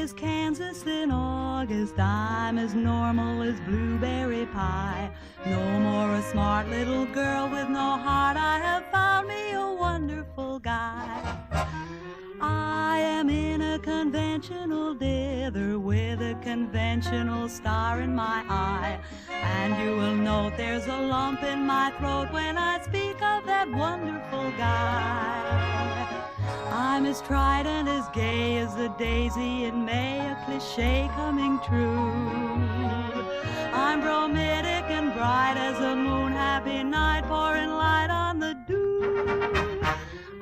is Kansas in August. I'm as normal as blueberry pie. No more a smart little girl with no heart. I have found me a wonderful guy. I am in a conventional dither with a conventional star in my eye. And you will note there's a lump in my throat when I speak of that wonderful guy. I'm as tried and as gay as a daisy in May, a cliche coming true. I'm bromidic and bright as a moon, happy night pouring light on the dew.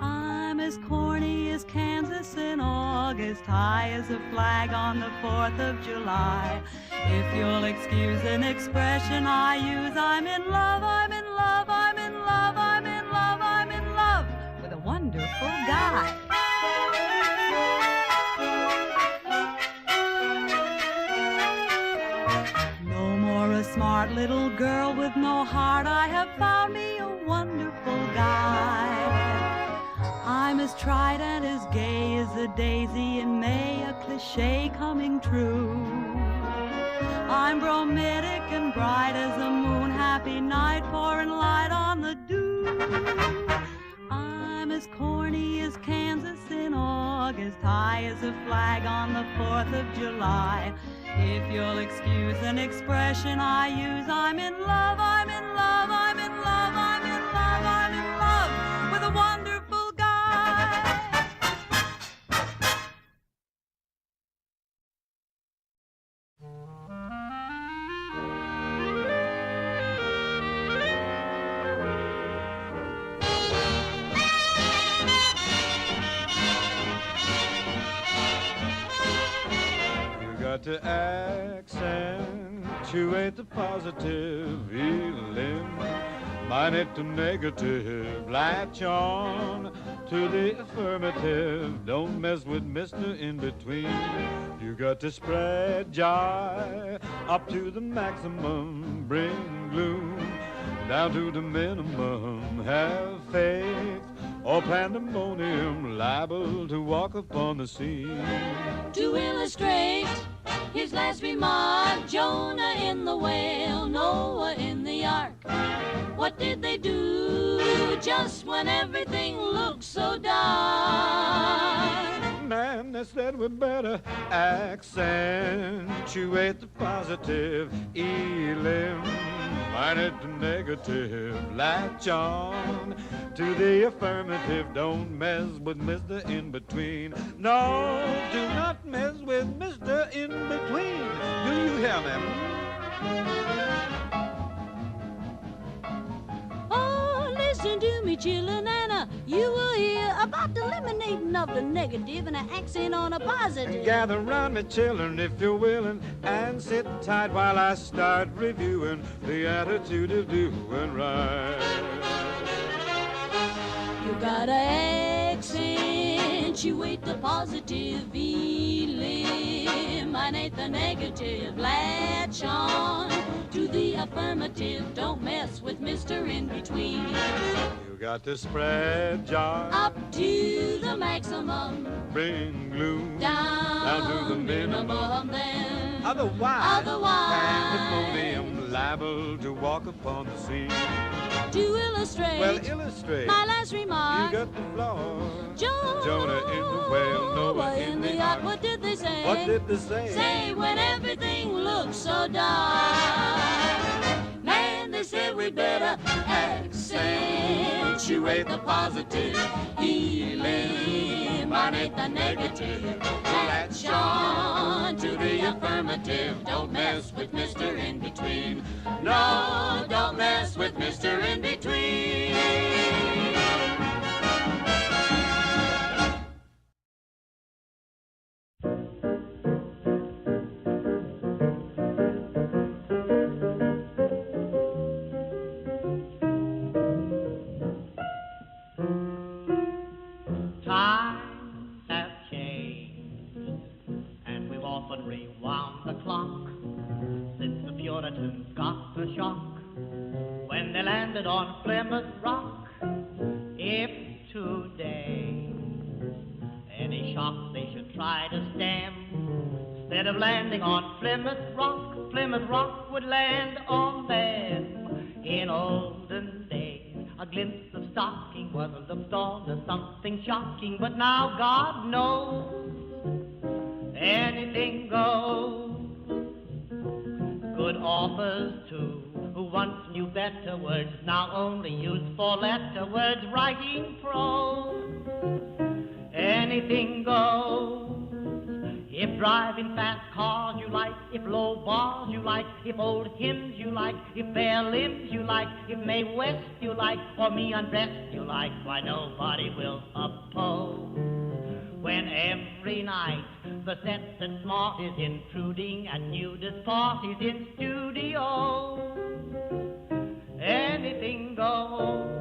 I'm as corny as Kansas in August, high as a flag on the 4th of July. If you'll excuse an expression I use, I'm in love, I'm in love, I'm in love, I'm in love, I'm in love with a wonderful guy. No more a smart little girl with no heart. I have found me a wonderful guy. I'm as tried and as gay as a daisy in May, a cliche coming true. I'm bromidic and bright as a moon, happy night pouring light on the dew. I'm as corny as Kansas in August, high as a flag on the 4th of July. If you'll excuse an expression I use, I'm in love, I'm in love, I'm in love, I'm in love, I'm in love with a wonderful guy. Got to accentuate the positive feeling, minus the negative, latch on to the affirmative, don't mess with Mr. In-Between. You got to spread joy up to the maximum, bring gloom down to the minimum, have faith or pandemonium, liable to walk upon the scene. To illustrate his last remark, Jonah in the whale, Noah in the ark. What did they do just when everything looked so dark? Man, they said we better accentuate the positive, eliminate the negative, latch on to the affirmative, don't mess with Mr. In-Between. No, do not mess with Mr. In-Between. Do you hear me? Oh, listen to me, chillin' Anna. You will hear about the eliminating of the negative and an accent on a positive. Gather round me, children, if you're willing, and sit tight while I start reviewing the attitude of doing right. You gotta accentuate the positive, eliminate the negative, latch on to the affirmative, don't mess with Mr. In-Between. You got to spread joy Up to the maximum, bring gloom down to the minimum. Then Otherwise, pandemonium, liable to walk upon the scene. To illustrate, Well, illustrate. my last remark, You got the floor. Jonah in the whale, Noah in the ark. What did they say? What did they say? Say when everything looks so dark. Man, they said we better accentuate the positive, eliminate the negative, latch on to the affirmative, don't mess with Mr. In-Between. No, don't mess with Mr. In-Between. Times have changed, and we've often rewound the clock since the Puritans got the shock when they landed on Plymouth Rock. If today any shock they should try to stem, Instead of landing on Plymouth Rock would land on them. In olden days, a glimpse of stocking was looked on as something shocking, but now God knows anything goes. Good authors too, who once knew better words, now only use four-letter words, writing prose. Anything goes. If driving fast cars you like, if low bars you like, if old hymns you like, if bare limbs you like, if Mae West you like, or me undressed you like, why nobody will oppose. When every night the set that's smart is intruding and nudist parties in studio, anything goes.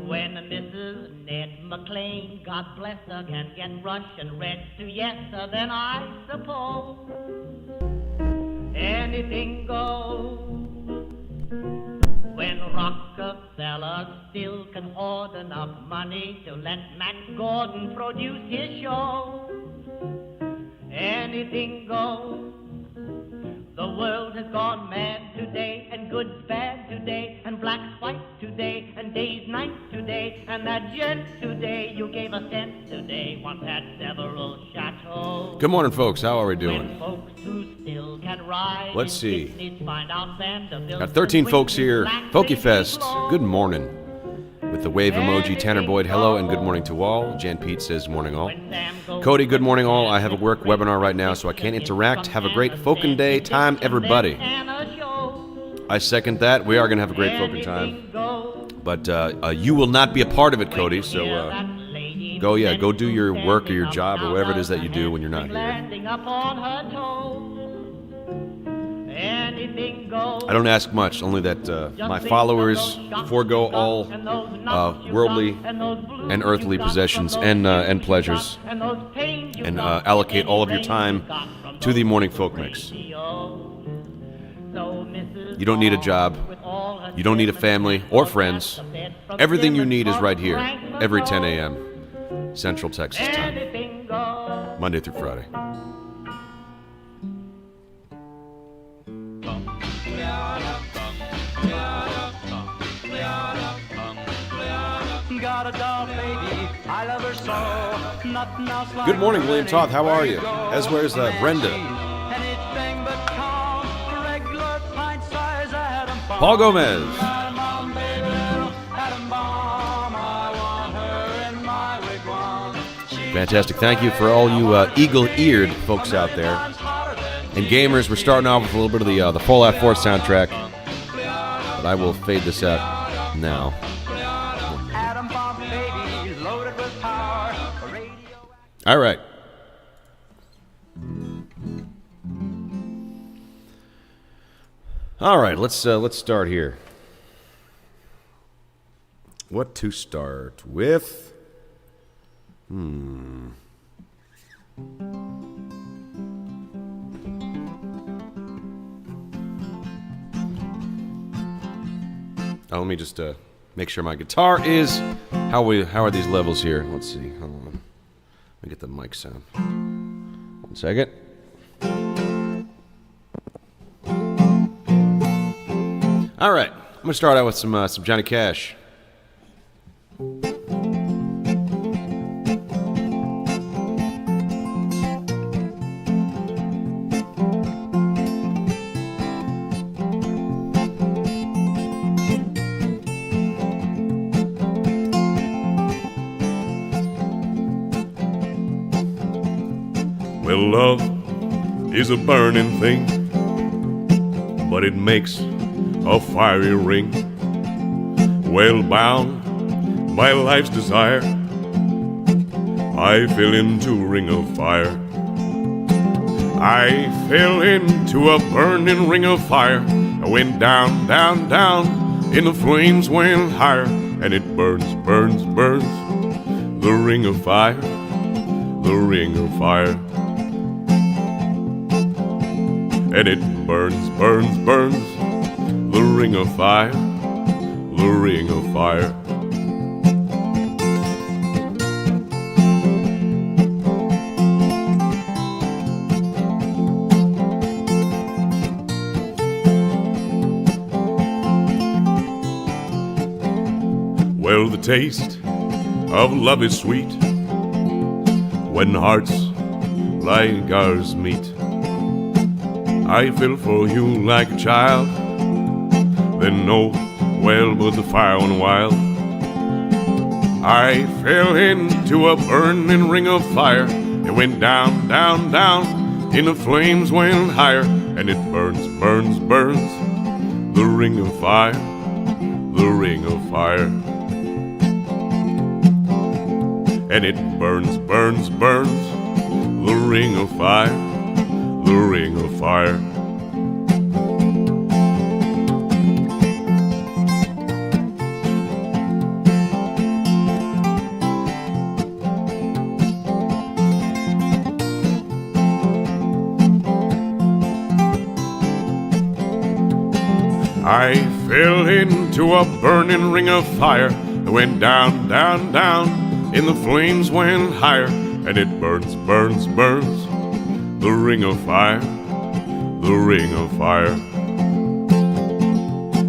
When Mrs. Ned McLean, God bless her, can get Russian red to yes sir, then I suppose anything goes. When Rockefeller still can hoard enough money to let Matt Gordon produce his show, anything goes. The world has gone mad today, and good's bad today, and black's white today, and day's night today, and that gent today you gave a cent today once had several chateaux. Good morning, folks. How are we doing? When folks who still can ride Let's see. find out Got 13 folks here. Folky Fest. Good morning. With the wave emoji, Tanner Boyd, hello and good morning to all. Jan Pete says morning all. Cody, good morning all. I have a work webinar right now, so I can't interact. Have a great Folkin' Day time, everybody. I second that. We are going to have a great Folkin' time. But you will not be a part of it, Cody, so go do your work or your job or whatever it is that you do when you're not here. I don't ask much, only that my followers forego all worldly and earthly possessions and pleasures and allocate all of your time to the morning folk mix. You don't need a job. You don't need a family or friends. Everything you need is right here, every 10 a.m. Central Texas time, Monday through Friday. Good morning, William Toth. How are you? As where's Brenda? Paul Gomez. Fantastic. Thank you for all you eagle-eared folks out there. And gamers, we're starting off with a little bit of the Fallout 4 soundtrack. But I will fade this out now. All right. All right, let's start here. What to start with? Oh, let me just make sure my guitar is how are these levels here? Let's see. Hold on. Let me get the mic sound. 1 second. All right, I'm gonna start out with some Johnny Cash. Well, love is a burning thing, but it makes a fiery ring. Well bound by life's desire, I fell into a ring of fire. I fell into a burning ring of fire. I went down, down, down, and the flames went higher. And it burns, burns, burns, the ring of fire, the ring of fire. And it burns, burns, burns, the ring of fire, the ring of fire. taste of love is sweet when hearts like ours meet. I feel for you like a child, then know well but the fire went wild. I fell into a burning ring of fire. It went down, down, down, and the flames went higher, and it burns, burns, burns, the ring of fire, the ring of fire. And it burns, burns, burns, the ring of fire, the ring of fire. I fell into a burning ring of fire. It went down, down, down, and the flames went higher, and it burns, burns, burns, the ring of fire, the ring of fire.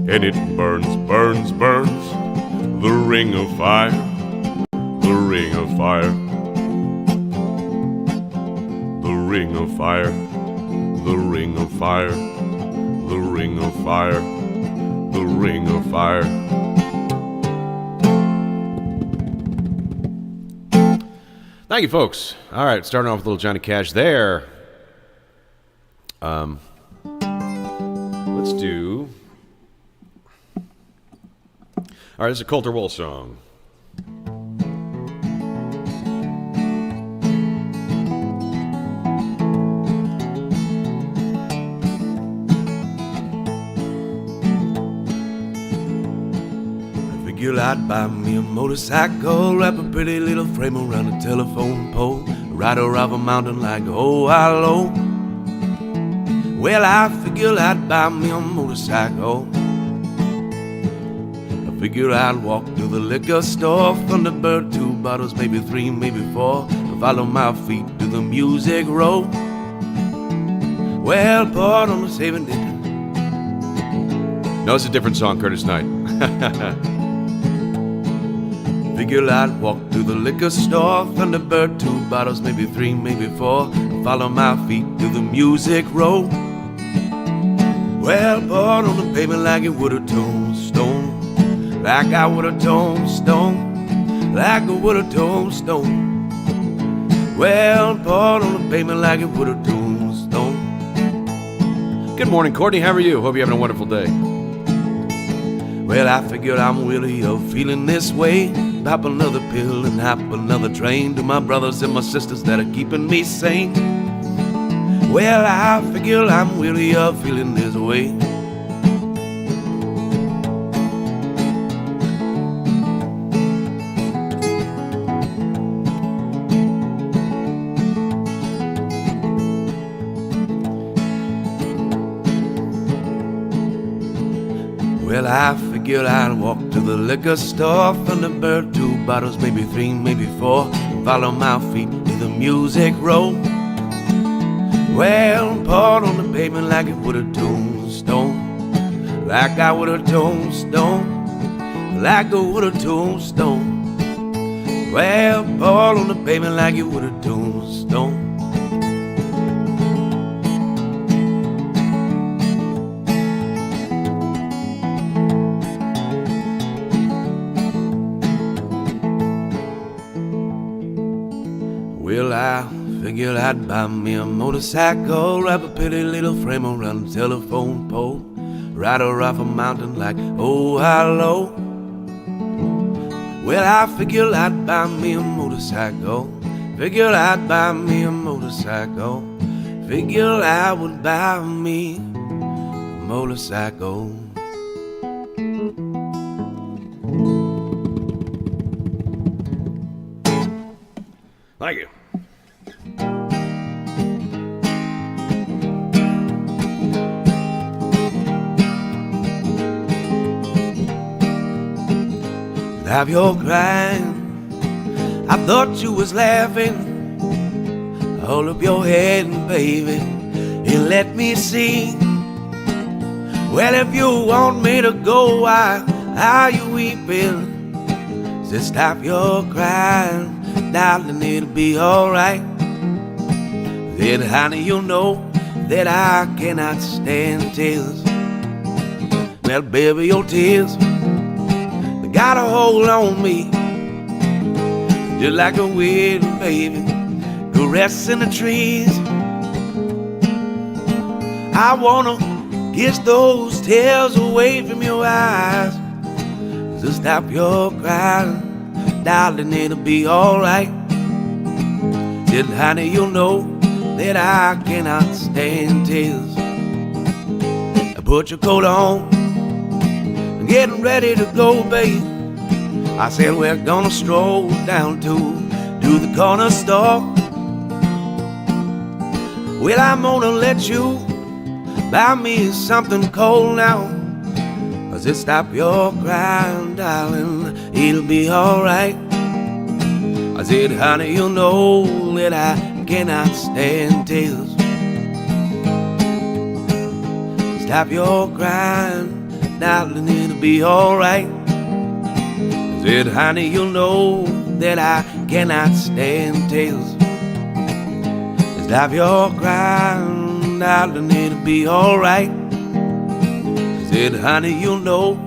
And it burns, burns, burns, the ring of fire, the ring of fire. The ring of fire, the ring of fire, the ring of fire, the ring of fire. Thank you, folks. All right, starting off with a little Johnny Cash there. Let's do... All right, this is a Coulter Wool song. I'd buy me a motorcycle, wrap a pretty little frame around a telephone pole, ride her off a mountain like oh hello. Well, I figured I'd buy me a motorcycle. I figured I'd walk to the liquor store, Thunderbird, 2 bottles, maybe 3, maybe 4, and follow my feet to the music row. Well, poured on the saving dinner. No, it's a different song, Curtis Knight. Figured I'd walk to the liquor store, Thunderbird, 2 bottles, maybe 3, maybe 4, and follow my feet to the music row. Well, poured on the pavement like it would a tombstone, like I would a tombstone, like I would a tombstone. Well, poured on the pavement like it would a tombstone. Good morning, Courtney. How are you? Hope you're having a wonderful day. Well, I figured I'm weary of feeling this way. Pop another pill and hop another train to my brothers and my sisters that are keeping me sane. Well, I figure I'm weary of feeling this way. Well, I figured I'd walk to the liquor store, Thunderbird, 2 bottles, maybe 3, maybe 4, and follow my feet to the music row. Well, poured on the pavement like it would a tombstone, like I would a tombstone, like I would a tombstone. Well, poured on the pavement like it would a tombstone. Well, I figured I'd buy me a motorcycle, wrap a pretty little frame around the telephone pole, ride her off a mountain like oh hello. Well, I figured I'd buy me a motorcycle, figured I'd buy me a motorcycle, figured I would buy me a motorcycle. Thank you. Have your crying, I thought you was laughing. Hold up your head, baby, and let me see. Well, if you want me to go, why are you weeping? Just stop your crying, darling, it'll be alright. Then, honey, you know that I cannot stand tears. Well, baby, your tears, they got a hold on me, just like a wind, baby, caressing the trees. I wanna kiss those tears away from your eyes. So stop your crying, darling, it'll be alright. Then, honey, you know that I cannot stand tears. Put your coat on, getting ready to go, babe. I said we're gonna stroll down to the corner store. Well, I'm gonna let you buy me something cold now. Just stop your crying, darling, it'll be alright. I said, honey, you know that I cannot stand tears. Stop your crying, darling, it'll be alright. I said, honey, you know that I cannot stand tears. Stop your crying, darling, it'll be alright. I said, honey, you know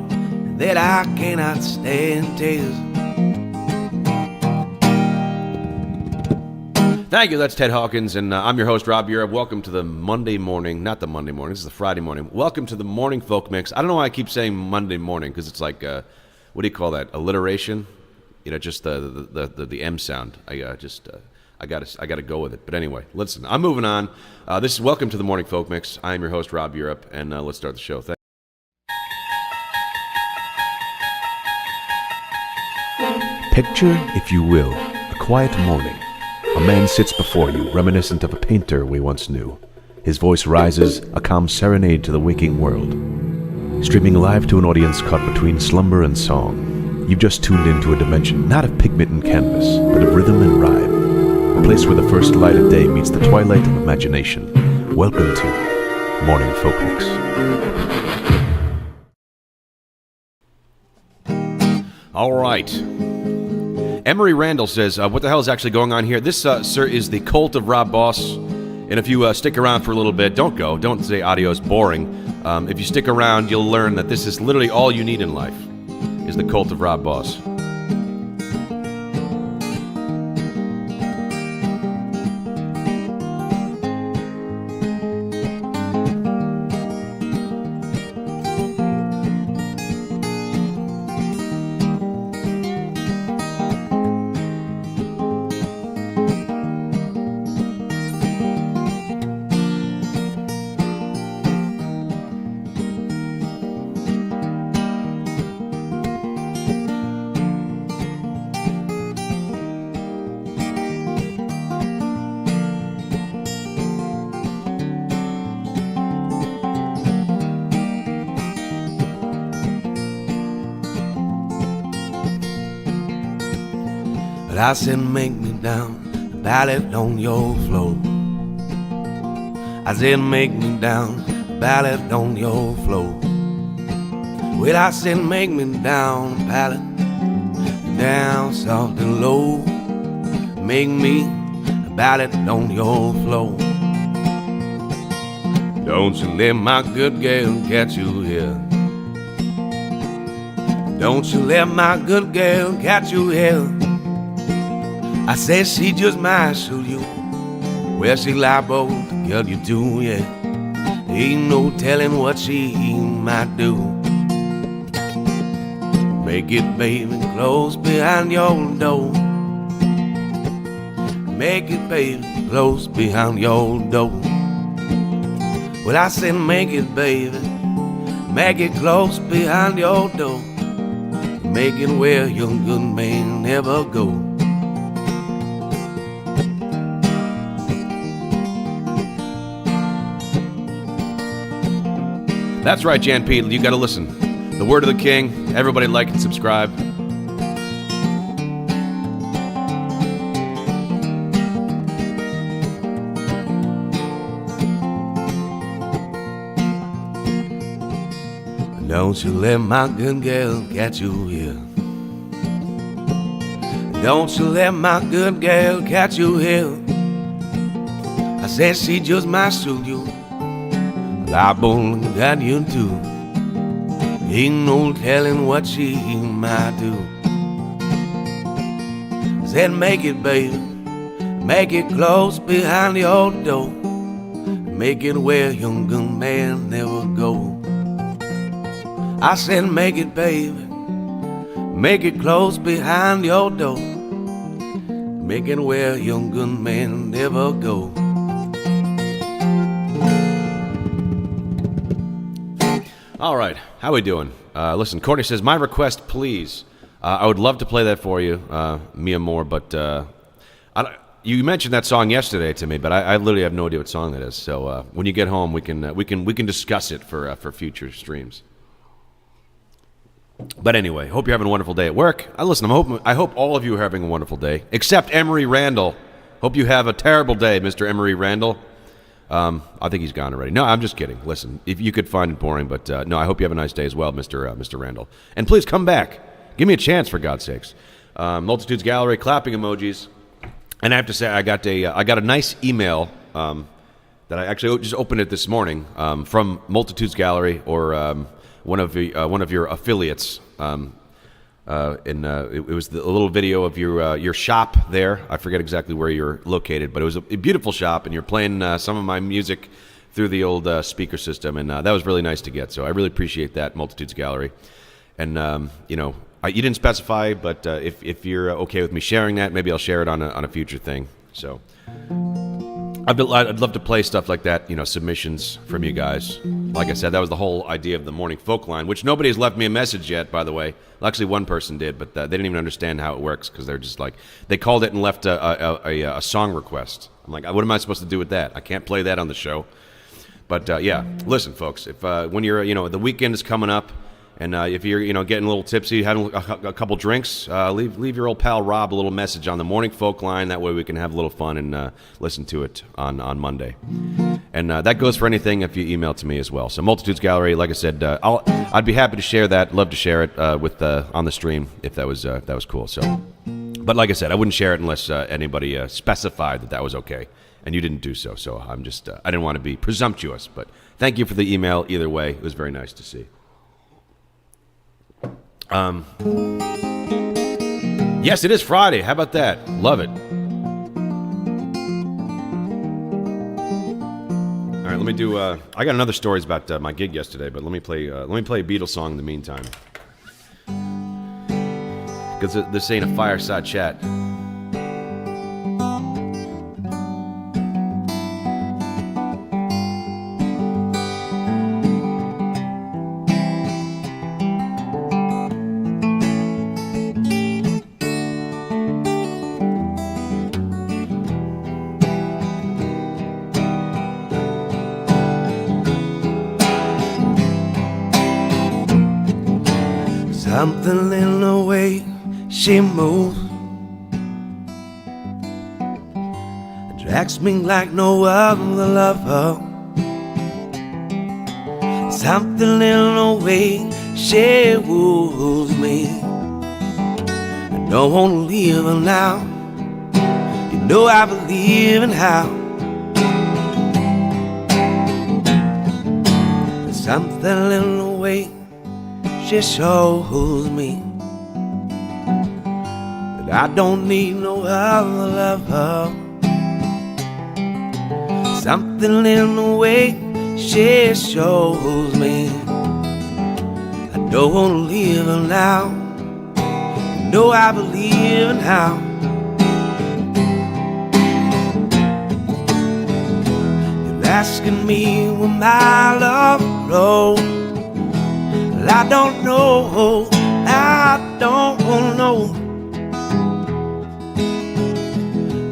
that I cannot stand tears. Thank you. That's Ted Hawkins, and I'm your host, Rob Europe. Welcome to the Monday morning, not the Monday morning, this is the Friday morning. Welcome to the Morning Folk Mix. I don't know why I keep saying Monday morning, because it's like, what do you call that, alliteration? You know, just the M sound. I gotta go with it. But anyway, listen, I'm moving on. This is Welcome to the Morning Folk Mix. I am your host, Rob Europe, and let's start the show. Picture, if you will, a quiet morning. A man sits before you, reminiscent of a painter we once knew. His voice rises, a calm serenade to the waking world. Streaming live to an audience caught between slumber and song. You've just tuned into a dimension, not of pigment and canvas, but of rhythm and rhyme. A place where the first light of day meets the twilight of imagination. Welcome to Morning Folk Mix. All right. Emery Randall says, what the hell is actually going on here? This, sir, is the cult of Rob Boss. And if you stick around for a little bit, don't go. Don't say audio is boring. If you stick around, you'll learn that this is literally all you need in life, is the cult of Rob Boss. But I said, make me down, a ballad on your floor. I said, make me down, a ballad on your floor. Well, I said, make me down, a ballad, down soft and low. Make me a ballad on your floor. Don't you let my good girl catch you here. Don't you let my good girl catch you here. I said she just might shoot you. Well, she liable to kill you too, yeah. Ain't no telling what she might do. Make it, baby, close behind your door. Make it, baby, close behind your door. Well, I said make it, baby, make it close behind your door. Make it where your good man never go. That's right, Jan Pete, you gotta listen. The word of the king. Everybody like and subscribe. Don't you let my good girl catch you here. Don't you let my good girl catch you here. I said she just might shoot you. Liable that you do. Ain't no telling what she might do. I said make it, baby. Make it close behind the old door. Make it where young gun man never go. I said make it, baby. Make it close behind the old door. Make it where young gun man never go. All right, how we doing? Listen, Courtney says, my request, please. I would love to play that for you, Mia Moore, but you mentioned that song yesterday to me, but I literally have no idea what song that is. So when you get home, we can discuss it for future streams. But anyway, hope you're having a wonderful day at work. Listen, I hope all of you are having a wonderful day, except Emery Randall. Hope you have a terrible day, Mr. Emery Randall. I think he's gone already. No, I'm just kidding. Listen, if you could find it boring, but no, I hope you have a nice day as well, Mr. Randall. And please come back. Give me a chance, for God's sakes. Multitudes Gallery, clapping emojis. And I have to say, I got a nice email that I actually just opened it this morning from Multitudes Gallery or one of your affiliates. It was a little video of your shop there. I forget exactly where you're located, but it was a beautiful shop, and you're playing some of my music through the old speaker system, and that was really nice to get. So I really appreciate that, Multitudes Gallery. And you didn't specify, but if you're okay with me sharing that, maybe I'll share it on a future thing. So I'd love to play stuff like that, submissions from you guys. Like I said, that was the whole idea of the morning folk line, which nobody has left me a message yet, by the way. Well, actually, one person did, but they didn't even understand how it works because they're just like, they called it and left a song request. I'm like, what am I supposed to do with that? I can't play that on the show. But yeah, listen, folks, if when you're, the weekend is coming up, and if you're, getting a little tipsy, having a couple drinks, leave your old pal Rob a little message on the morning folk line. That way we can have a little fun and listen to it on Monday. And that goes for anything if you email to me as well. So Multitudes Gallery, like I said, I'd be happy to share that. Love to share it on the stream if that was cool. So, but like I said, I wouldn't share it unless anybody specified that was okay, and you didn't do so. So I'm just I didn't want to be presumptuous, but thank you for the email either way. It was very nice to see. Yes, it is Friday. How about that? Love it. All right, let me do. I got another stories about my gig yesterday, but let me play a Beatles song in the meantime, because this ain't a fireside chat. Something in the way she moves attracts me like no other lover. Something in the way she woos me. I don't want to leave her now. You know I believe in how. Something in the way she shows me that I don't need no other lover. Something in the way she shows me I don't want to leave her now. You know I believe in how. You're asking me where my love grows. I don't know, I don't know.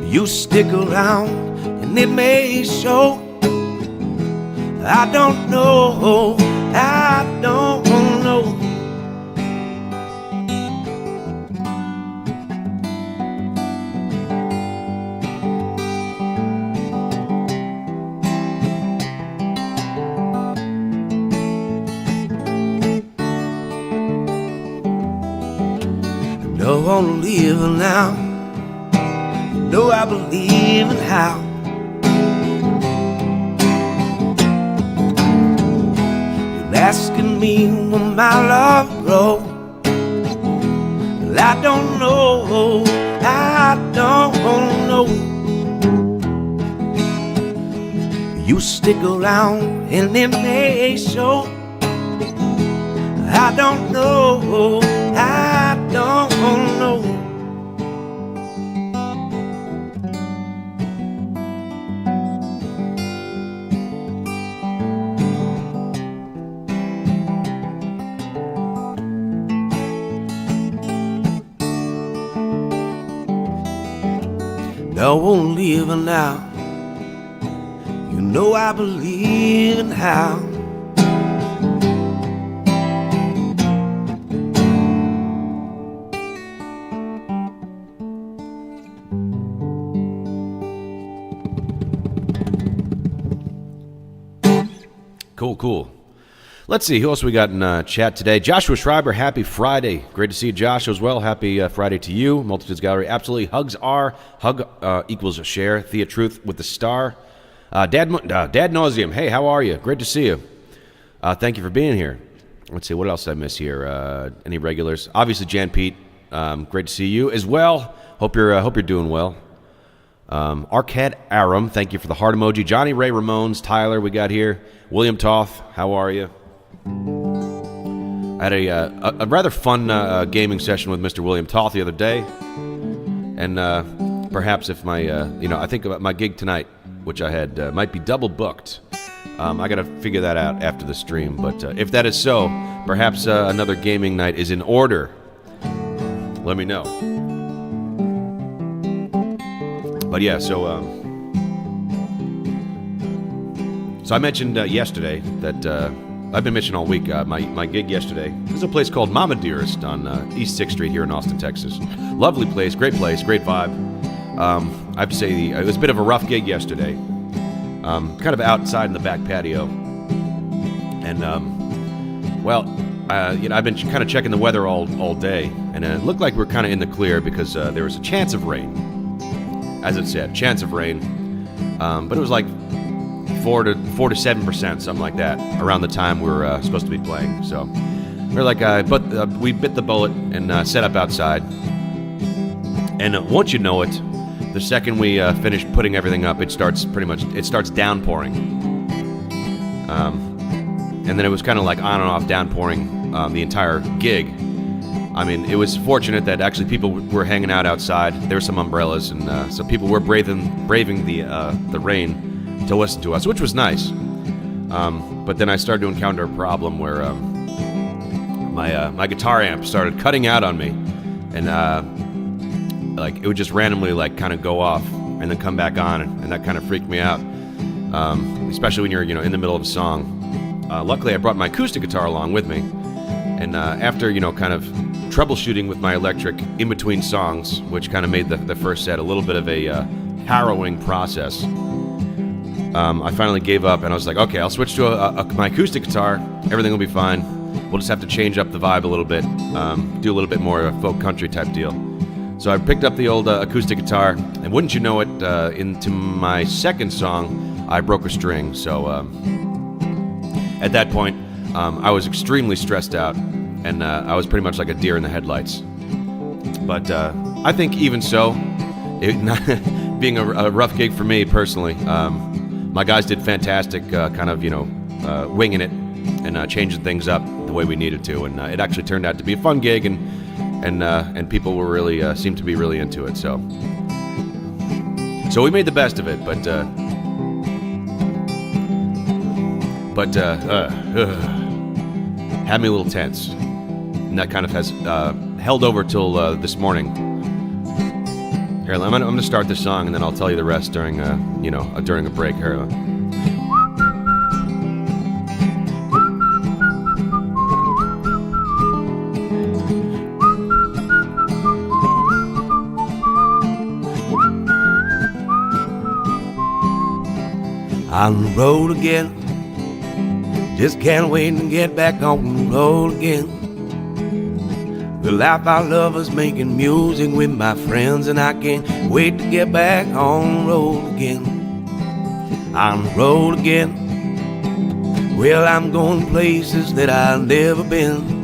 You stick around and it may show. I don't know, I don't know. wanna live now. You know I believe in how. You're asking me will my love grow. Well, I don't know, I don't know. You stick around and it may show. I don't know, I don't know. No one living now. You know I believe in how. Cool. Let's see, who else we got in chat today? Joshua Schreiber, happy Friday. Great to see you, Josh, as well. Happy Friday to you. Multitudes Gallery, absolutely. Hugs are. Hug equals a share. Thea Truth with the star. Dad Nauseum, hey, how are you? Great to see you. Thank you for being here. Let's see, what else did I miss here? Any regulars? Obviously, Jan Pete, great to see you as well. Hope you're doing well. Arcad Aram, thank you for the heart emoji. Johnny Ray Ramones, Tyler, we got here. William Toth, how are you? I had a rather fun gaming session with Mr. William Toth the other day, and perhaps if my, I think about my gig tonight, which I had, might be double booked. I got to figure that out after the stream, but if that is so, perhaps another gaming night is in order. Let me know. But yeah, so I mentioned yesterday that I've been mentioning all week. My gig yesterday is a place called Mama Dearest on East 6th Street here in Austin, Texas. Lovely place, great vibe. I have to say it was a bit of a rough gig yesterday. Kind of outside in the back patio, and I've been kind of checking the weather all day, and it looked like we're kind of in the clear because there was a chance of rain. As it said, chance of rain, but it was like 4 to 7%, something like that, around the time we were supposed to be playing. So we're like, we bit the bullet and set up outside. And once you know it, the second we finish putting everything up, it starts downpouring. And then it was kind of like on and off downpouring the entire gig. I mean, it was fortunate that actually people were hanging out outside. There were some umbrellas, and so people were braving the rain to listen to us, which was nice. But then I started to encounter a problem where my guitar amp started cutting out on me, and like it would just randomly like kind of go off and then come back on, and that kind of freaked me out, especially when you're in the middle of a song. Luckily, I brought my acoustic guitar along with me, and after kind of troubleshooting with my electric in between songs, which kind of made the first set a little bit of a harrowing process, I finally gave up, and I was like, okay, I'll switch to my acoustic guitar. Everything will be fine. We'll just have to change up the vibe a little bit, do a little bit more folk country type deal. So I picked up the old acoustic guitar, and wouldn't you know it, into my second song, I broke a string. So at that point, I was extremely stressed out, and I was pretty much like a deer in the headlights. But I think even so, being a rough gig for me personally, my guys did fantastic, kind of, winging it and changing things up the way we needed to. And it actually turned out to be a fun gig, and people were really, seemed to be really into it. So we made the best of it, but had me a little tense. And that kind of has held over till this morning. Here, I'm gonna start this song, and then I'll tell you the rest during during a break. Here. On the road again, just can't wait to get back on the road again. The life I love is making music with my friends, and I can't wait to get back on the road again. On the road again. Well, I'm going places that I've never been.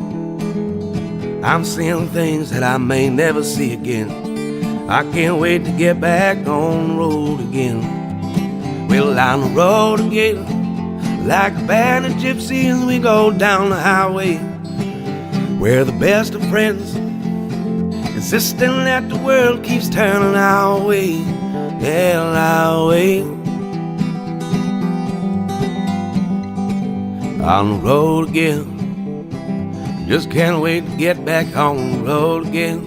I'm seeing things that I may never see again. I can't wait to get back on the road again. Well, on the road again. Like a band of gypsies, we go down the highway. We're the best of friends, insisting that the world keeps turning our way. Yeah, our way. On the road again. Just can't wait to get back on the road again.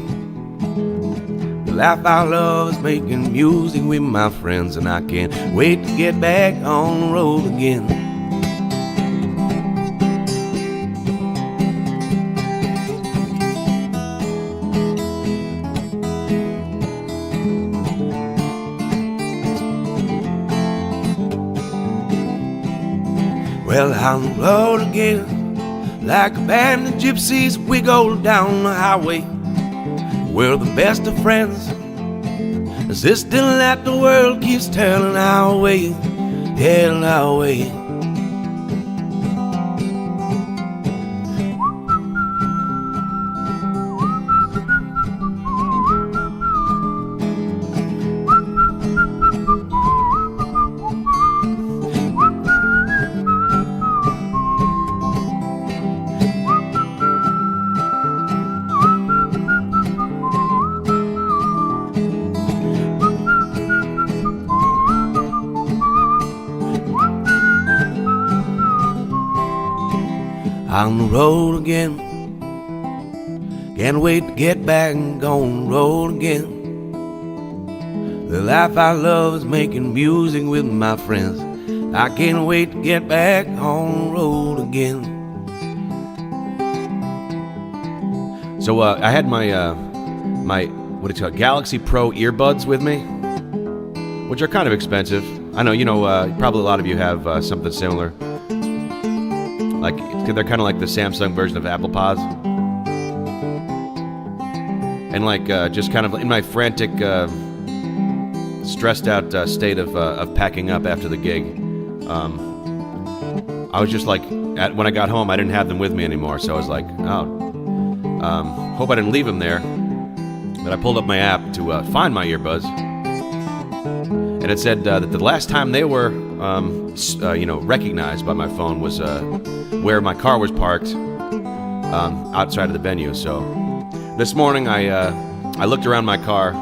The life I love is making music with my friends, and I can't wait to get back on the road again. Well, on the road again, like a band of gypsies, we go down the highway. We're the best of friends, insisting that the world keeps turning our way, yeah, our way. On the road again. Can't wait to get back and go on the road again. The life I love is making music with my friends. I can't wait to get back on the road again. So I had my what do you call it, Galaxy Pro earbuds with me, which are kind of expensive. I know, probably a lot of you have something similar. Like, they're kind of like the Samsung version of Apple Pods. And like, just kind of in my frantic, stressed out state of packing up after the gig, I was just like, when I got home, I didn't have them with me anymore. So I was like, hope I didn't leave them there. But I pulled up my app to find my earbuds. And it said that the last time they were, recognized by my phone was where my car was parked outside of the venue. So this morning I looked around my car,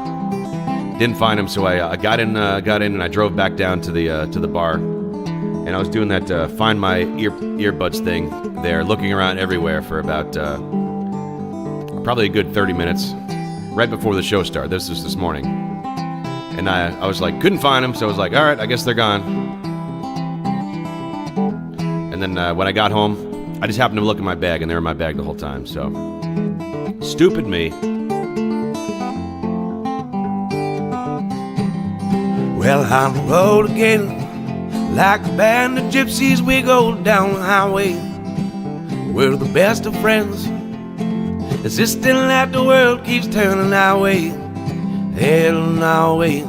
didn't find them. So I got in, and I drove back down to the bar, and I was doing that find my earbuds thing there, looking around everywhere for about probably a good 30 minutes, right before the show started. This was this morning. And I was like, couldn't find them, so I was like, all right, I guess they're gone. And then when I got home, I just happened to look in my bag, and they were in my bag the whole time, so stupid me. Well, on the road again, like a band of gypsies, we go down the highway. We're the best of friends, insisting that the world keeps turning our way, heading our way.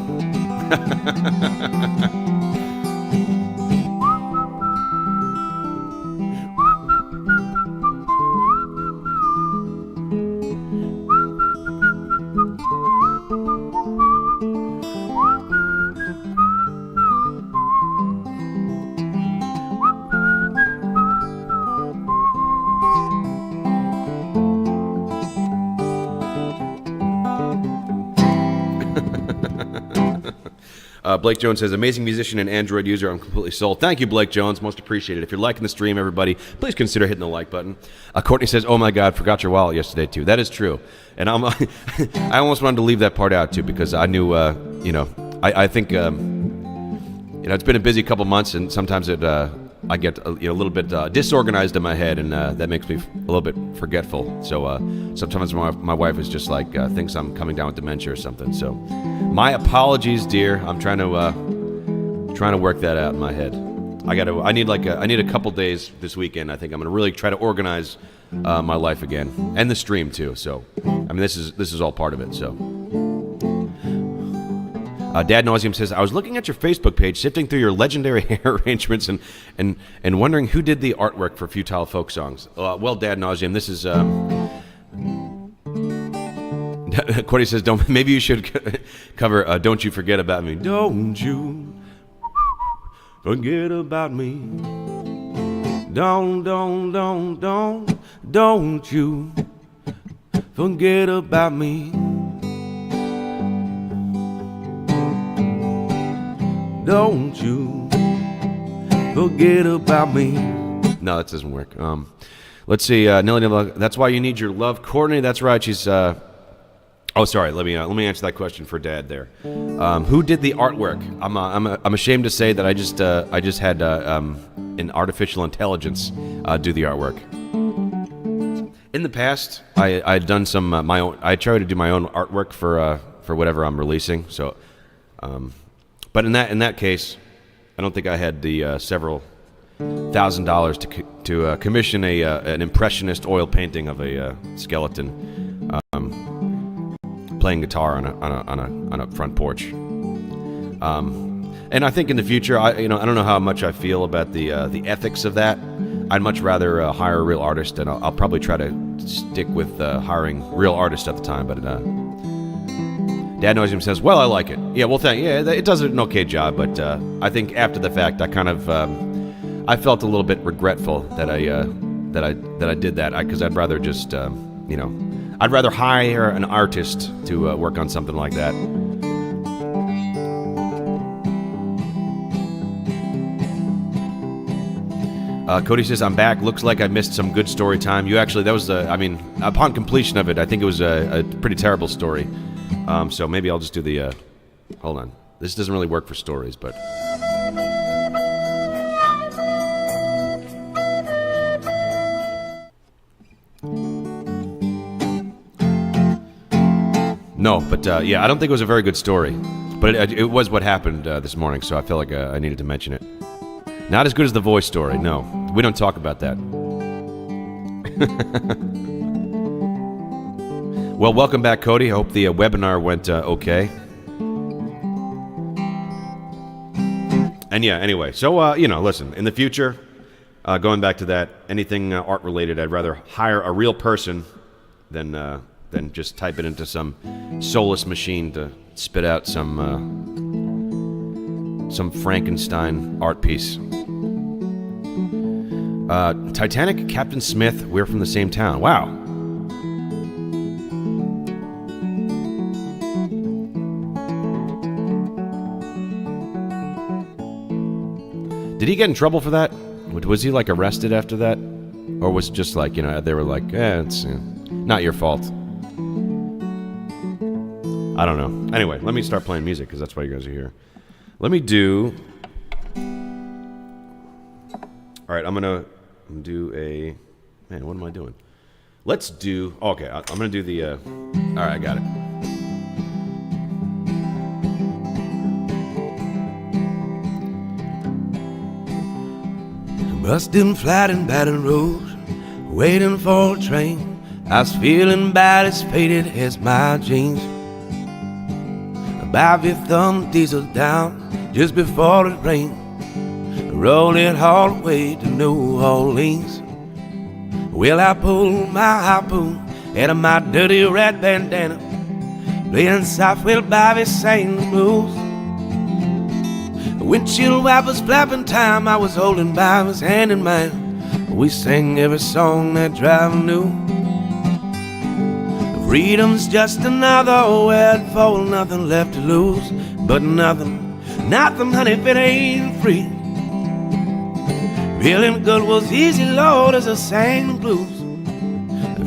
Blake Jones says, amazing musician and Android user. I'm completely sold. Thank you, Blake Jones. Most appreciated. If you're liking the stream, everybody, please consider hitting the like button. Courtney says, oh my God, forgot your wallet yesterday too. That is true. And I almost wanted to leave that part out too, because I knew, I think, it's been a busy couple months, and sometimes I get a little bit disorganized in my head, and that makes me a little bit forgetful. So sometimes my wife is just like thinks I'm coming down with dementia or something. So my apologies, dear. I'm trying to work that out in my head. I need a couple days this weekend. I think I'm gonna really try to organize my life again, and the stream too. So, I mean, this is all part of it. So, Dad Nauseum says, I was looking at your Facebook page, sifting through your legendary hair arrangements, and wondering who did the artwork for Futile Folk Songs. Well, Dad Nauseum, this is. Cordy says, "Don't. Maybe you should cover. Don't you forget about me. Don't you forget about me. Don't you forget about me. Don't you forget about me." No, that doesn't work. Let's see. Nilly, that's why you need your love, Courtney. That's right. She's. Oh, sorry. Let me answer that question for Dad there. Who did the artwork? I'm ashamed to say that I just had an artificial intelligence do the artwork. In the past, I'd done some my own. I tried to do my own artwork for whatever I'm releasing. So, but in that case, I don't think I had the several $1,000s to commission an impressionist oil painting of a skeleton. Playing guitar on a front porch, and I think in the future, I don't know how much I feel about the ethics of that. I'd much rather hire a real artist, and I'll probably try to stick with hiring real artists at the time. But Dad Knows Him says, "Well, I like it. Yeah, well, it does an okay job, but I think after the fact, I kind of I felt a little bit regretful that I did that because I'd rather just I'd rather hire an artist to work on something like that." Cody says, "I'm back. Looks like I missed some good story time." You actually, that was, upon completion of it, I think it was a pretty terrible story. So maybe I'll just do the, hold on. This doesn't really work for stories, but... No, but yeah, I don't think it was a very good story. But it was what happened this morning, so I felt like I needed to mention it. Not as good as the voice story, no. We don't talk about that. Well, welcome back, Cody. I hope the webinar went okay. And yeah, anyway, so, listen, in the future, going back to that, anything art-related, I'd rather hire a real person than just type it into some soulless machine to spit out some Frankenstein art piece. Titanic, Captain Smith, we're from the same town. Wow. Did he get in trouble for that? Was he like arrested after that? Or was it just like, they were like, it's not your fault. I don't know. Anyway, let me start playing music because that's why you guys are here. Let me do... All right, I'm going to do a... Man, what am I doing? Let's do... Okay, I'm going to do the... All right, I got it. Busting flat in Baton Rouge, waiting for a train. I was feeling about as faded as my jeans. About your thumb diesel down just before it rained. Rolled it all the way to New Orleans. Well, I pulled my harpoon out of my dirty red bandana, playing soft Will Bobby sang the blues. The windshield wipers flapping time, I was holding Bobby's hand in mine. We sang every song that driver knew. Freedom's just another word for nothing left to lose. But nothing, honey, if it ain't free. Feeling good was easy, Lord, as I sang the blues.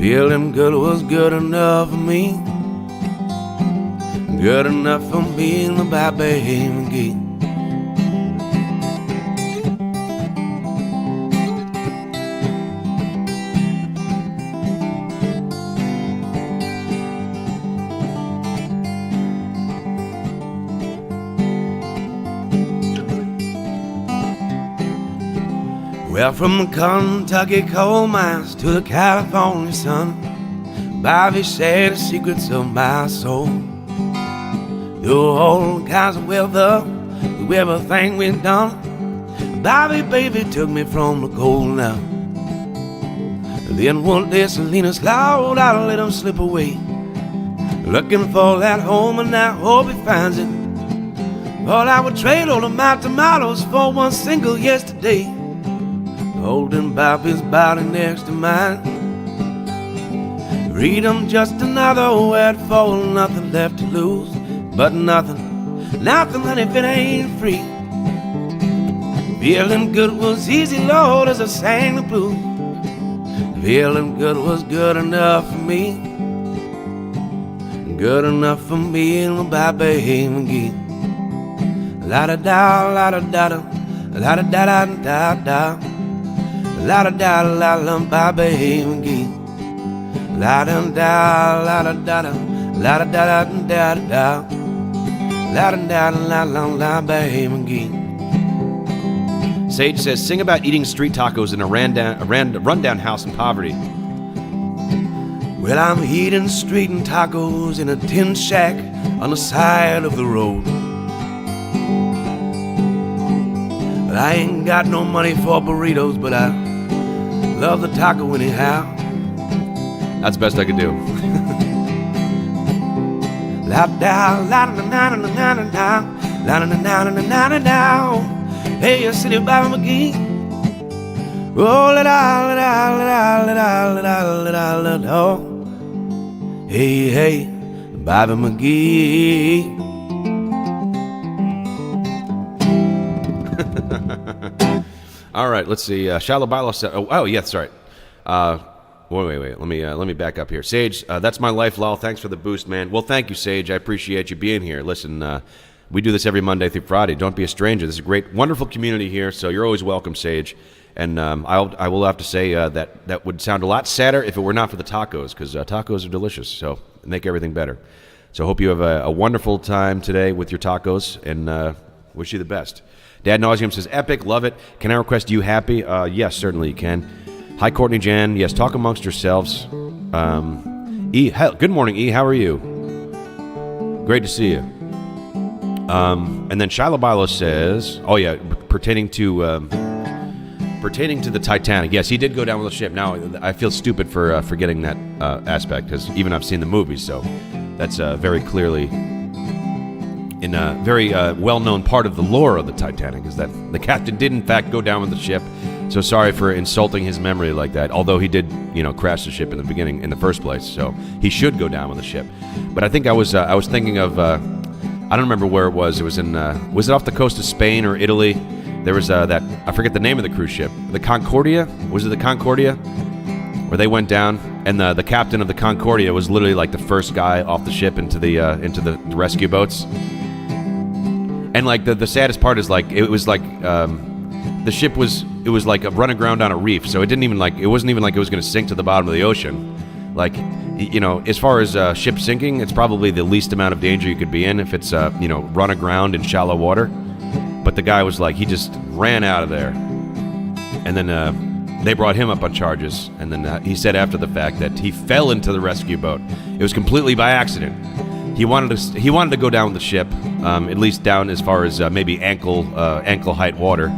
Feeling good was good enough for me. Good enough for me and the Bobby McGee. Well, from the Kentucky coal mines to the California sun, Bobby shared the secrets of my soul. Through all kinds of weather, through everything we've done, Bobby, baby, took me from the cold now. Then one day Selena slowed out and let him slip away, looking for that home, and I hope he finds it. All I would trade all of my tomatoes for one single yesterday, holding Bobby's body next to mine. Freedom, just another word for nothing left to lose, but nothing, honey, if it ain't free. Feeling good was easy, Lord, as I sang the blues. Feeling good was good enough for me, good enough for me and Bobby McGee. La-da-da, la-da-da-da, la-da-da-da-da-da, la-da-da-da-da, Bobby McGee. La-da-da, la-da-da-da, la-da-da-da-da-da, la-da-da-da-da-da, Bobby McGee. Sage says, sing about eating street tacos in a rundown house in poverty. Well, I'm eating street and tacos in a tin shack on the side of the road. But I ain't got no money for burritos, but I love the taco anyhow. That's the best I could do. La-da, la-da-da-da-da-da-da, la-da-da-da-da-da-da-da. Hey, City Bobby McGee. Oh, la-da-la-da-la-da-la-da-la-da-la-da. Hey, hey, Bobby McGee. All right, let's see. Shallow Bilo said, oh, yeah, that's right. Wait. Let me back up here. Sage, that's my life, lol. Thanks for the boost, man. Well, thank you, Sage. I appreciate you being here. Listen, we do this every Monday through Friday. Don't be a stranger. This is a great, wonderful community here, so you're always welcome, Sage. And I will have to say that would sound a lot sadder if it were not for the tacos, because tacos are delicious, so make everything better. So hope you have a wonderful time today with your tacos, and wish you the best. Dad Nauseum says, epic, love it. Can I request you happy? Yes, certainly you can. Hi, Courtney Jan. Yes, talk amongst yourselves. Good morning, E. How are you? Great to see you. And then Shiloh Bilo says, oh yeah, pertaining to the Titanic. Yes, he did go down with the ship. Now I feel stupid for forgetting that aspect, because even I've seen the movies, so that's very clearly in a very well-known part of the lore of the Titanic, is that the captain did in fact go down with the ship. So sorry for insulting his memory like that. Although he did, crash the ship in the beginning, in the first place. So he should go down with the ship. But I think I was thinking of. I don't remember where it was. It was in. Was it off the coast of Spain or Italy? There was that. I forget the name of the cruise ship. The Concordia. Was it the Concordia? Where they went down, and the captain of the Concordia was literally like the first guy off the ship into the rescue boats. And like the saddest part is like it was like the ship was like running aground on a reef, so it wasn't even like it was going to sink to the bottom of the ocean. Like, as far as ship sinking, it's probably the least amount of danger you could be in if it's run aground in shallow water. But the guy was like, he just ran out of there, and then they brought him up on charges, and then he said after the fact that he fell into the rescue boat. It was completely by accident. He wanted to go down with the ship, at least down as far as maybe ankle height water.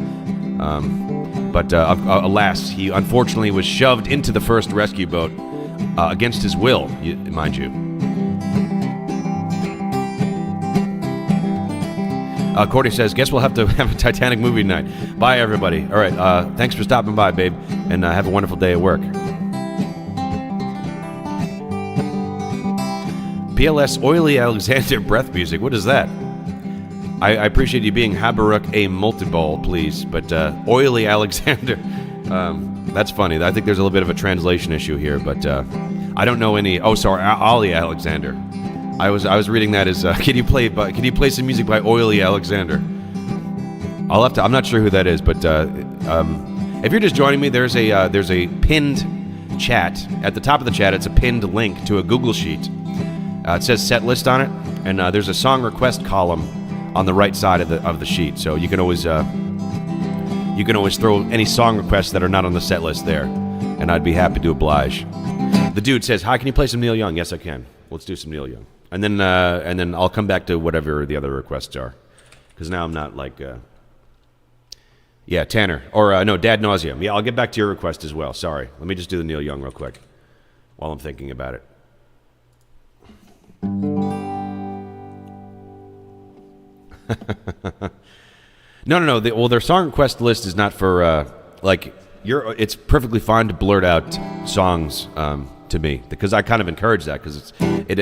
But alas, he unfortunately was shoved into the first rescue boat against his will, mind you. Courtney says, guess we'll have to have a Titanic movie tonight. Bye, everybody. All right, thanks for stopping by, babe, and have a wonderful day at work. PLS Oily Alexander breath music. What is that? I appreciate you being Habaruk a multiball, please, but Oily Alexander, that's funny. I think there's a little bit of a translation issue here, but I don't know any. Oh, sorry, Ollie Alexander. I was reading that as can you play some music by Oily Alexander? I'll have to. I'm not sure who that is, but if you're just joining me, there's a pinned chat at the top of the chat. It's a pinned link to a Google sheet. It says set list on it, and there's a song request column on the right side of the sheet, so you can always you can always throw any song requests that are not on the set list there, and I'd be happy to oblige. The dude says, "Hi, can you play some Neil Young?" Yes, I can. Let's do some Neil Young, and then I'll come back to whatever the other requests are, because now I'm not like, yeah, Tanner or no, Dad Nauseum. Yeah, I'll get back to your request as well. Sorry, let me just do the Neil Young real quick while I'm thinking about it. No. Their song request list is not for it's perfectly fine to blurt out songs to me, because I kind of encourage that, because it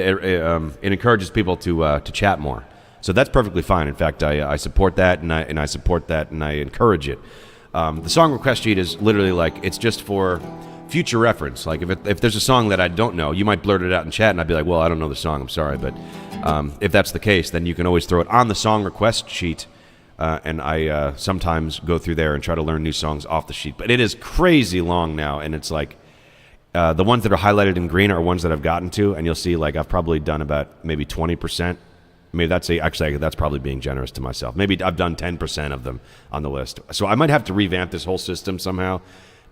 encourages people to chat more. So that's perfectly fine. In fact, I support that, and I support that, and I encourage it. The song request sheet is literally like, it's just for future reference. Like if there's a song that I don't know, you might blurt it out in chat, and I'd be like, well, I don't know the song, I'm sorry. But if that's the case, then you can always throw it on the song request sheet, and I sometimes go through there and try to learn new songs off the sheet. But it is crazy long now, and it's like the ones that are highlighted in green are ones that I've gotten to, and you'll see like I've probably done about maybe 20%. Maybe that's probably being generous to myself. Maybe I've done 10% of them on the list. So I might have to revamp this whole system somehow,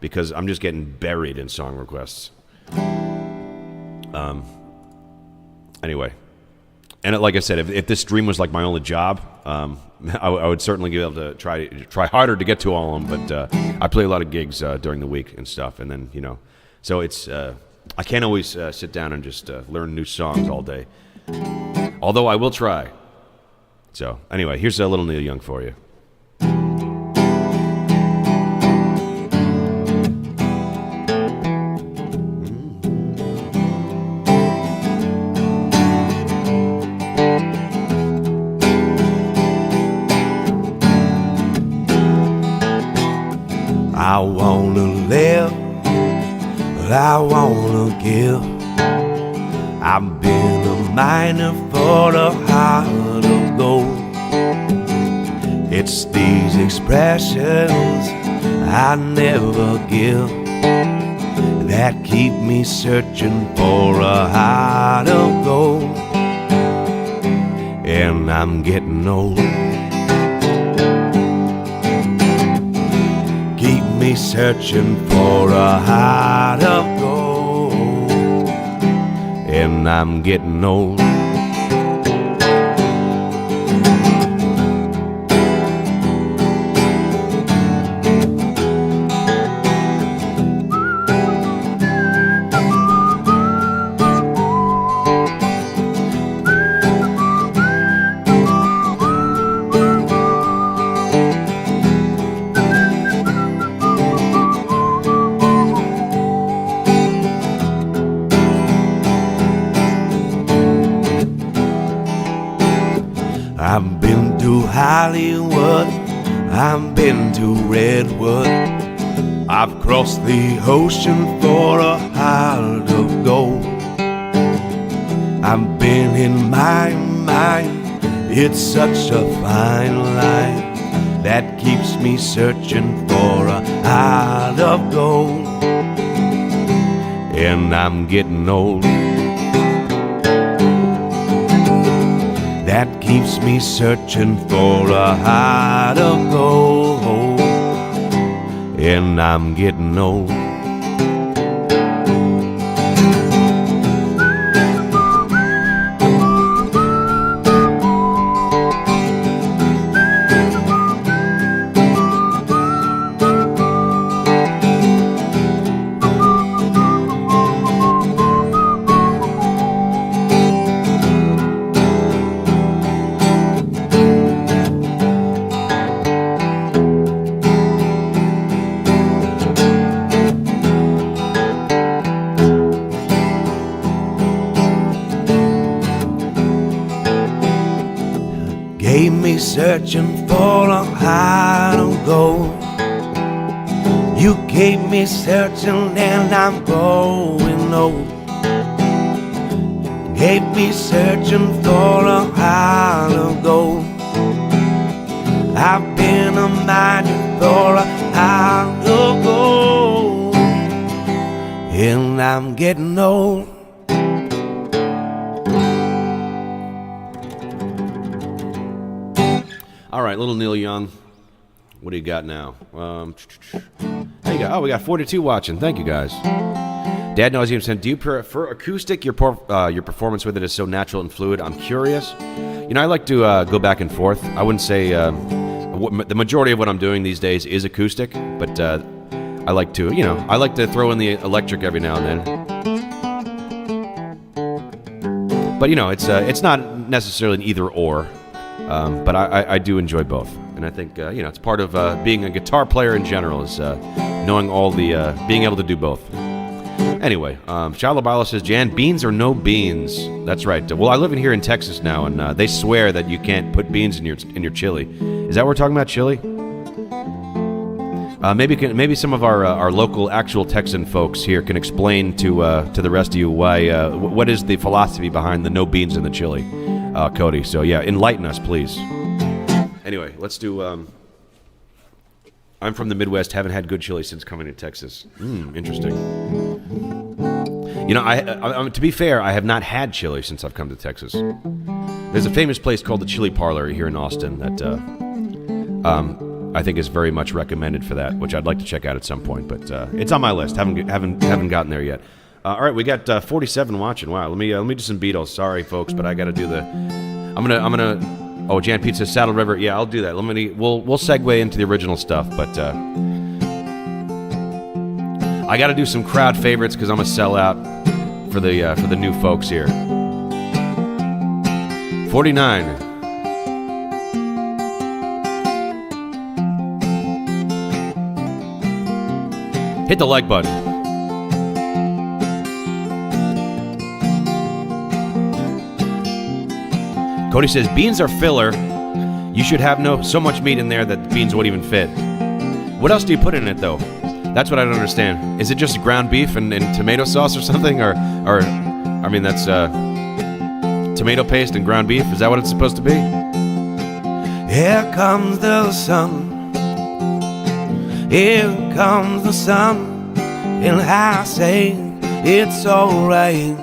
because I'm just getting buried in song requests. Anyway, and like I said, if this stream was like my only job, I would certainly be able to try harder to get to all of them. But I play a lot of gigs during the week and stuff, and then so it's I can't always sit down and just learn new songs all day. Although I will try. So anyway, here's a little Neil Young for you. I wanna live, but I wanna give. I've been a miner for the heart of gold. It's these expressions I never give that keep me searching for a heart of gold. And I'm getting old. Keep me searching for a heart of gold. And I'm getting old. I've been to Hollywood, I've been to Redwood, I've crossed the ocean for a heart of gold. I've been in my mind, it's such a fine line that keeps me searching for a heart of gold. And I'm getting old. That keeps me searching for a heart of gold. And I'm getting old. Gave me searching for a heart of gold. You gave me searching and I'm going old. Gave me searching for a heart of gold. I've been a miner for a heart of gold. And I'm getting old. All right, little Neil Young. What do you got now? There you go. Oh, we got 42 watching. Thank you, guys. Dad knows you said, do you prefer acoustic? Your performance with it is so natural and fluid. I'm curious. You know, I like to go back and forth. I wouldn't say the majority of what I'm doing these days is acoustic, but I like to, I like to throw in the electric every now and then. But it's not necessarily an either or. But I do enjoy both, and I think it's part of being a guitar player in general is knowing all the being able to do both. Anyway, Shalabala says, Jan, beans or no beans? That's right. Well, I live in here in Texas now, and they swear that you can't put beans in your chili. Is that what we're talking about, chili? Maybe some of our local actual Texan folks here can explain to the rest of you why what is the philosophy behind the no beans in the chili, Cody. So yeah, enlighten us, please. Anyway, let's do. I'm from the Midwest. Haven't had good chili since coming to Texas. Interesting. To be fair, I have not had chili since I've come to Texas. There's a famous place called the Chili Parlor here in Austin that I think is very much recommended for that, which I'd like to check out at some point. But it's on my list. Haven't gotten there yet. All right, we got 47 watching. Wow, let me do some Beatles. Sorry, folks, but I got to do the. I'm gonna. Oh, Jan Pete says Saddle River. Yeah, I'll do that. We'll segue into the original stuff, but I got to do some crowd favorites because I'm a sellout for the new folks here. 49. Hit the like button. Cody says, beans are filler. You should have so much meat in there that the beans won't even fit. What else do you put in it, though? That's what I don't understand. Is it just ground beef and tomato sauce or something? Or I mean, that's tomato paste and ground beef? Is that what it's supposed to be? Here comes the sun. Here comes the sun. And I say it's alright.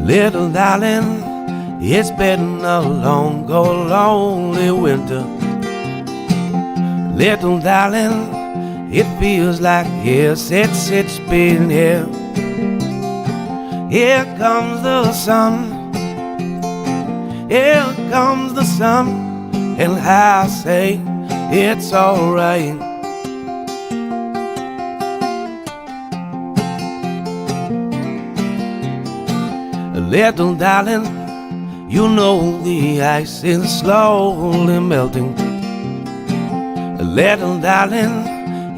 Little darling, it's been a long, lonely winter. Little darling, it feels like yes, it's been here. Here comes the sun. Here comes the sun, and I say it's alright. Little darling, you know the ice is slowly melting. Little darling,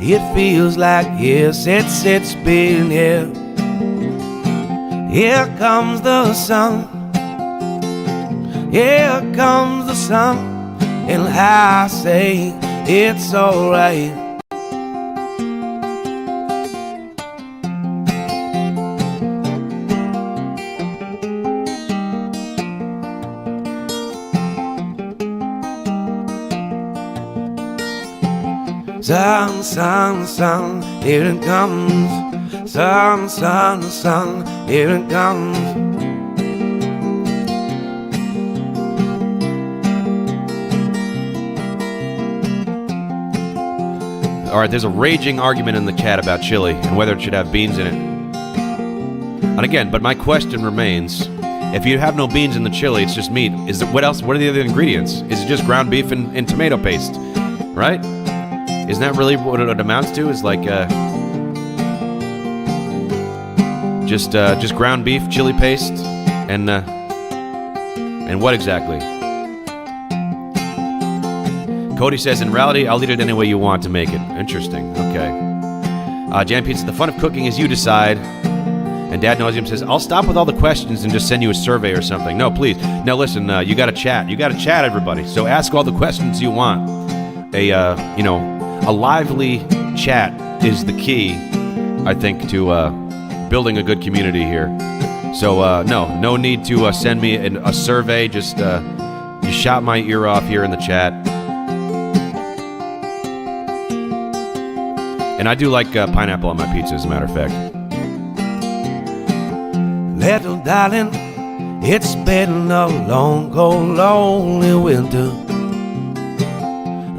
it feels like yes, it's been here. Here comes the sun. Here comes the sun, and I say it's alright. Sun, sun, sun, here it comes. Sun, sun, sun, here it comes. All right, there's a raging argument in the chat about chili and whether it should have beans in it. And again, but my question remains, if you have no beans in the chili, it's just meat. What else? What are the other ingredients? Is it just ground beef and tomato paste, right? Isn't that really what it amounts to? Is like just ground beef, chili paste, and what exactly? Cody says, in reality, I'll eat it any way you want to make it. Interesting. Okay. Jan Pete says, the fun of cooking is you decide. And Dad Nauseum says, I'll stop with all the questions and just send you a survey or something. No, please. No, listen. You got to chat. You got to chat, everybody. So ask all the questions you want. A lively chat is the key, I think, to building a good community here. So, no need to send me a survey. Just you shot my ear off here in the chat. And I do like pineapple on my pizza, as a matter of fact. Little darling, It's been a long, cold, lonely winter.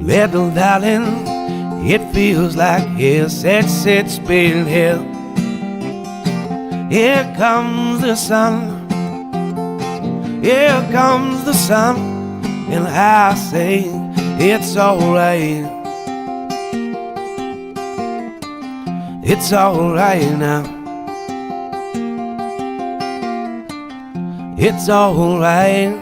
Little darling, it feels like yes, it's been here. Here comes the sun, here comes the sun, and I say it's alright. It's alright now. It's alright.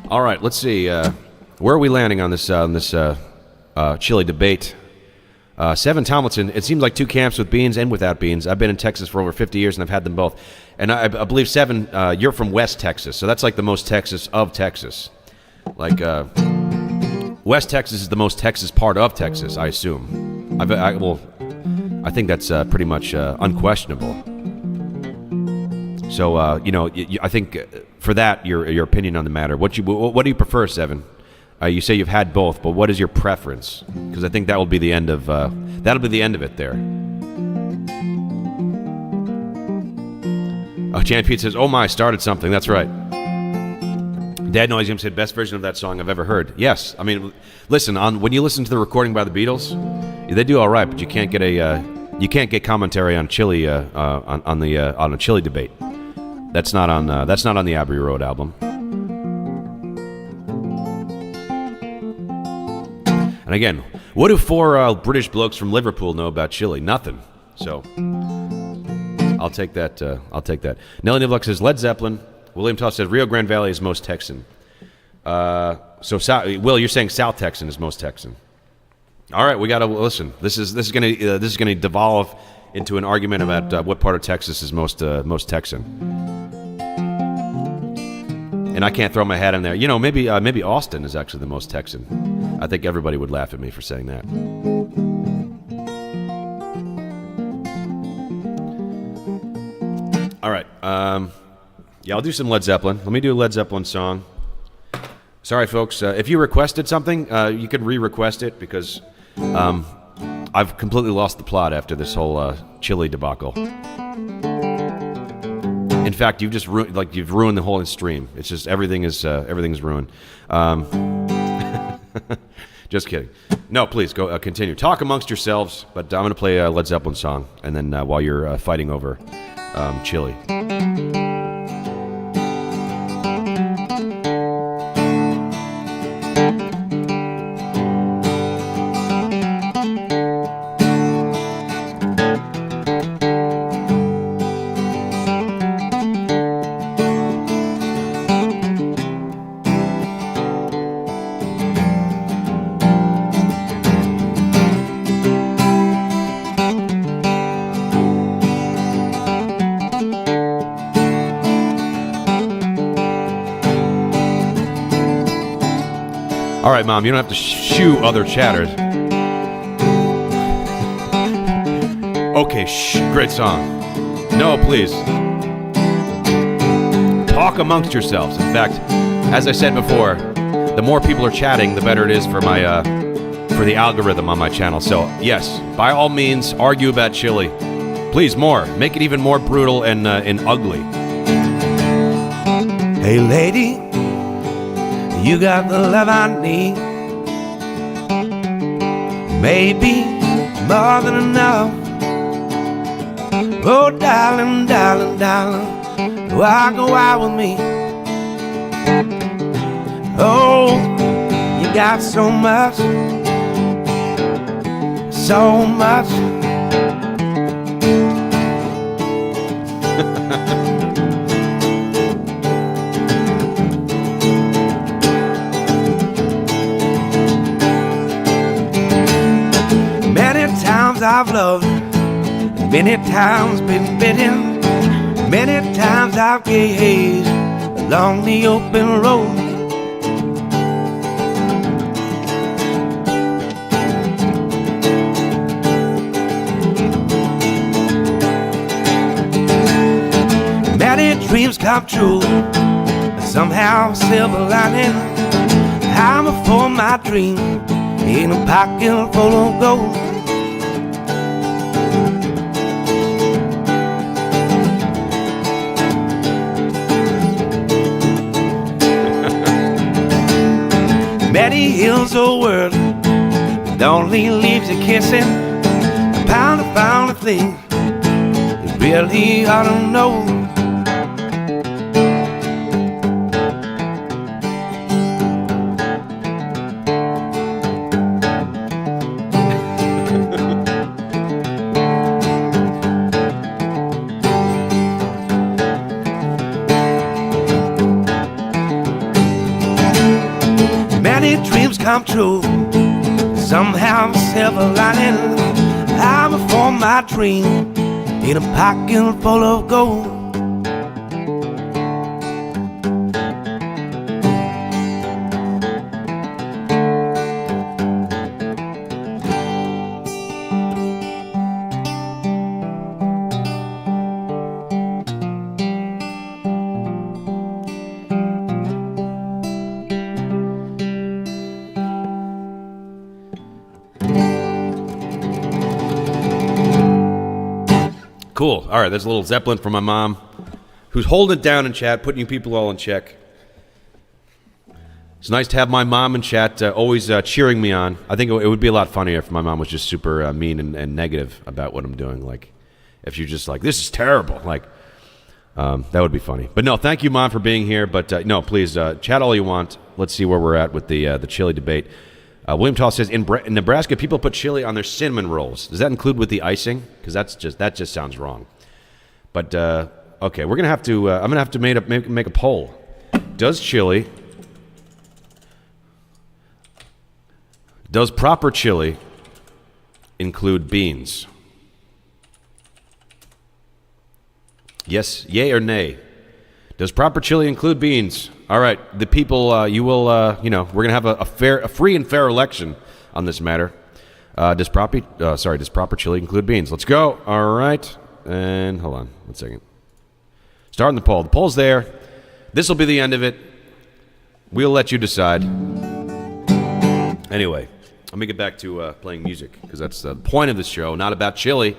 All right, let's see. Where are we landing on this chili debate? Seven Tomlinson, it seems like two camps with beans and without beans. I've been in Texas for over 50 years, and I've had them both. And I believe, Seven, you're from West Texas, so that's like the most Texas of Texas. Like, West Texas is the most Texas part of Texas, I assume. I think that's pretty much unquestionable. So, I think for that, your opinion on the matter. What do you prefer, Seven? You say you've had both, but what is your preference? Because I think that will be the end of it there. Oh, Jan Pete says, "Oh my, started something." That's right. Dad Noise Jim said, "Best version of that song I've ever heard." Yes, I mean, listen. When you listen to the recording by the Beatles, they do all right, but you can't get commentary on Chili on a Chili debate. That's not on the Abbey Road album. And again, what do four British blokes from Liverpool know about Chili? Nothing. So I'll take that. Nelly Nivluck says Led Zeppelin. William Tuff says Rio Grande Valley is most Texan. Will, you're saying South Texan is most Texan. All right, we got to listen. This is going to devolve into an argument about what part of Texas is most Texan. And I can't throw my hat in there. You know, maybe Austin is actually the most Texan. I think everybody would laugh at me for saying that. All right. I'll do some Led Zeppelin. Let me do a Led Zeppelin song. Sorry, folks. If you requested something, you could re-request it because I've completely lost the plot after this whole Chili debacle. In fact, you've ruined the whole stream. It's just everything's ruined. Just kidding. No, please go continue. Talk amongst yourselves. But I'm going to play a Led Zeppelin song, and then while you're fighting over Chili. All right, Mom, you don't have to shoo other chatters. Okay, great song. No, please. Talk amongst yourselves. In fact, as I said before, the more people are chatting, the better it is for my for the algorithm on my channel. So, yes, by all means, argue about Chili. Please, more. Make it even more brutal and ugly. Hey, lady. You got the love I need. Maybe more than enough. Oh, darling, darling, darling, why go out with me? Oh, you got so much, so much. I've loved, many times been bitten, many times I've gazed along the open road. Many dreams come true, somehow silver lining. I'm a for my dream in a pocket full of gold. Many hills of world, but only leaves you kissing. I found a thing that really ought to know. Many dreams come true, somehow silver lining. I before my dream in a pocket full of gold. Cool. All right, there's a little Zeppelin from my mom, who's holding it down in chat, putting you people all in check. It's nice to have my mom in chat, always cheering me on. I think it would be a lot funnier if my mom was just super mean and negative about what I'm doing. Like, if you're just like, this is terrible. Like, that would be funny. But no, thank you, Mom, for being here. But no, please, chat all you want. Let's see where we're at with the chili debate. William Tall says, in Nebraska, people put chili on their cinnamon rolls. Does that include with the icing? Because that just sounds wrong. But okay, we're gonna have to. I'm gonna have to make a poll. Does proper chili include beans? Yes, yay or nay? Does proper chili include beans? All right, the people, you will, we're going to have a free and fair election on this matter. Does proper chili include beans? Let's go. All right, and hold on 1 second. Starting the poll. The poll's there. This will be the end of it. We'll let you decide. Anyway, let me get back to playing music, because that's the point of this show, not about chili.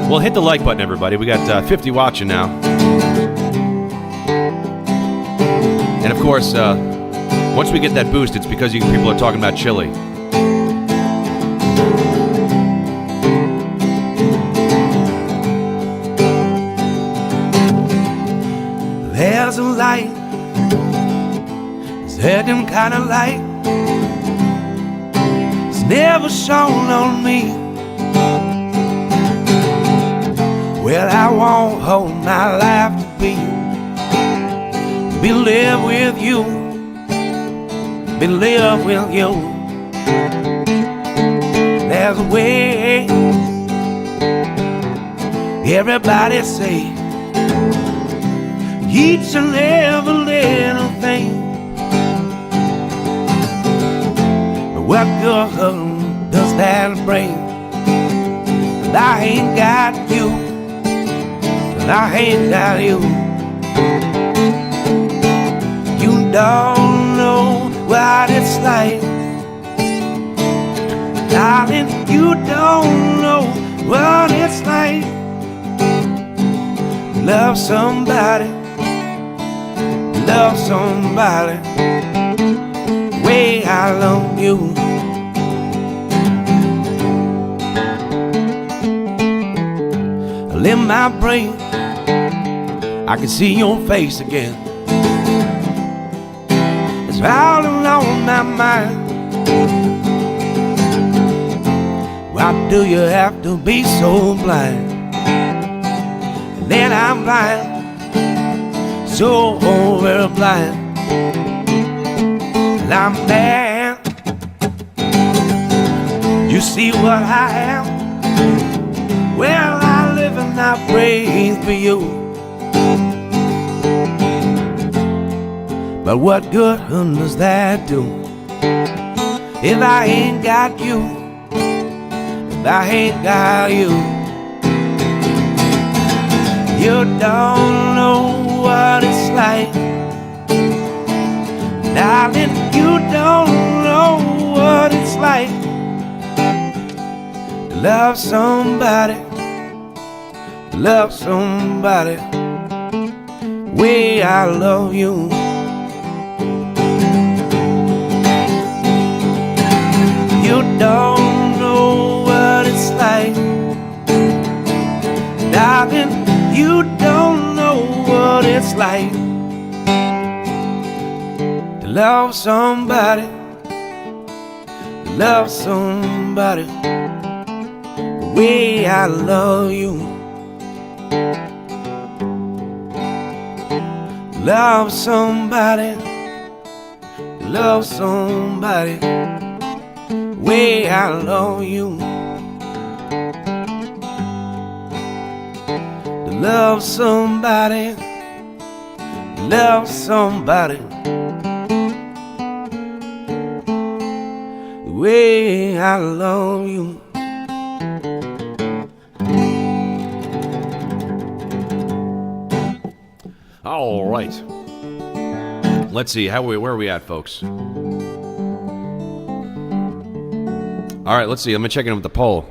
Well, hit the like button, everybody. We got 50 watching now. And of course, once we get that boost, it's because people are talking about chili. There's a light, certain kind of light. It's never shone on me. Well, I won't hold my life to be live with you, be live with you. There's a way, everybody say, each and every little thing. But what good does that bring? And I ain't got you. I ain't got you. You don't know what it's like, darling. You don't know what it's like. Love somebody, way I love you. In my brain, I can see your face again. It's all on my mind. Why do you have to be so blind? And then I'm blind, so over blind. And I'm mad, see what I am? Well, I live and I breathe for you. But what good does that do if I ain't got you? If I ain't got you, you don't know what it's like, darling. You don't know what it's like to love somebody, the way I love you. You don't know what it's like, darling. You don't know what it's like to love somebody, the way I love you. Love somebody, way I love you. Love somebody, the way I love you. All right. Let's see. Where are we at, folks? All right, let's see. Let me check in with the poll.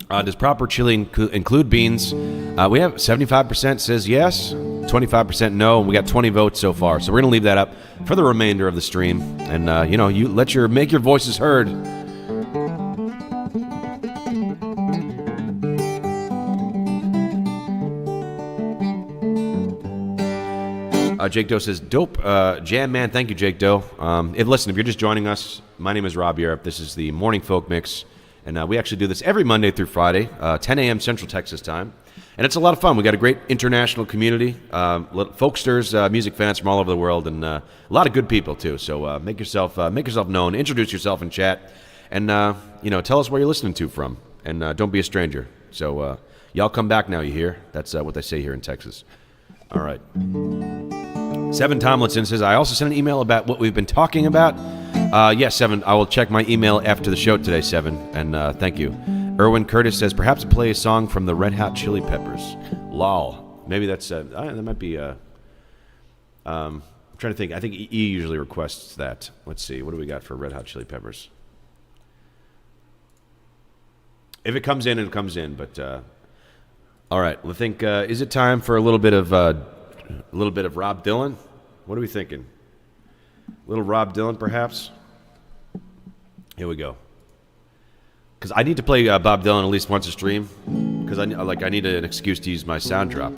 Does proper chili include beans? We have 75% says yes, 25% no, and we got 20 votes so far. So we're gonna leave that up for the remainder of the stream, and you make your voices heard. Jake Doe says, dope jam, man. Thank you, Jake Doe. If you're just joining us, my name is Rob Europe. This is the Morning Folk Mix, and we actually do this every Monday through Friday, 10 a.m. Central Texas time. And it's a lot of fun. We got a great international community, folksters, music fans from all over the world, and a lot of good people, too. So make yourself known, introduce yourself in chat, and tell us where you're listening to from. And don't be a stranger. So y'all come back now, you hear? That's what they say here in Texas. All right. Seven Tomlinson says, I also sent an email about what we've been talking about. Yes, Seven, I will check my email after the show today, Seven, and thank you. Erwin Curtis says, perhaps play a song from the Red Hot Chili Peppers. Lol. Maybe that's, that might be, I'm trying to think. I think E usually requests that. Let's see, what do we got for Red Hot Chili Peppers? If it comes in, it comes in, but, all right, I think, is it time for a little bit of Rob Dylan? What are we thinking? A little Rob Dylan, perhaps? Here we go. Because I need to play Bob Dylan at least once a stream. Because I need an excuse to use my sound drop.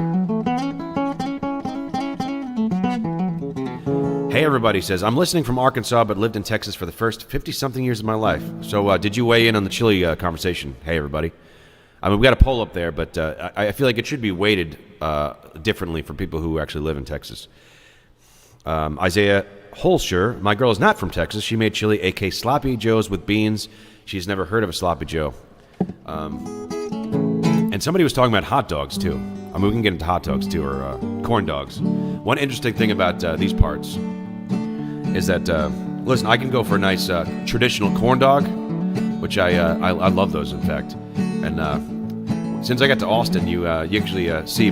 Hey, everybody says, I'm listening from Arkansas, but lived in Texas for the first 50-something years of my life. So did you weigh in on the chili conversation? Hey, everybody. I mean, we got a poll up there, but I feel like it should be weighted differently for people who actually live in Texas. Isaiah Holscher, my girl is not from Texas. She made chili, a.k.a. Sloppy Joe's with beans. She's never heard of a Sloppy Joe. And somebody was talking about hot dogs, too. I mean, we can get into hot dogs, too, or corn dogs. One interesting thing about these parts is that, listen, I can go for a nice traditional corn dog, which I love those, in fact. And since I got to Austin, you usually see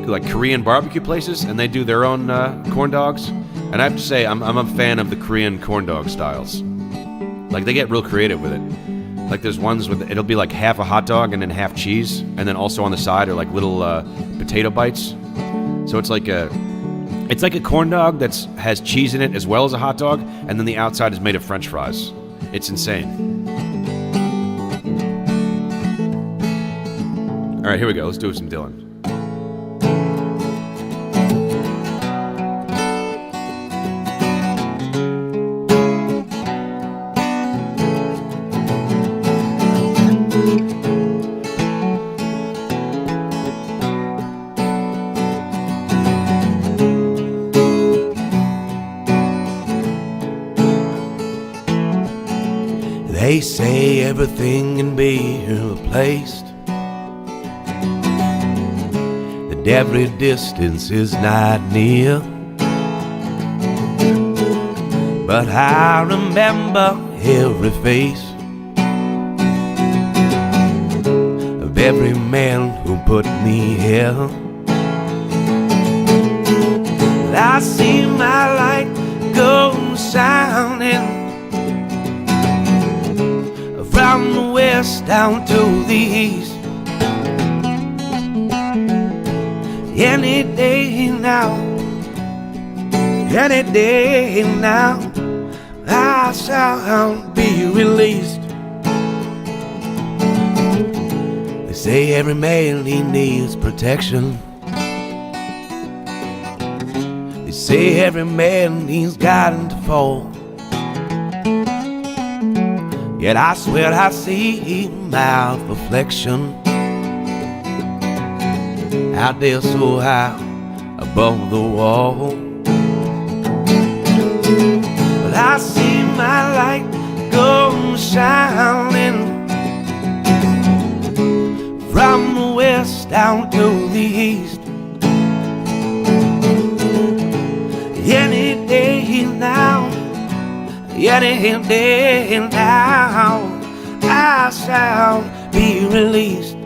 like Korean barbecue places, and they do their own corn dogs. And I have to say, I'm a fan of the Korean corn dog styles. Like, they get real creative with it. Like, there's ones with, it'll be like half a hot dog and then half cheese, and then also on the side are like little potato bites. So it's like a corn dog that has cheese in it as well as a hot dog, and then the outside is made of French fries. It's insane. All right, here we go. Let's do some Dylan. They say everything can be replaced. That every distance is not near. But I remember every face of every man who put me here. I see my light go shining from the west down to the east. Any day now, any day now, I shall be released. They say every man, he needs protection. They say every man, he's got to fall. Yet I swear I see my reflection out there so high above the wall. But I see my light go shining from the west down to the east. Any day now, any day now, I shall be released.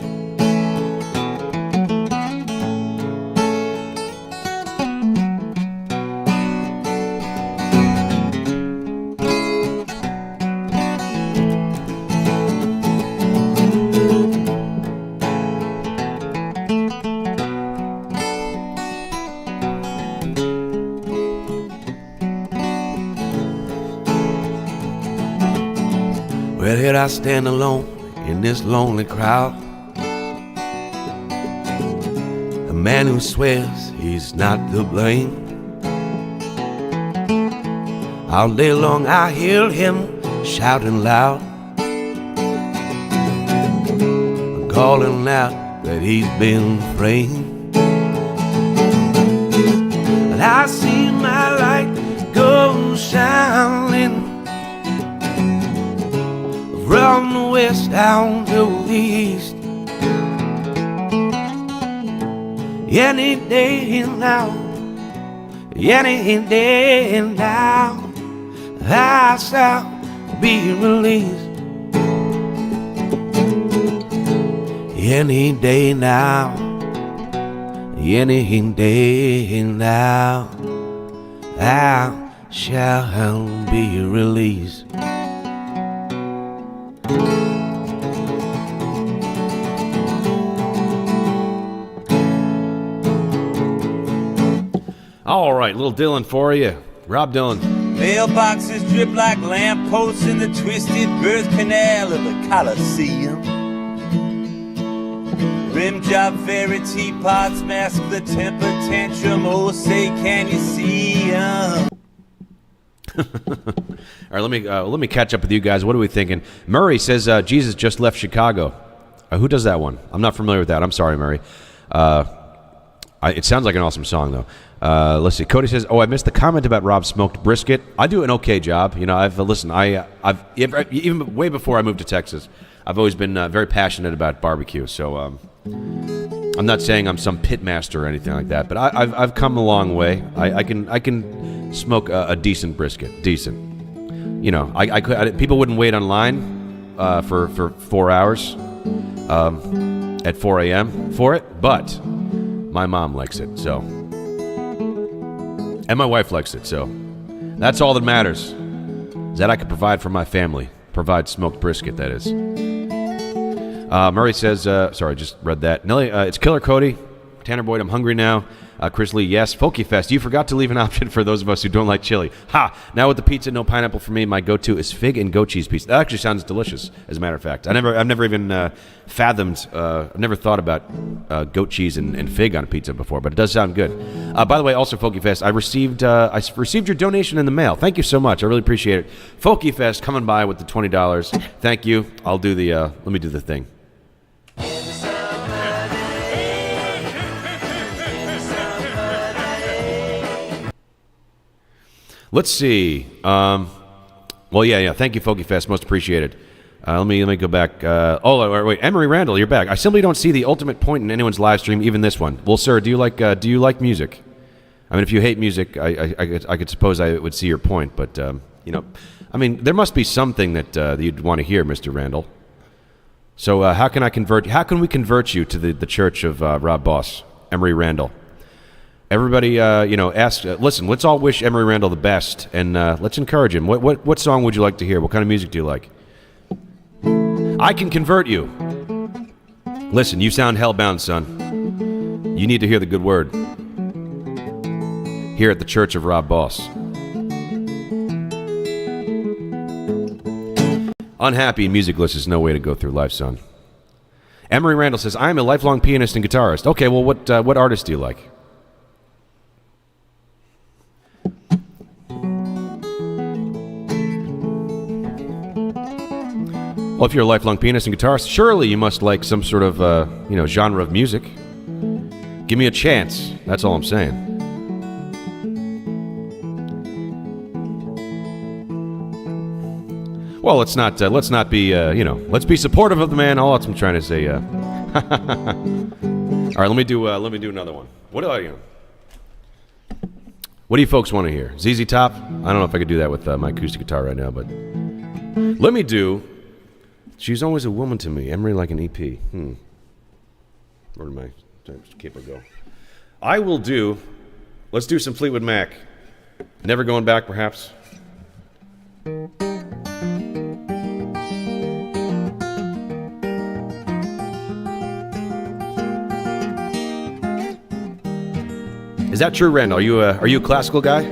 Well, here I stand alone in this lonely crowd, a man who swears he's not to blame. All day long I hear him shouting loud, calling out that he's been framed. And I see my light go shining from the west down to the east. Any day now, any day now, I shall be released. Any day now, any day now, I shall be released. All right, little Dylan for you. Rob Dylan. Mailboxes drip like lampposts in the twisted birth canal of the Coliseum. Rim job fairy teapots mask the temper tantrum. Oh, say, can you see 'em? All right, let me catch up with you guys. What are we thinking? Murray says Jesus just left Chicago. Who does that one? I'm not familiar with that. I'm sorry, Murray. It sounds like an awesome song, though. Let's see. Cody says, "Oh, I missed the comment about Rob's smoked brisket. I do an okay job. You know, I've even way before I moved to Texas, I've always been very passionate about barbecue. So I'm not saying I'm some pit master or anything like that, but I've come a long way. I can smoke a decent brisket, decent. You know, people wouldn't wait online for 4 hours at 4 a.m. for it, but my mom likes it, so. And my wife likes it, so that's all that matters, is that I can provide for my family. Provide smoked brisket, that is. Murray says, sorry, I just read that. Nelly, it's Killer Cody. Tanner Boyd, I'm hungry now. Chris Lee, yes. Folky Fest, you forgot to leave an option for those of us who don't like chili. Ha! Now with the pizza, no pineapple for me. My go-to is fig and goat cheese pizza. That actually sounds delicious, as a matter of fact. I've never even fathomed, I've never thought about goat cheese and fig on a pizza before, but it does sound good. By the way, also Folky Fest, I received your donation in the mail. Thank you so much. I really appreciate it. Folky Fest coming by with the $20. Thank you. I'll do the. Let me do the thing. Let's see. Well, yeah. Thank you, Folky Fest. Most appreciated. Let me go back. Wait, Emery Randall, you're back. I simply don't see the ultimate point in anyone's live stream, even this one. Well, sir, do you like music? I mean, if you hate music, I could suppose I would see your point, but I mean, there must be something that you'd want to hear, Mr. Randall. So how can we convert you to the Church of Rob Boss, Emery Randall? Everybody, listen, let's all wish Emery Randall the best, and let's encourage him. What song would you like to hear? What kind of music do you like? I can convert you. Listen, you sound hellbound, son. You need to hear the good word. Here at the Church of Rob Boss. Unhappy and musicless is no way to go through life, son. Emery Randall says, I am a lifelong pianist and guitarist. Okay, well, what artist do you like? Well, if you're a lifelong pianist and guitarist, surely you must like some sort of, genre of music. Give me a chance. That's all I'm saying. Well, let's not be, let's be supportive of the man. All I'm trying to say. All right, let me do another one. What do you folks want to hear? ZZ Top? I don't know if I could do that with my acoustic guitar right now, but let me do. She's always a woman to me. Emery like an EP. Where did my capo go? I will do. Let's do some Fleetwood Mac. Never Going Back, perhaps. Is that true, Randall? Are you a classical guy?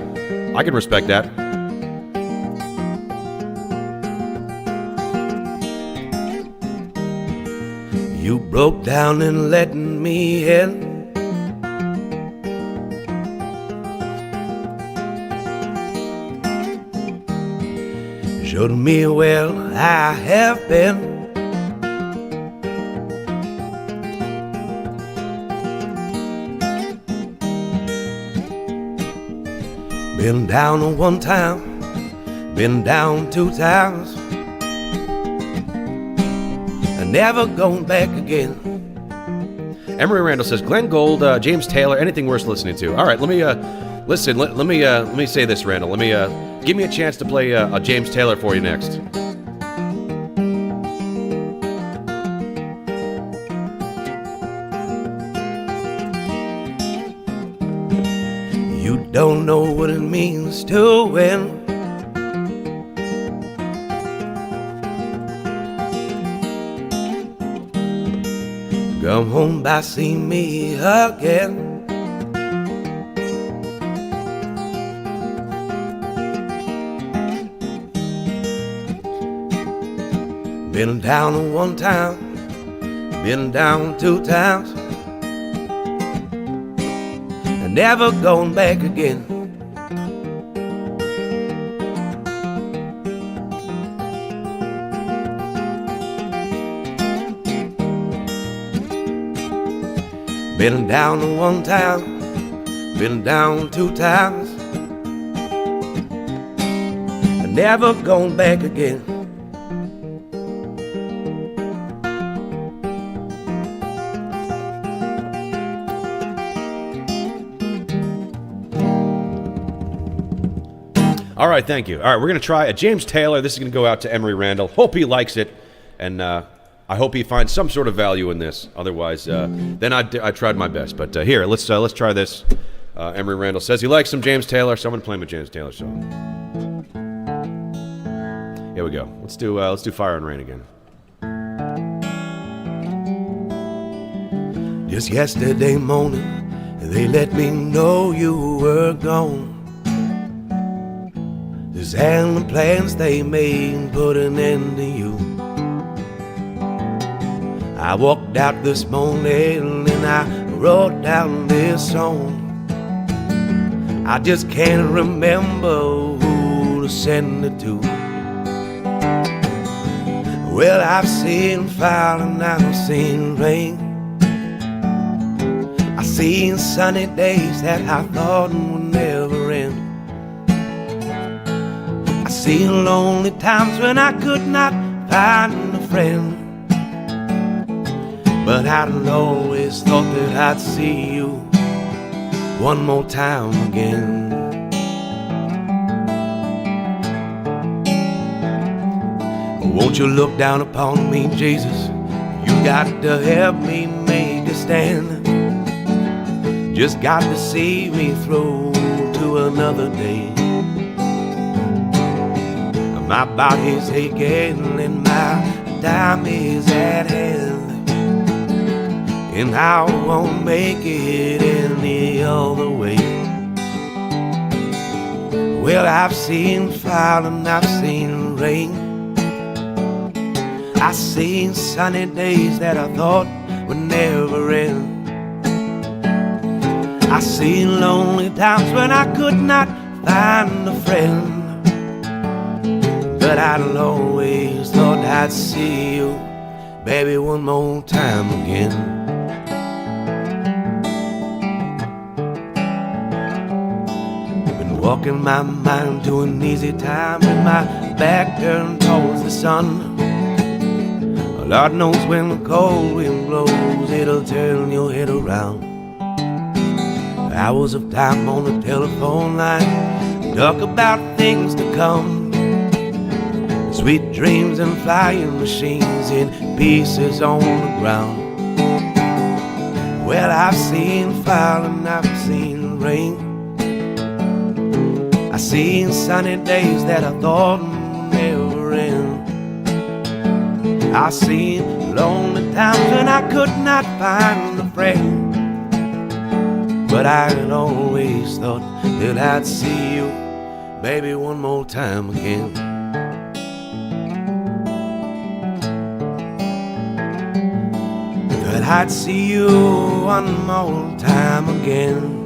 I can respect that. You broke down and let me in. Showed me where I have been. Been down one time, been down 2 times, and never going back again. Emery Randall says, Glenn Gould, James Taylor, anything worth listening to. All right, let me listen. Let me say this, Randall. Let me give me a chance to play a James Taylor for you next. You don't know what it means to win. Come home by, see me again. Been down one time, been down 2 times, and never going back again. Been down one time, been down 2 times, and never going back again. All right, thank you. All right, we're going to try a James Taylor. This is going to go out to Emery Randall. Hope he likes it, and I hope he finds some sort of value in this. Otherwise, then I tried my best. But here, let's try this. Emery Randall says he likes some James Taylor, so I'm going to play him a James Taylor song. Here we go. Let's do Fire and Rain again. Just yesterday morning, they let me know you were gone. And the plans they made put an end to you. I walked out this morning and I wrote down this song. I just can't remember who to send it to. Well, I've seen fire and I've seen rain. I've seen sunny days that I thought would never end. Seen lonely times when I could not find a friend. But I'd always thought that I'd see you one more time again. Won't you look down upon me, Jesus? You got to help me make a stand. Just got to see me through to another day. My body's aching and my time is at hand, and I won't make it any other way. Well, I've seen fire and I've seen rain. I've seen sunny days that I thought would never end. I've seen lonely times when I could not find a friend. But I'd always thought I'd see you, baby, one more time again. Been walking my mind to an easy time with my back turned towards the sun. Lord knows when the cold wind blows, it'll turn your head around. Hours of time on the telephone line, talk about things to come. Sweet dreams and flying machines in pieces on the ground. Well, I've seen fire and I've seen rain. I've seen sunny days that I thought would never end. I've seen lonely times when I could not find a friend. But I had always thought that I'd see you, baby, one more time again. That I'd see you one more time again.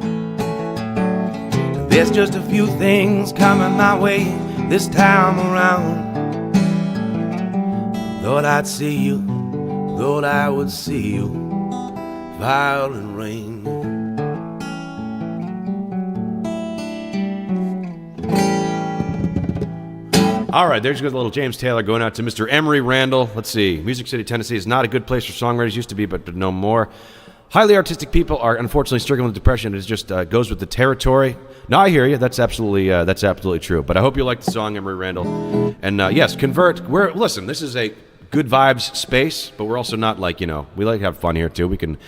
There's just a few things coming my way this time around. Thought I'd see you, thought I would see you, fire and rain. All right, there's a good little James Taylor going out to Mr. Emery Randall. Let's see. Music City, Tennessee is not a good place for songwriters. Used to be, but no more. Highly artistic people are unfortunately struggling with depression. It just goes with the territory. No, I hear you. That's absolutely true. But I hope you like the song, Emery Randall. And yes, convert. Listen, this is a good vibes space, but we're also not like, we like to have fun here too. We can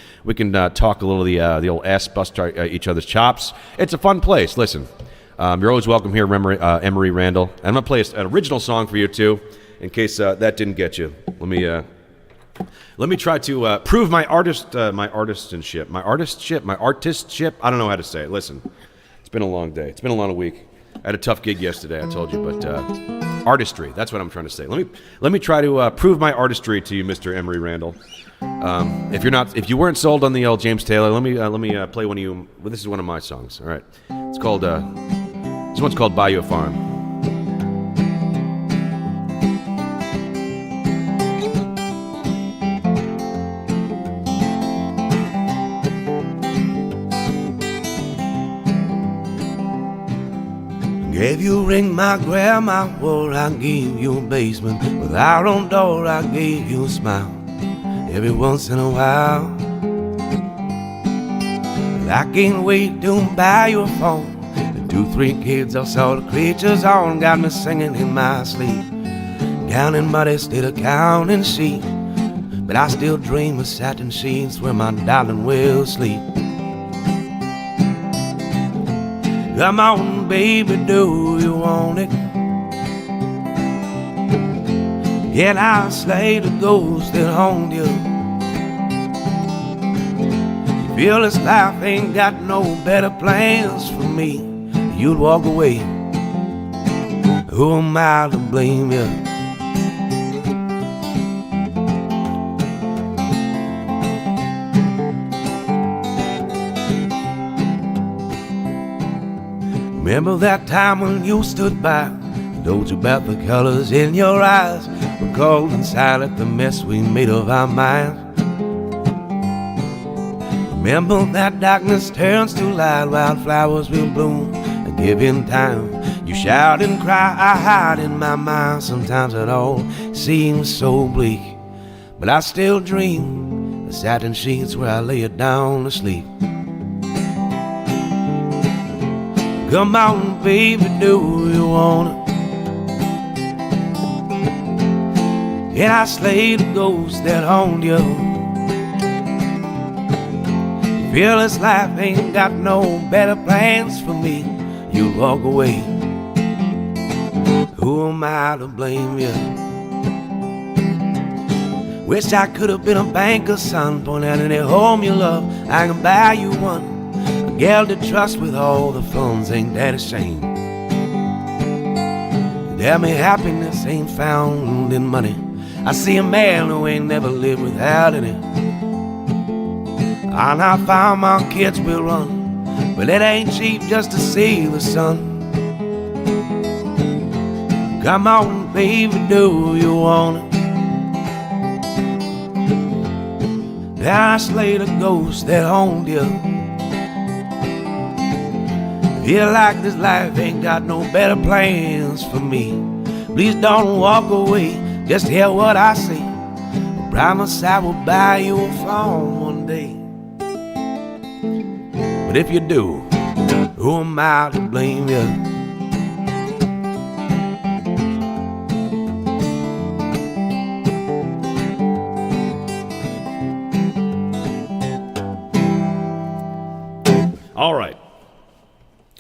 talk a little the old ass bust each other's chops. It's a fun place. Listen. You're always welcome here, Emery Randall. I'm going to play an original song for you, too, in case that didn't get you. Let me try to prove my artistship. I don't know how to say it. Listen, it's been a long day. It's been a long week. I had a tough gig yesterday, I told you, but artistry, that's what I'm trying to say. Let me try to prove my artistry to you, Mr. Emery Randall. If you weren't sold on the old James Taylor, let me play one of you. Well, this is one of my songs. All right, it's called. This one's called "Buy You a Farm." Gave you a ring, my grandma wore. I gave you a basement with our own door. I gave you a smile every once in a while. But I can't wait to buy you a phone. The 2-3 kids I saw the creatures on got me singing in my sleep, counting money instead of counting sheep. But I still dream of satin sheets where my darling will sleep. Come on, baby, do you want it? Can I slay the ghost that haunt you? You feel this life ain't got no better plans for me, you'd walk away. Who am I to blame you? Remember that time when you stood by and told you about the colors in your eyes, were cold and silent, the mess we made of our minds. Remember that darkness turns to light, wildflowers will bloom and give in time. You shout and cry, I hide in my mind. Sometimes it all seems so bleak, but I still dream the satin sheets where I lay it down to sleep. Come on, baby, do you wanna? And I slay the ghosts that haunt you. Feel this life ain't got no better plans for me. You walk away. Who am I to blame you? Wish I could have been a banker, son. Point out any home you love, I can buy you one. A gal to trust with all the funds, ain't that a shame? Tell me happiness ain't found in money. I see a man who ain't never lived without any. And I found my kids will run, but it ain't cheap just to see the sun. Come on, baby, do you wanna? I slay the ghosts that haunt you. Feel like this life ain't got no better plans for me. Please don't walk away, just hear what I say. I promise I will buy you a phone one day. But if you do, who am I to blame you? All right.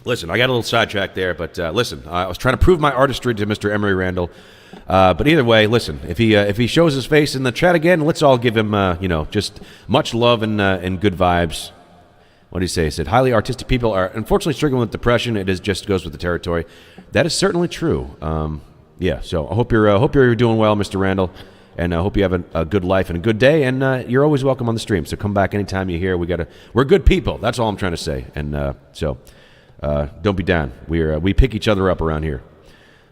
Listen, I got a little sidetracked there, but listen, I was trying to prove my artistry to Mr. Emery Randall. But either way, listen, if he shows his face in the chat again, let's all give him, just much love and good vibes. What did he say? He said, highly artistic people are unfortunately struggling with depression. It just goes with the territory. That is certainly true. Yeah, so I hope you're doing well, Mr. Randall, and I hope you have a good life and a good day. And you're always welcome on the stream. So come back anytime you're here. We're good people. That's all I'm trying to say. And so don't be down. We pick each other up around here.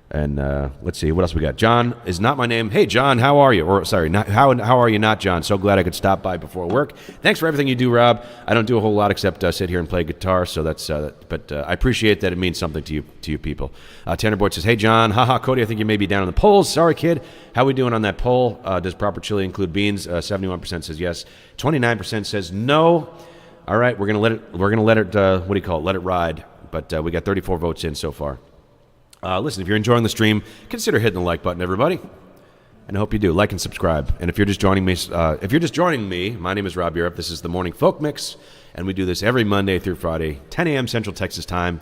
And let's see, what else we got? John is not my name. Hey, John, how are you? Or sorry, how are you not, John? So glad I could stop by before work. Thanks for everything you do, Rob. I don't do a whole lot except sit here and play guitar, so that's but I appreciate that it means something to you people. Tanner Boyd says, hey, John. Haha, Cody, I think you may be down on the polls. Sorry, kid. How we doing on that poll? Does proper chili include beans? 71% says yes. 29% says no. All right, we're gonna let it what do you call it? Let it ride. But we got 34 votes in so far. Listen, if you're enjoying the stream, consider hitting the like button, everybody. And I hope you do. Like and subscribe. And if you're just joining me, my name is Rob Europe. This is the Morning Folk Mix, and we do this every Monday through Friday, 10 a.m. Central Texas time.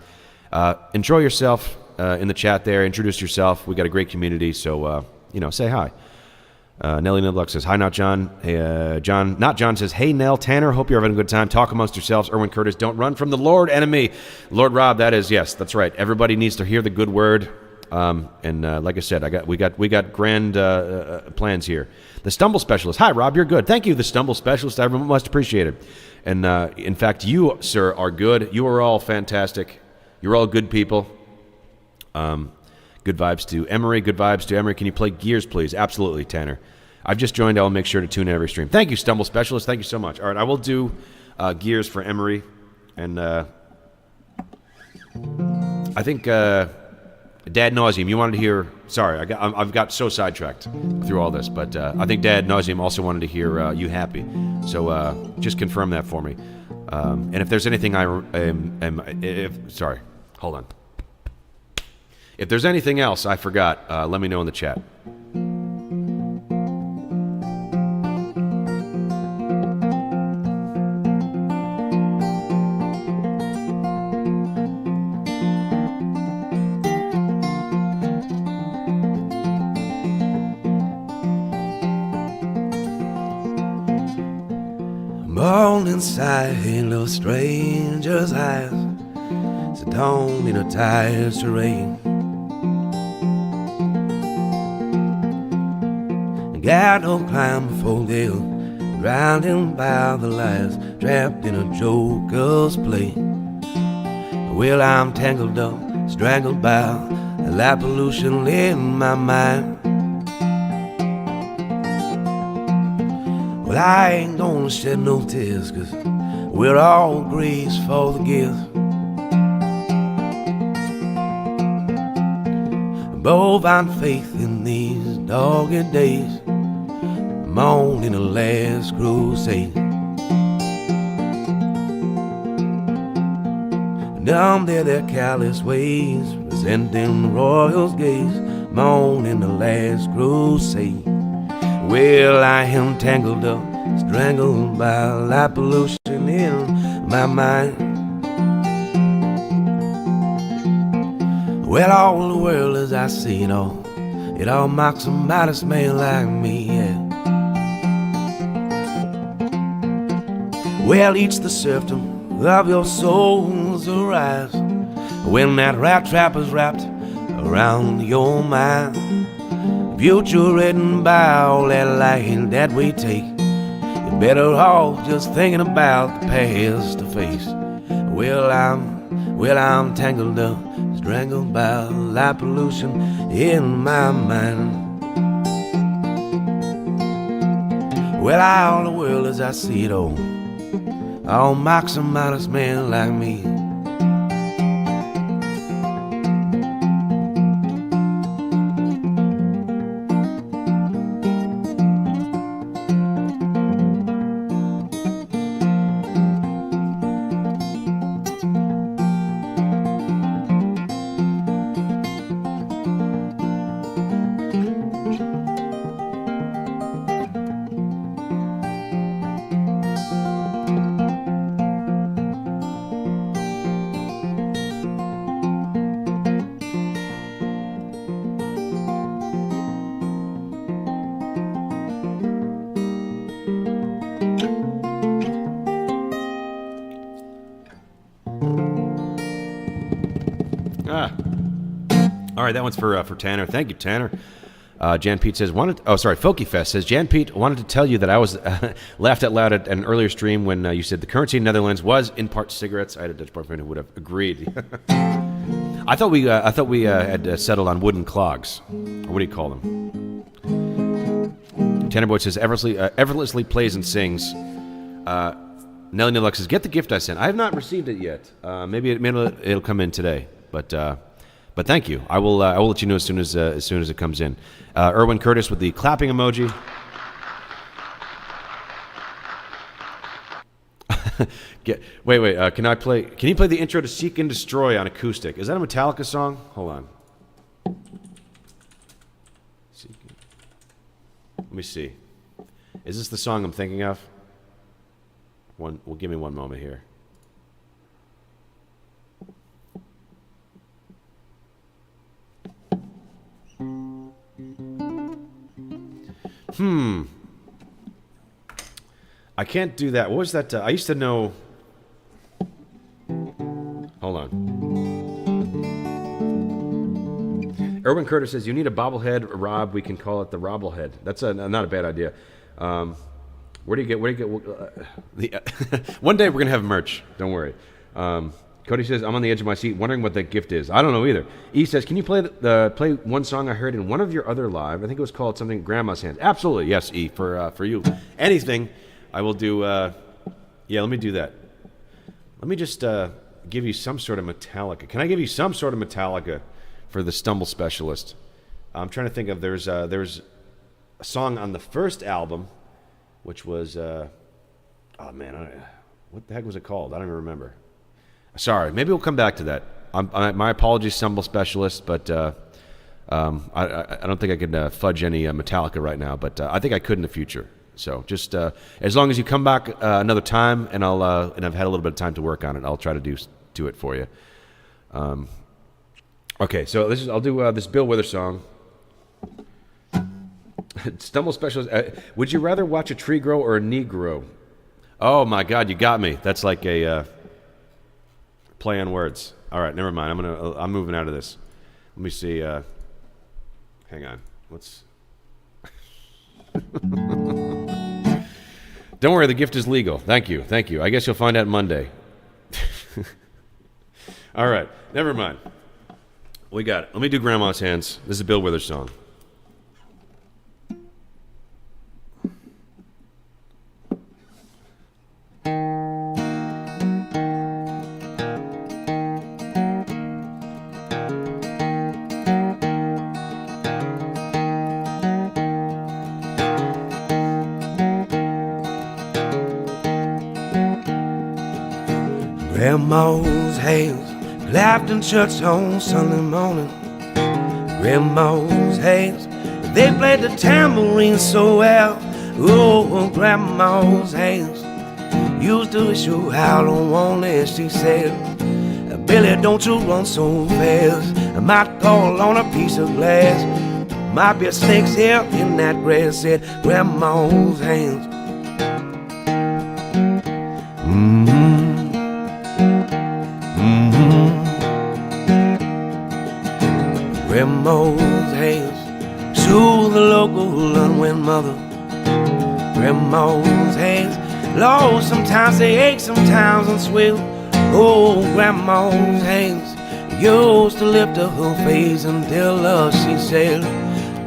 Enjoy yourself in the chat there. Introduce yourself. We got a great community, so say hi. Nellie Nibluck says, hi, not John. Hey, John says, hey, Nell, Tanner, hope you're having a good time. Talk amongst yourselves. Erwin Curtis, don't run from the Lord enemy. Lord Rob, that is, yes, that's right. Everybody needs to hear the good word. Like I said, we got grand plans here. The Stumble Specialist. Hi, Rob, you're good. Thank you, the Stumble Specialist. I must appreciate it. And in fact, you, sir, are good. You are all fantastic. You're all good people. Good vibes to Emery. Good vibes to Emery. Can you play Gears, please? Absolutely, Tanner. I've just joined. I'll make sure to tune in every stream. Thank you, Stumble Specialist. Thank you so much. All right, I will do Gears for Emery. And I think Dad Nauseum, you wanted to hear... Sorry, I've got so sidetracked through all this. But I think Dad Nauseum also wanted to hear You Happy. So just confirm that for me. And if there's anything sorry, hold on. If there's anything else I forgot, let me know in the chat. I'm all inside little stranger's eyes, so don't need a tire to rain. Got no climb before they'll grinding by the lies, trapped in a joker's play. Well, I'm tangled up, strangled by the light pollution in my mind. Well, I ain't gonna shed no tears, 'cause we're all grease for the gift. bovine faith in these dogged days. I'm on in the last crusade. Down there, their callous ways, resenting royals' gaze. I'm on in the last crusade. Well, I am tangled up, strangled by light pollution in my mind. Well, all the world as I see it all mocks a modest man like me, yeah. Well, each the serfdom of your souls arise when that rat trap is wrapped around your mind. Future written by all that light that we take. You're better off just thinking about the past to face. Well, I'm tangled up, strangled by light pollution in my mind. Well, all the world as I see it all mocks a modest man like me. All right, that one's for Tanner. Thank you, Tanner. Jan Pete says, Folky Fest says, Jan Pete wanted to tell you that I was laughed out loud at an earlier stream when you said the currency in Netherlands was in part cigarettes. I had a Dutch boyfriend who would have agreed. I thought we had settled on wooden clogs. Or what do you call them? Tanner Boyd says, effortlessly plays and sings. Nelly Nilux says, get the gift I sent. I have not received it yet. Maybe it'll come in today. But thank you. I will let you know as soon as it comes in. Erwin Curtis with the clapping emoji. Wait. Can you play the intro to Seek and Destroy on acoustic? Is that a Metallica song? Hold on. Let me see. Is this the song I'm thinking of? Give me one moment here. I can't do that. What was that? I used to know. Hold on. Erwin Curtis says, you need a bobblehead, Rob. We can call it the Robblehead. That's not a bad idea. Where do you get one day we're going to have merch. Don't worry. Cody says, I'm on the edge of my seat wondering what that gift is. I don't know either. E says, can you play one song I heard in one of your other live? I think it was called something Grandma's Hand. Absolutely. Yes, E, for you. Anything I will do. Let me do that. Let me just give you some sort of Metallica. Can I give you some sort of Metallica for the Stumble Specialist? I'm trying to think of, there's a song on the first album, which was, what the heck was it called? I don't even remember. Sorry, maybe we'll come back to that. My apologies, Stumble Specialist, but I don't think I can fudge any Metallica right now, but I think I could in the future. So just as long as you come back another time, and I've had a little bit of time to work on it, I'll try to do it for you. Okay, so I'll do this Bill Withers song. Stumble Specialist. Would you rather watch a tree grow or a knee grow? Oh my God, you got me. That's like a play on words. All right, never mind. I'm moving out of this. Let me see. Hang on. Don't worry, the gift is legal. Thank you. I guess you'll find out Monday. All right, never mind. We got it. Let me do Grandma's Hands. This is a Bill Withers song. Grandma's hands clapped in church on Sunday morning. Grandma's hands, they played the tambourine so well. Oh, Grandma's hands used to show how to want it. She said, Billy, don't you run so fast. I might fall on a piece of glass. Might be a snake's here in that grass. Said Grandma's hands. Grandma's hands soothe the local unwed mother. Grandma's hands, Lord, sometimes they ache, sometimes and swell. Oh, Grandma's hands used to lift up her face and tell her, she said,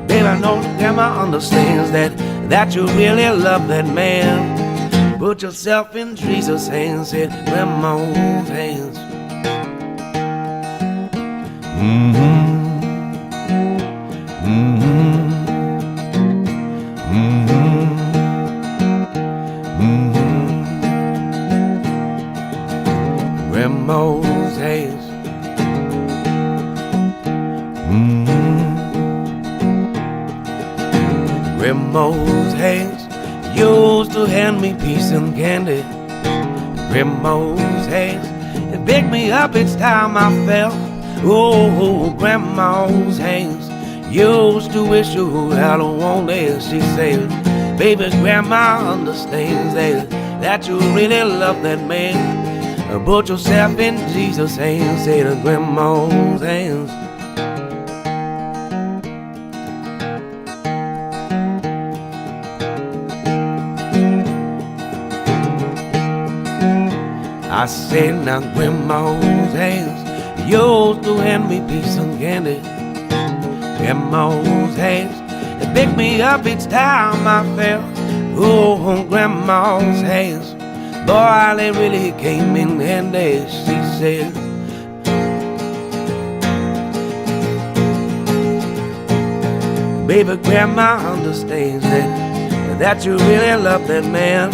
babe, I know Grandma understands that you really love that man. Put yourself in Jesus' hands, said Grandma's hands. Grandma's hands. Grandma's hands used to hand me peace and candy. Grandma's hands, it picked me up each time I fell. Oh, Grandma's hands used to wish you had a want it. She said, baby, Grandma understands that you really love that man. Put yourself in Jesus' hands, say to Grandma's hands. I said, now Grandma's hands used to hand me peace and candy. Grandma's hands, they picked me up each time I fell. Oh, Grandma's hands, boy, they really came in handy. She said, baby, Grandma understands that you really love that man.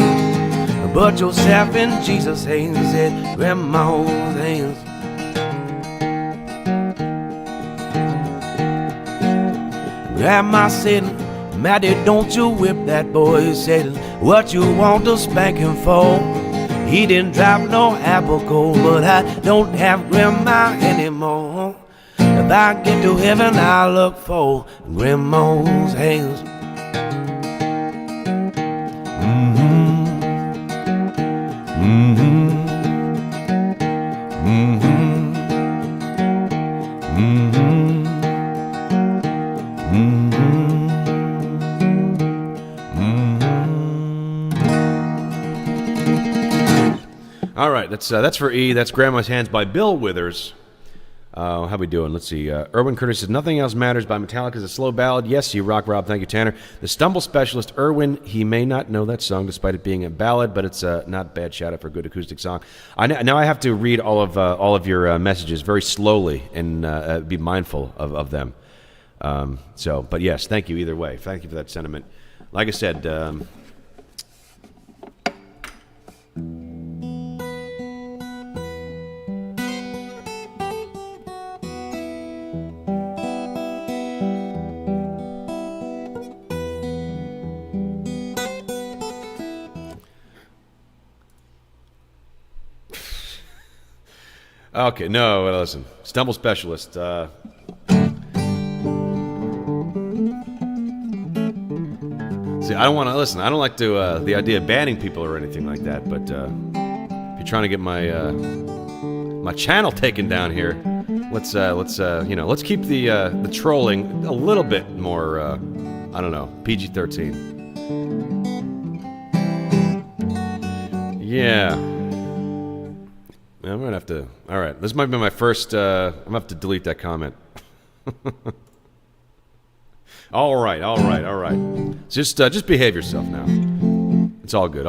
Put yourself in Jesus' hands, said Grandma's hands. Grandma said, Matty, don't you whip that boy. He said, what you want to spank him for? He didn't drop no apple core, but I don't have Grandma anymore. If I get to heaven, I'll look for Grandma's hands. All right, that's for E. That's Grandma's Hands by Bill Withers. How we doing? Let's see. Erwin Curtis says, Nothing Else Matters by Metallica is a slow ballad. Yes, you rock, Rob. Thank you, Tanner. The Stumble Specialist, Erwin, he may not know that song despite it being a ballad, but it's not a bad shout-out for a good acoustic song. Now I have to read all of your messages very slowly and be mindful of them. But yes, thank you either way. Thank you for that sentiment. Like I said... Okay, no, listen. Stumble Specialist. See, I don't want to listen. I don't like to the idea of banning people or anything like that. But if you're trying to get my my channel taken down here, let's keep the trolling a little bit more. I don't know, PG-13. Yeah. I'm going to have to... All right, this might be my first... I'm going to have to delete that comment. All right. Just behave yourself now. It's all good.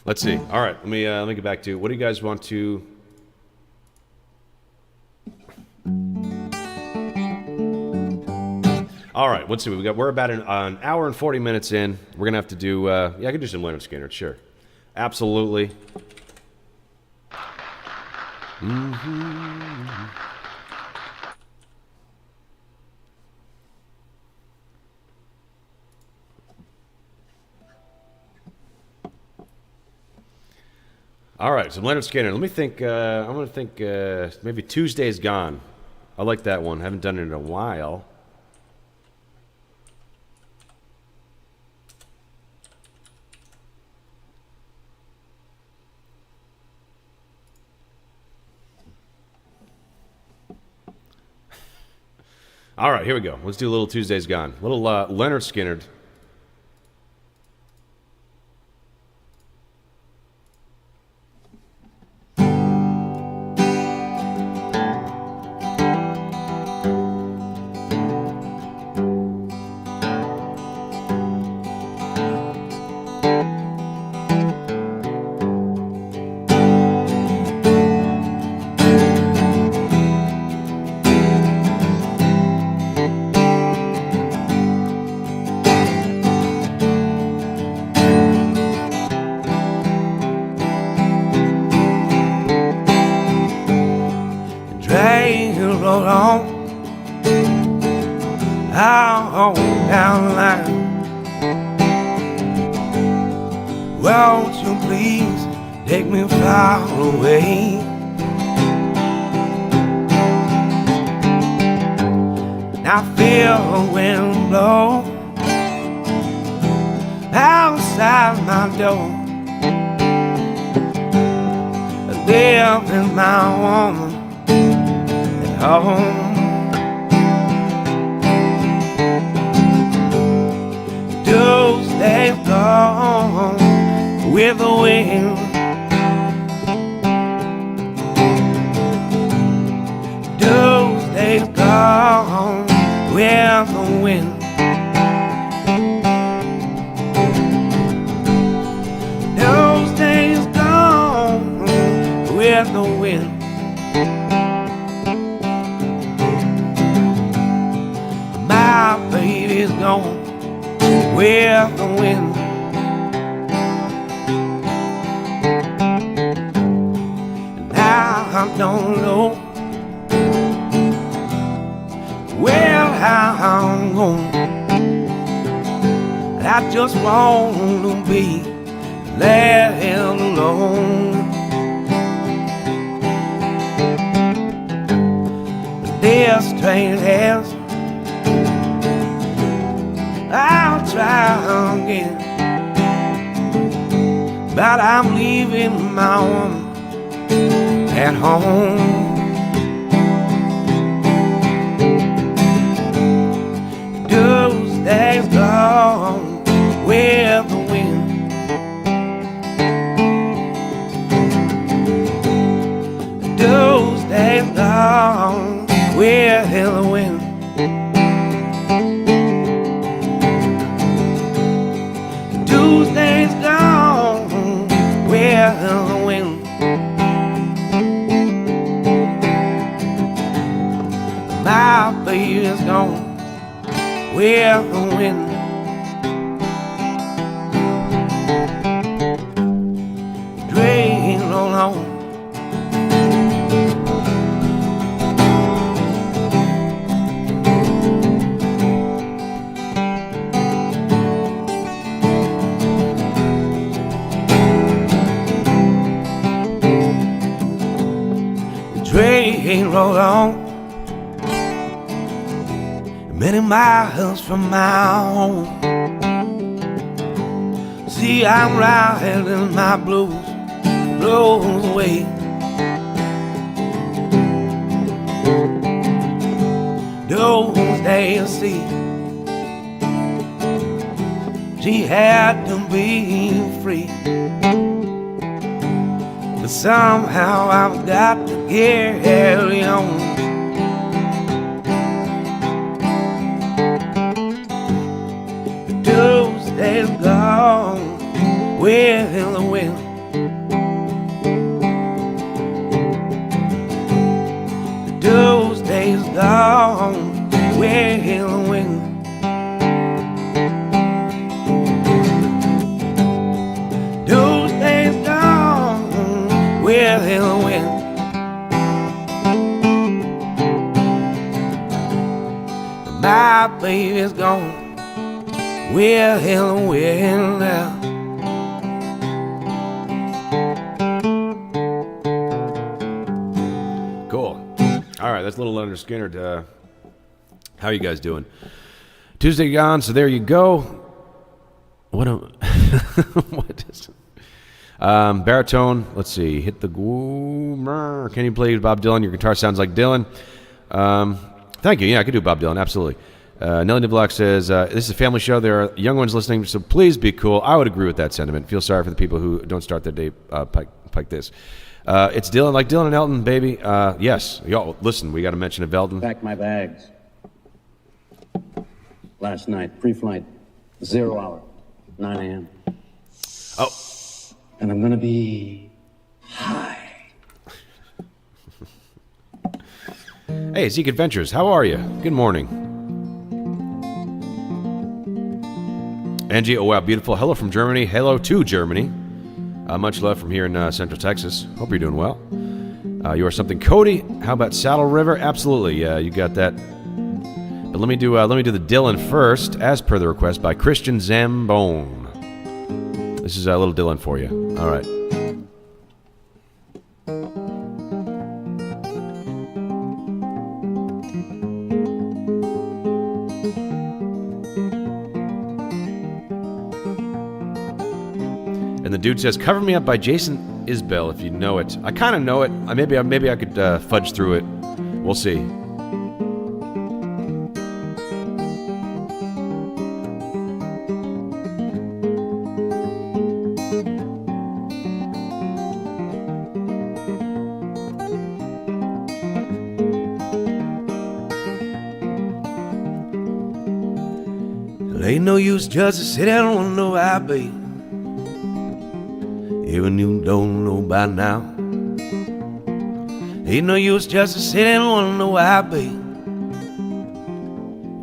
Let's see. All right, let me get back to... What do you guys want to... All right, let's see. We're about an hour and 40 minutes in. We're gonna have to do. I can do some Leonard Skinner, sure, absolutely. All right, so Leonard Skinner. Let me think. I'm gonna think maybe Tuesday's Gone. I like that one. Haven't done it in a while. All right, here we go. Let's do a little Tuesday's Gone. A little Leonard Skinner. Down the line. Won't you please take me far away? I feel the wind blow outside my door. There is my woman at home. Those days gone with the wind. Those days gone with the wind. Those days gone with the wind. My baby's gone with the wind. Now I don't know where I'm going. I just want to be left alone. This train has, I'll try again, but I'm leaving my woman at home. Those days gone with the wind. Those days gone with the wind. Tuesday's gone with the wind. My baby's gone with the wind. Train roll on. Train roll on. Many miles from my home. See, I'm riding my blues away. Those days, see, she had to be free. But somehow I've got to carry on. Tuesday's gone with the wind. Tuesday's gone with the wind. Well, well, now. Cool. All right, that's a little Leonard Skinner. How are you guys doing? Tuesday gone, so there you go. What is it? Baritone, let's see. Hit the can you play Bob Dylan? Your guitar sounds like Dylan. Thank you. Yeah, I could do Bob Dylan, absolutely. Nellie Niblock says, this is a family show. There are young ones listening, so please be cool. I would agree with that sentiment. Feel sorry for the people who don't start their day like this. It's Dylan, like Dylan and Elton, baby. Yes. Y'all, listen, we got to mention of Elton. Packed my bags. Last night, pre-flight, 0 hour, 9 a.m. Oh. And I'm going to be high. Hey, Zeke Adventures, how are you? Good morning. Angie, oh wow, beautiful. Hello from Germany. Hello to Germany. Much love from here in Central Texas. Hope you're doing well. You are something, Cody. How about Saddle River? Absolutely, yeah, you got that. But let me do the Dylan first, as per the request by Christian Zambone. This is a little Dylan for you. All right. And the dude says, "Cover Me Up" by Jason Isbell, if you know it. I kind of know it. Maybe I could fudge through it. We'll see. Ain't no use just to sit down and wanna know I be. Even you don't know by now. Ain't no use just to sit down and wanna know I be.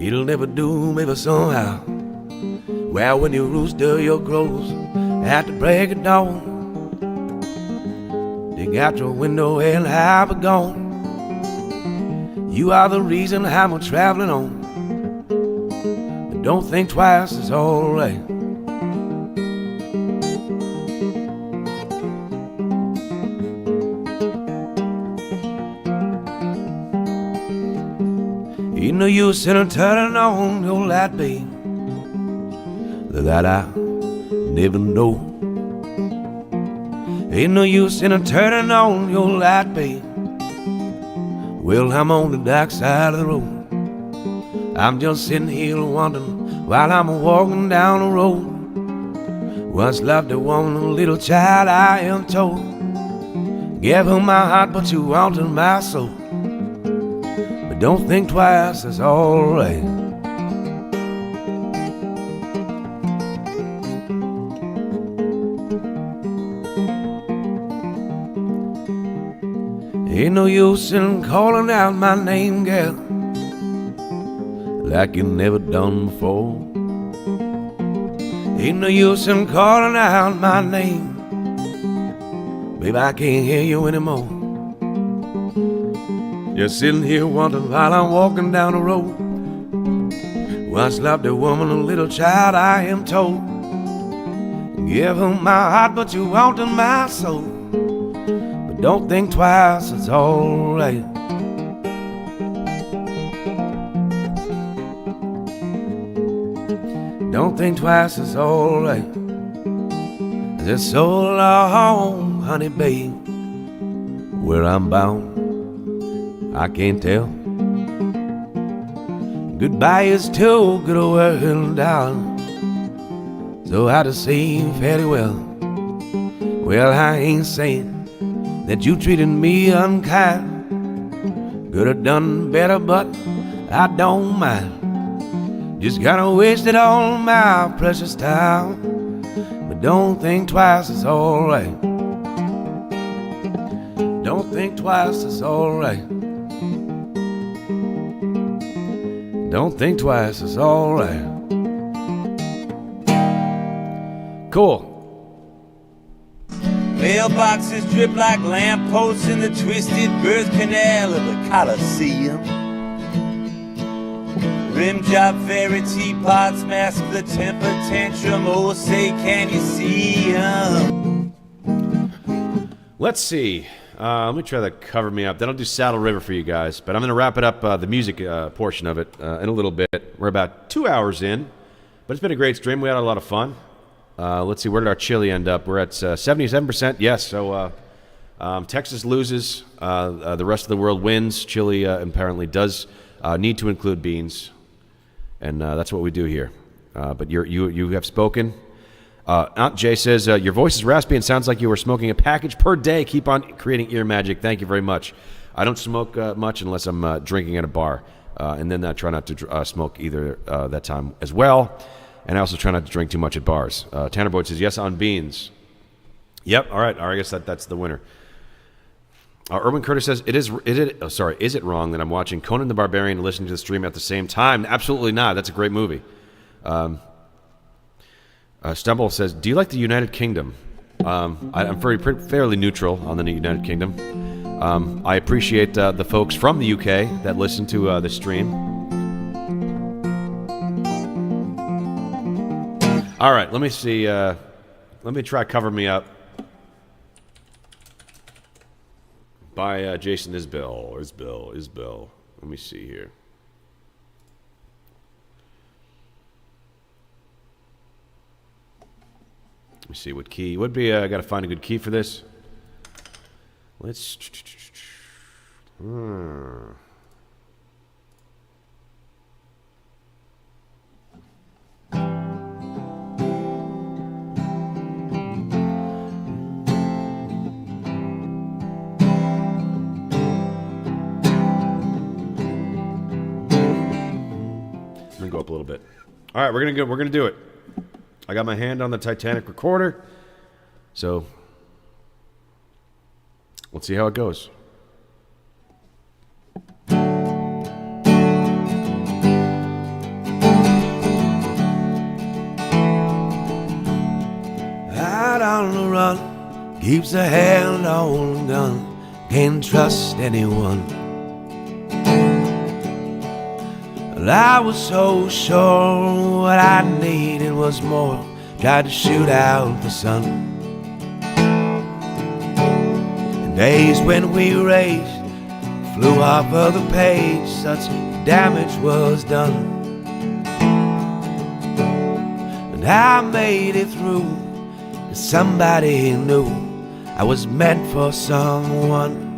It'll never do, maybe somehow. Well, when you rooster your crows at the break of dawn, dig out your window and I'll be gone. You are the reason I'm traveling on. Don't think twice, it's alright. Ain't no use in turning on your light, babe, that I never know. Ain't no use in turning on your light, babe. Well, I'm on the dark side of the road. I'm just sitting here wondering while I'm walking down the road. Once loved a woman, a little child, I am told. Gave her my heart, but you wanted my soul. But don't think twice, it's alright. Ain't no use in calling out my name, girl, like you never done before. Ain't no use in calling out my name, baby, I can't hear you anymore. Just sitting here wondering while I'm walking down the road. Once loved a woman, a little child, I am told. Give her my heart, but you wanted my soul. But don't think twice, it's alright. Don't think twice, it's alright. It's so long, honey, babe, where I'm bound, I can't tell. Goodbye is too good a word, darling, so I just say fairly well. Well, I ain't saying that you treated me unkind. Could have done better, but I don't mind. Just kinda wasted all my precious time. But don't think twice, it's alright. Don't think twice, it's alright. Don't think twice, it's alright. Cool. Mailboxes drip like lampposts in the twisted birth canal of the Colosseum. Rim job, fairy teapots mask the temper tantrum. Oh, say, can you see 'em? Let's see. Let me try to cover me up. Then I'll do Saddle River for you guys. But I'm going to wrap it up, the music portion of it, in a little bit. We're about 2 hours in. But it's been a great stream. We had a lot of fun. Let's see. Where did our chili end up? We're at 77%. Yes. So Texas loses. The rest of the world wins. Chile apparently does need to include beans. And that's what we do here. But you have spoken. Aunt Jay says, your voice is raspy and sounds like you were smoking a package per day. Keep on creating ear magic. Thank you very much. I don't smoke much unless I'm drinking at a bar. And then I try not to smoke either that time as well. And I also try not to drink too much at bars. Tanner Boyd says, yes on beans. Yep, all right. I guess that's the winner. Erwin Curtis says, is it wrong that I'm watching Conan the Barbarian and listening to the stream at the same time? Absolutely not. That's a great movie. Stumble says, do you like the United Kingdom? I'm fairly neutral on the United Kingdom. I appreciate the folks from the UK that listen to the stream. All right, let me see. Let me try Cover Me Up by Jason Isbell. Let me see here. Let me see what key. Would be I got to find a good key for this. Let's. Let me go up a little bit. All right, we're gonna do it. I got my hand on the Titanic recorder, so let's see how it goes. Out on the run, keeps a hand on the gun, can't trust anyone. I was so sure what I needed was more. Tried to shoot out the sun. And days when we raced flew off of the page, such damage was done. And I made it through, 'cause somebody knew I was meant for someone.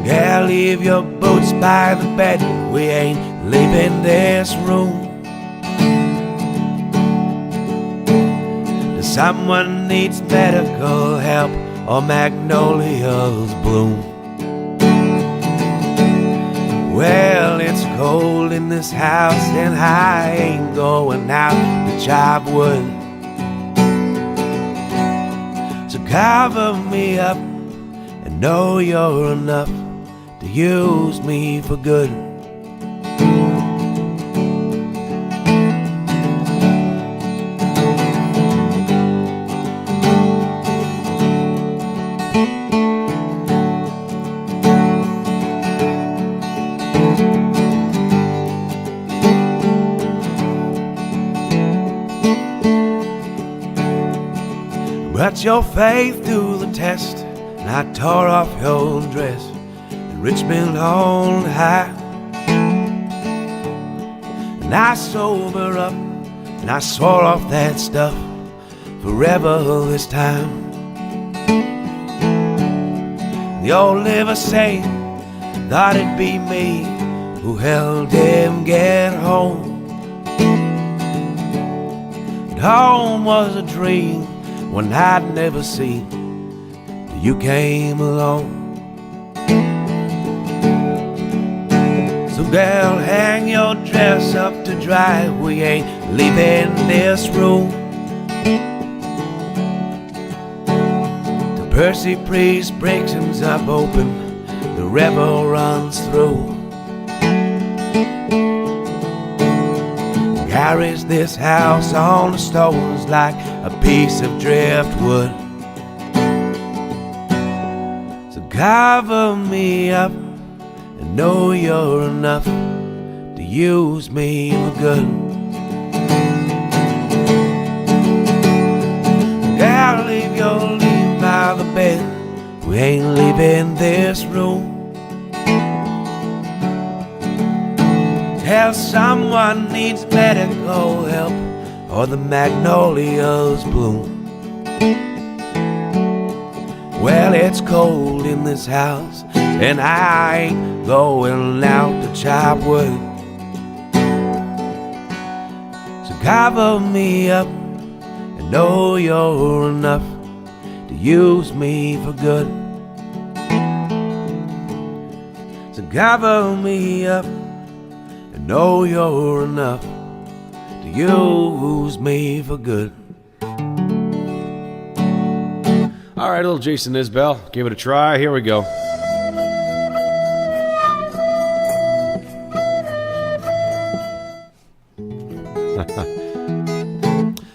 Yeah, leave your boots by the bed. We ain't leaving this room. Someone needs medical help or magnolias bloom. Well, it's cold in this house and I ain't going out to chop wood. So cover me up and know you're enough to use me for good. Brought your faith through the test, and I tore off your dress in Richmond on high. And I sober up, and I swore off that stuff forever this time. The old liver saint thought it'd be me who helped him get home. But home was a dream one I'd never seen till you came along. So girl, hang your dress up to dry. We ain't leaving this room. The Percy Priest breaks him up open, the rebel runs through. Carries this house on the stones like a piece of driftwood. So cover me up and know you're enough to use me for good. Gotta leave your leave by the bed. We ain't leaving this room. Tell someone needs medical help or the magnolias bloom. Well, it's cold in this house and I ain't going out to chop wood. So cover me up and know you're enough to use me for good. So cover me up and know you're enough to use me for good. All right, little Jason Isbell. Give it a try. Here we go.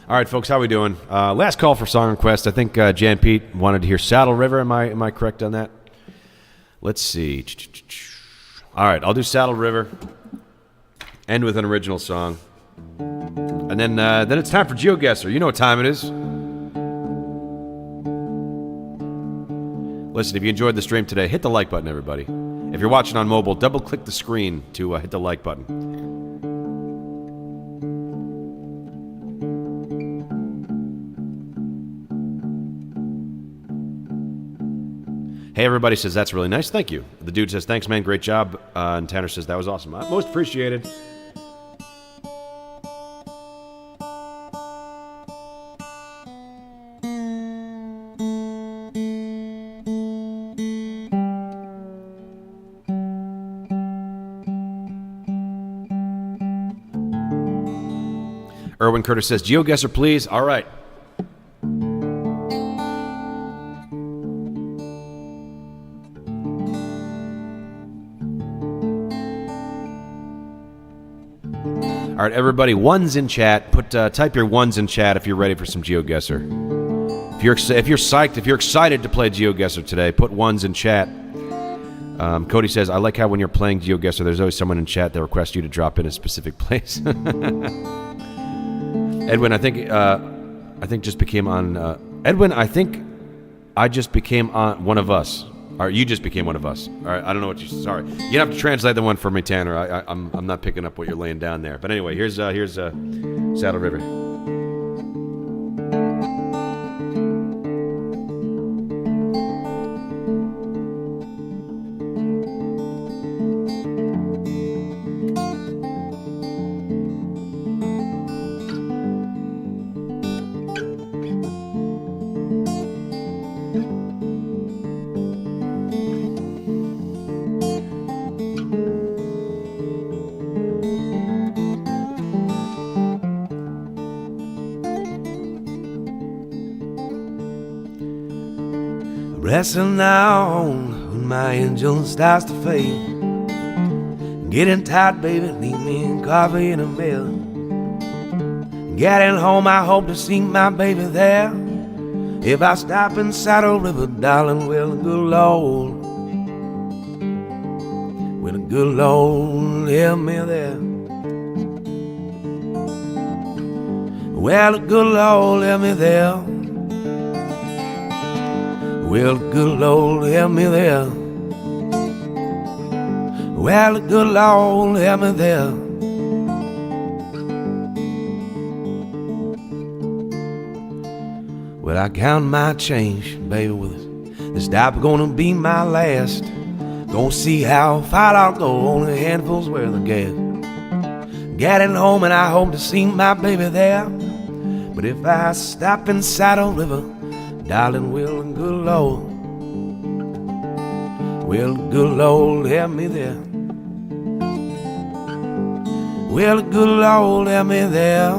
All right, folks, how we doing? Last call for song request. I think Jan Pete wanted to hear Saddle River. Am I correct on that? Let's see. All right, I'll do Saddle River. End with an original song. And then it's time for GeoGuessr. You know what time it is. Listen, if you enjoyed the stream today, hit the like button, everybody. If you're watching on mobile, double-click the screen to hit the like button. Hey, everybody says, that's really nice. Thank you. The dude says, thanks, man. Great job. And Tanner says, that was awesome. Most appreciated. Erwin Curtis says, GeoGuessr, please. All right. All right, everybody, ones in chat. Type your ones in chat if you're ready for some GeoGuessr. If you're psyched, if you're excited to play GeoGuessr today, put ones in chat. Cody says, I like how when you're playing GeoGuessr, there's always someone in chat that requests you to drop in a specific place. Edwin, I think just became on. Edwin, I think I just became on one of us. Or you just became one of us. All right, I don't know what you. Sorry, you have to translate the one for me, Tanner. I'm not picking up what you're laying down there. But anyway, here's Saddle River. Pressing on when my engine starts to fade. Getting tired, baby, leave me coffee in a bed. Getting home, I hope to see my baby there. If I stop in Saddle River, darling, well, the good Lord, well, the good Lord, help me there. Well, the good Lord, help me there. Well, the good Lord, help me there. Well, the good Lord, help me there. Well, I count my change, baby, with this stop gonna be my last. Gonna see how far I'll go, only handfuls worth of gas. Getting home and I hope to see my baby there. But if I stop in Saddle River, darling, will the good Lord, will the good Lord help me there? Will the good Lord help me there?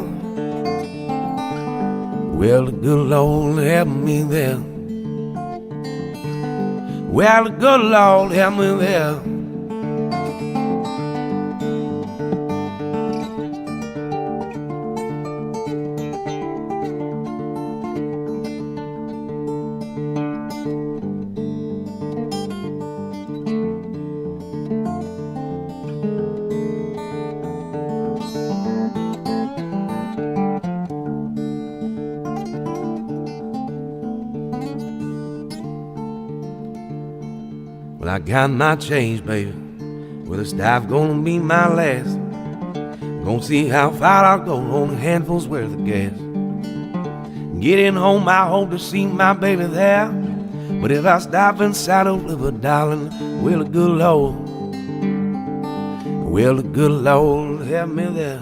Will the good Lord help me there? Will the good Lord help me there? I got my change, baby. Well, this dive gonna be my last. Gonna see how far I'll go on handfuls worth of gas. Getting home, I hope to see my baby there. But if I stop inside of river, darling, well, the good Lord, help me there.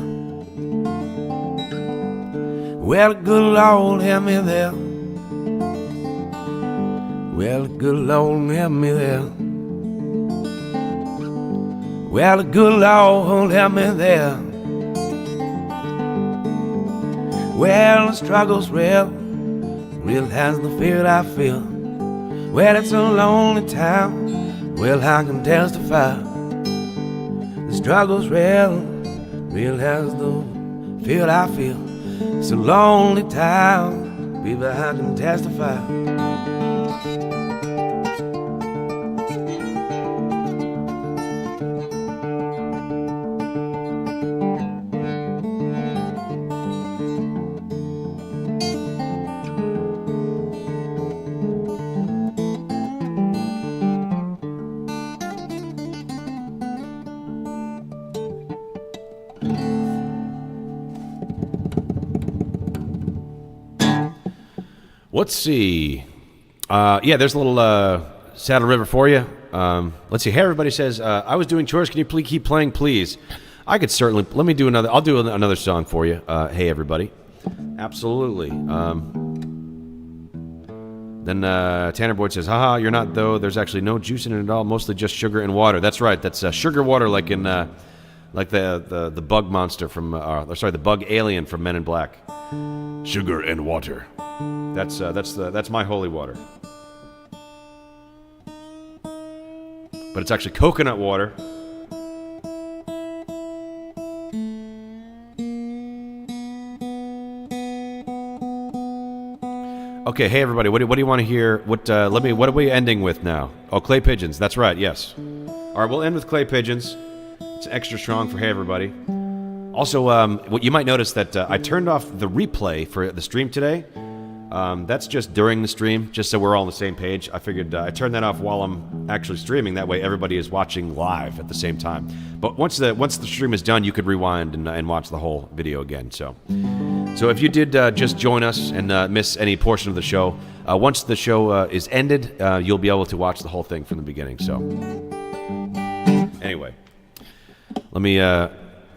Well, the good Lord, help me there. Well, the good Lord, help me there. Well, the good Lord, help me there. Well, the struggle's real, real as the fear I feel. Well, it's a lonely town, well, I can testify. The struggle's real, real as the fear I feel. It's a lonely town, baby, I can testify. Let's see. Yeah, there's a little Saddle River for you. Let's see. Hey, everybody says, I was doing chores. Can you please keep playing, please? I could certainly. Let me do another. I'll do another song for you. Hey, everybody. Absolutely. Then Tanner Boyd says, haha, you're not, though. There's actually no juice in it at all. Mostly just sugar and water. That's right. That's sugar water like in like the bug monster from, sorry, the bug alien from Men in Black. Sugar and water. That's my holy water. But it's actually coconut water. Okay, hey everybody, what do you want to hear? What are we ending with now? Oh, clay pigeons. That's right. Yes. All right, we'll end with clay pigeons. It's extra strong for hey everybody. Also, what you might notice that I turned off the replay for the stream today. That's just during the stream, just so we're all on the same page. I figured I turned that off while I'm actually streaming. That way, everybody is watching live at the same time. But once the stream is done, you could rewind and watch the whole video again. So if you did just join us and miss any portion of the show, once the show is ended, you'll be able to watch the whole thing from the beginning. So anyway, let me.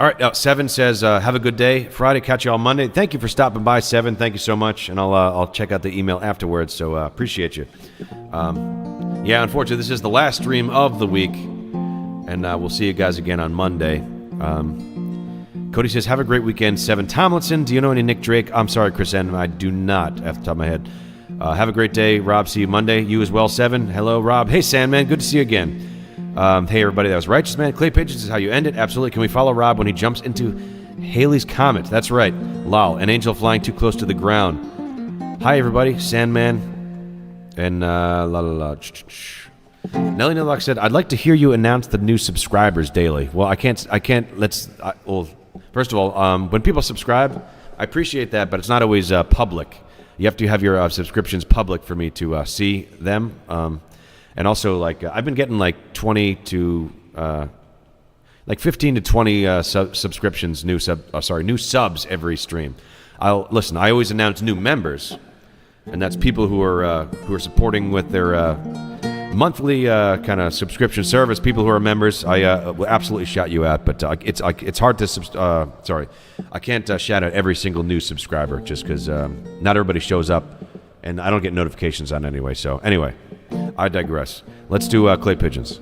All right, Seven says, have a good day. Friday, catch you all Monday. Thank you for stopping by, Seven. Thank you so much. And I'll check out the email afterwards, so appreciate you. Yeah, unfortunately, this is the last stream of the week, and we'll see you guys again on Monday. Cody says, have a great weekend, Seven. Tomlinson, do you know any Nick Drake? I'm sorry, Chris N. I do not, off the top of my head. Have a great day, Rob. See you Monday. You as well, Seven. Hello, Rob. Hey, Sandman. Good to see you again. Hey everybody, that was Righteous Man. Clay pigeons is how you end it. Absolutely. Can we follow Rob when he jumps into Halley's Comet? That's right. Lol. An angel flying too close to the ground. Hi everybody, Sandman. And Nelly Nillock said, I'd like to hear you announce the new subscribers daily. Well, I can't, well, first of all, when people subscribe, I appreciate that, but it's not always public. You have to have your subscriptions public for me to see them. And also, like, I've been getting like 20 to, like 15 to 20 subscriptions, new subs every stream. I always announce new members, and that's people who are supporting with their monthly kind of subscription service. People who are members, I will absolutely shout you out. But it's hard to I can't shout out every single new subscriber just because not everybody shows up, and I don't get notifications on it anyway. So anyway. I digress. Let's do clay pigeons.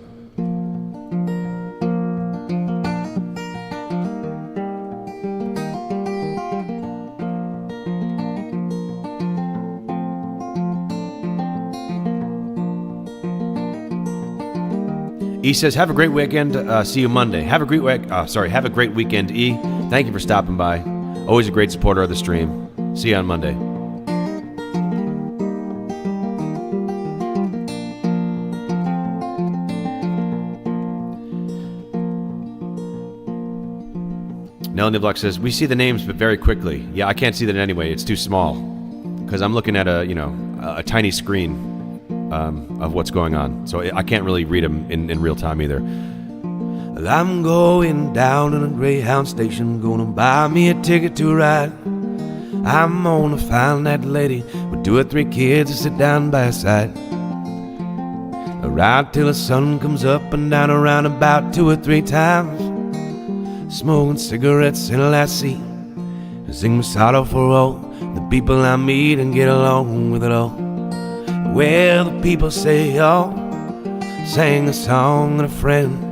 E says, have a great weekend. See you Monday. Have a great have a great weekend, E. Thank you for stopping by. Always a great supporter of the stream. See you on Monday. Nelly Block says, we see the names, but very quickly. Yeah, I can't see that anyway. It's too small. Because I'm looking at a tiny screen. of what's going on. So I can't really read them in real time either. I'm going down to the Greyhound station, gonna buy me a ticket to ride. I'm gonna find that lady with 2 or 3 kids to sit down by her side. Ride till the sun comes up and down around about 2 or 3 times. Smoking cigarettes in a last seat. Sing my sorrow for all the people I meet and get along with it all. Well, the people say, oh, sang a song and a friend.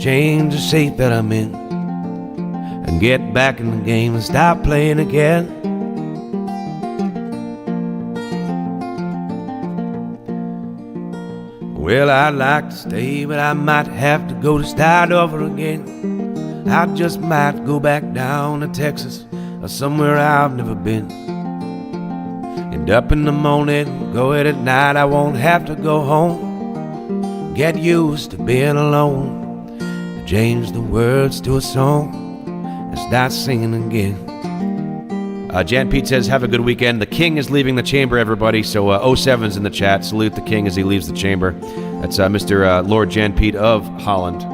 Change the shape that I'm in and get back in the game and stop playing again. Well, I'd like to stay, but I might have to go to start over again. I just might go back down to Texas or somewhere I've never been. End up in the morning, go it at night, I won't have to go home. Get used to being alone. Change the words to a song and start singing again. Jan Pete says, have a good weekend. The king is leaving the chamber, everybody. So 07's in the chat. Salute the king as he leaves the chamber. That's Mr. Lord Jan Pete of Holland.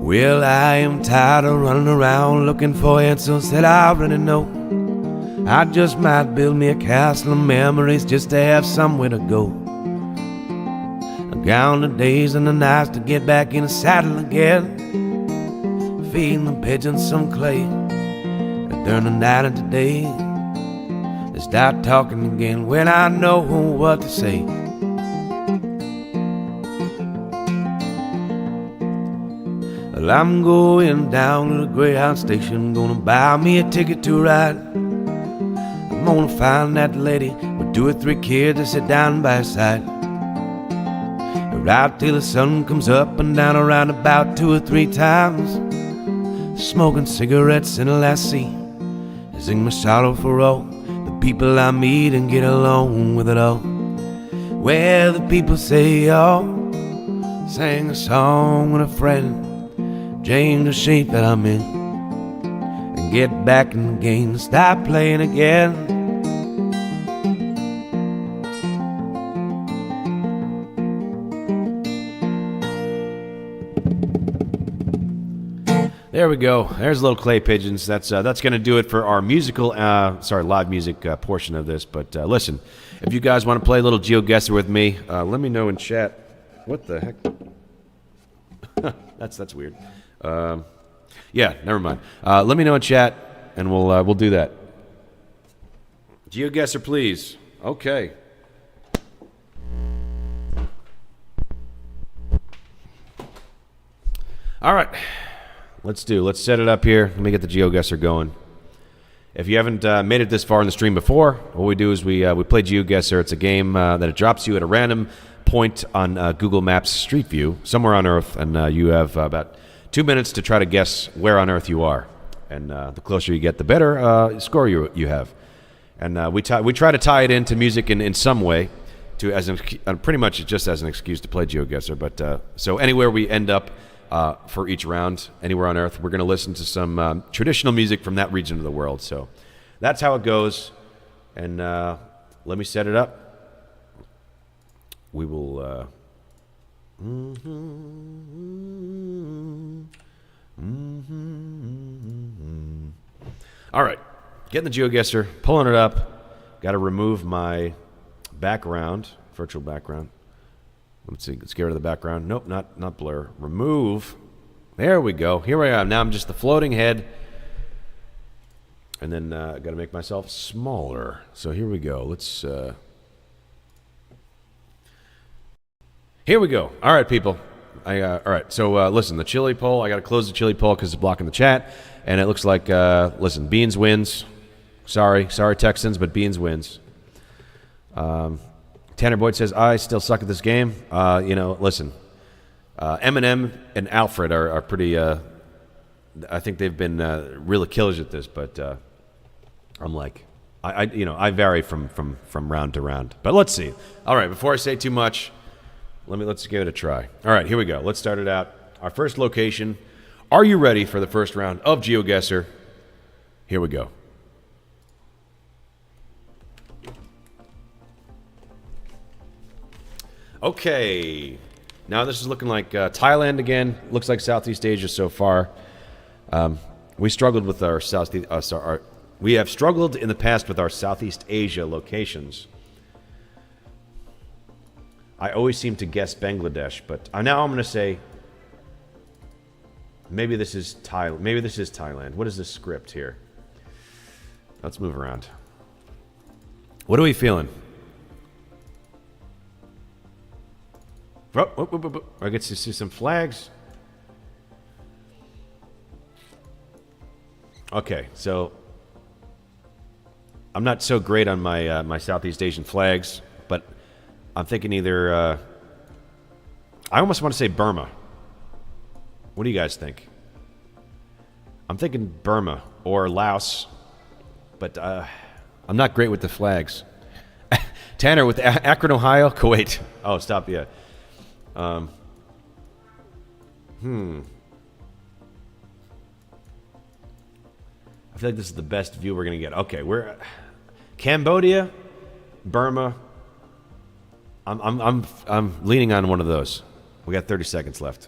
Well, I am tired of running around looking for answers that I already know. I just might build me a castle of memories just to have somewhere to go. Count the days and the nights to get back in the saddle again. Feeding the pigeons some clay. And during the night and today, they start talking again when I know what to say. Well, I'm going down to the Greyhound station, gonna buy me a ticket to ride. I'm gonna find that lady with 2 or 3 kids to sit down by her side. Ride till the sun comes up and down around about 2 or 3 times. Smoking cigarettes in the last seat. Sing my sorrow for all the people I meet and get along with it all. Where the people say, oh, sang a song with a friend. Change the shape that I'm in and get back in the game and stop playing again. There we go. There's little clay pigeons. That's going to do it for our musical, live music portion of this. But listen, if you guys want to play a little GeoGuessr with me, let me know in chat. What the heck? That's weird. Yeah, never mind. Let me know in chat, and we'll do that. GeoGuessr, please. Okay. All right. Let's set it up here. Let me get the GeoGuessr going. If you haven't made it this far in the stream before, what we do is we play GeoGuessr. It's a game that it drops you at a random point on Google Maps Street View, somewhere on Earth, and you have about 2 minutes to try to guess where on Earth you are. And the closer you get, the better score you have. And we try to tie it into music in some way, pretty much just as an excuse to play GeoGuessr. But so anywhere we end up for each round, anywhere on Earth, we're going to listen to some traditional music from that region of the world. So that's how it goes. And let me set it up. We will... All right. Getting the GeoGuessr, pulling it up. Got to remove my background, virtual background. Let's see. Let's get rid of the background. Nope, not blur. Remove. There we go. Here I am. Now I'm just the floating head. And then I got to make myself smaller. So here we go. Let's... Here we go. All right, people. All right. So listen, the chili poll. I got to close the chili poll because it's blocking the chat. And it looks like, listen, Beans wins. Sorry, Texans, but Beans wins. Tanner Boyd says, I still suck at this game. Listen, Eminem and Alfred are pretty, I think they've been really killers at this, but I'm like, I vary from round to round. But let's see. All right, before I say too much, let's give it a try. All right, here we go. Let's start it out. Our first location. Are you ready for the first round of GeoGuessr? Here we go. Okay. Now this is looking like Thailand again. Looks like Southeast Asia so far. We struggled with our we have struggled in the past with our Southeast Asia locations. I always seem to guess Bangladesh, but now I'm going to say maybe this is Thailand. Maybe this is Thailand. What is this script here? Let's move around. What are we feeling? I get to see some flags. Okay, so I'm not so great on my my Southeast Asian flags, but I'm thinking either. I almost want to say Burma. What do you guys think? I'm thinking Burma or Laos, but I'm not great with the flags. Tanner with Akron, Ohio, Kuwait. Oh, stop! Yeah. I feel like this is the best view we're gonna get. Okay, we're Cambodia, Burma. I'm leaning on one of those. We got 30 seconds left.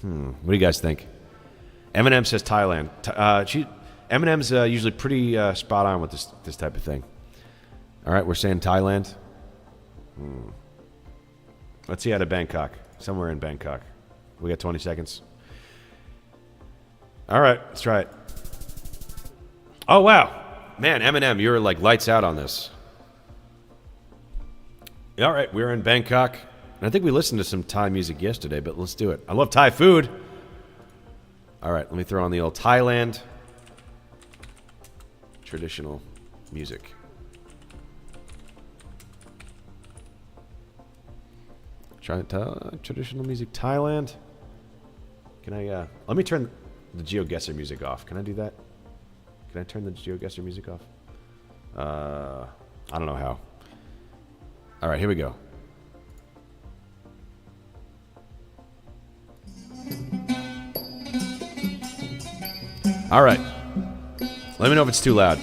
What do you guys think? Eminem says Thailand. Eminem's usually pretty spot on with this type of thing. All right, we're saying Thailand. Let's see out of Bangkok. Somewhere in Bangkok. We got 20 seconds. All right, let's try it. Oh, wow. Man, Eminem, you're like lights out on this. All right, we're in Bangkok. And I think we listened to some Thai music yesterday, but let's do it. I love Thai food. All right, let me throw on the old Thailand traditional music. Try traditional music, Thailand. Can I, let me turn the GeoGuessr music off. Can I do that? Can I turn the GeoGuessr music off? I don't know how. All right, here we go. All right. Let me know if it's too loud.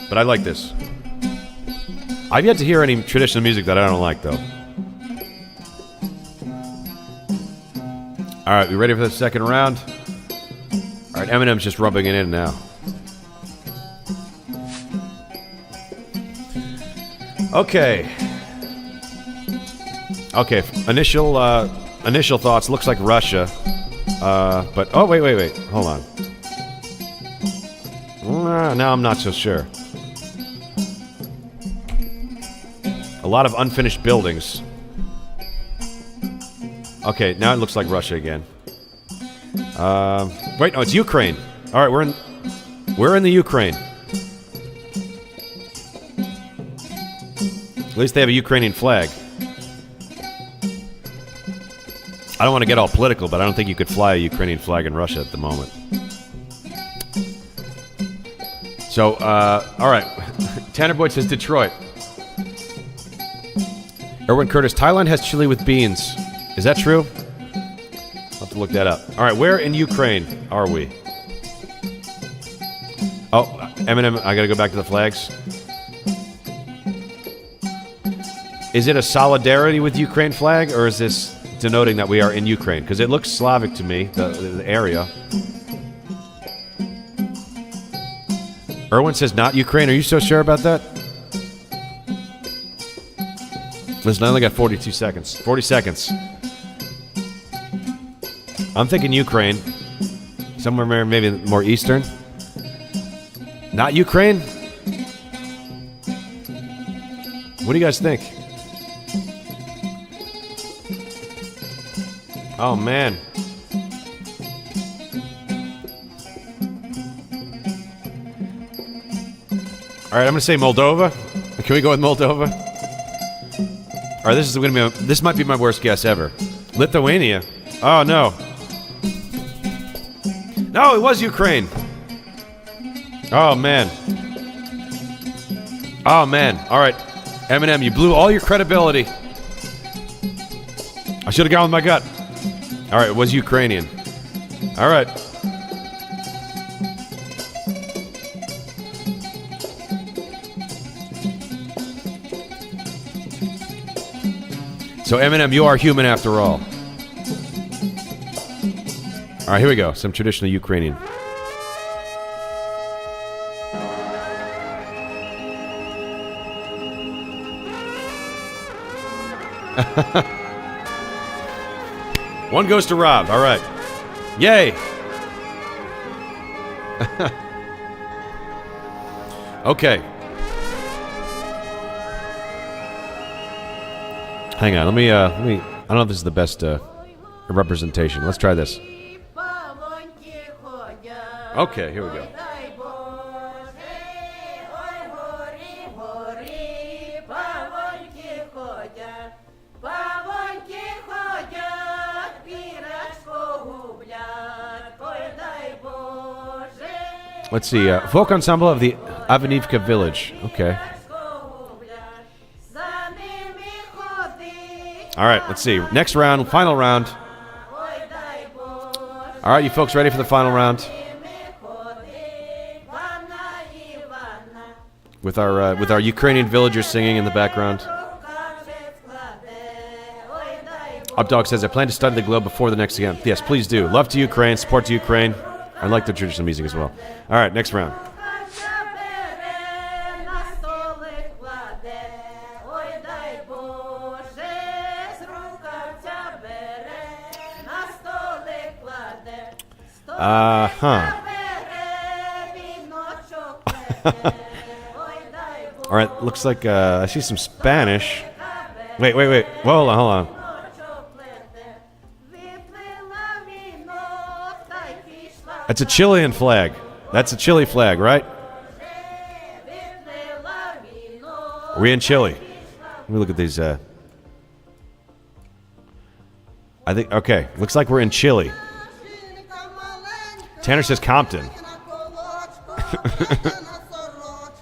But I like this. I've yet to hear any traditional music that I don't like, though. All right, we ready for the second round? All right, Eminem's just rubbing it in now. Okay. Okay, initial thoughts. Looks like Russia. But, oh, wait. Hold on. Now I'm not so sure. A lot of unfinished buildings. Okay, now it looks like Russia again. Wait, no, it's Ukraine. All right, we're in the Ukraine. At least they have a Ukrainian flag. I don't want to get all political, but I don't think you could fly a Ukrainian flag in Russia at the moment. So, all right. Tanner Boyd says Detroit. Erwin Curtis, Thailand has chili with beans. Is that true? I'll have to look that up. All right, where in Ukraine are we? Oh, Eminem, I got to go back to the flags. Is it a solidarity with Ukraine flag, or is this denoting that we are in Ukraine? Because it looks Slavic to me, the area. Erwin says not Ukraine. Are you so sure about that? Listen, I only got 42 seconds. 40 seconds. I'm thinking Ukraine. Somewhere maybe more eastern. Not Ukraine? What do you guys think? Oh, man. All right, I'm going to say Moldova. Can we go with Moldova? All right, this might be my worst guess ever. Lithuania. Oh, no. No, it was Ukraine. Oh, man. Oh, man. All right. Eminem, you blew all your credibility. I should have gone with my gut. All right, it was Ukrainian. All right. So Eminem, you are human after all. All right, here we go. Some traditional Ukrainian. One goes to Rob. All right. Yay. Okay. Hang on. Let me. I don't know if this is the best representation. Let's try this. Okay, here we go. Let's see. Folk ensemble of the Avenivka village. Okay. All right, let's see. Next round, final round. All right, you folks ready for the final round? With our Ukrainian villagers singing in the background. Updog says, I plan to study the globe before the next game. Yes, please do. Love to Ukraine, support to Ukraine. I like the traditional music as well. All right, next round. All right, looks like I see some Spanish. Wait. Hold on. That's a Chilean flag. That's a Chile flag, right? Are we in Chile? Let me look at these. I think, okay, looks like we're in Chile. Tanner says Compton.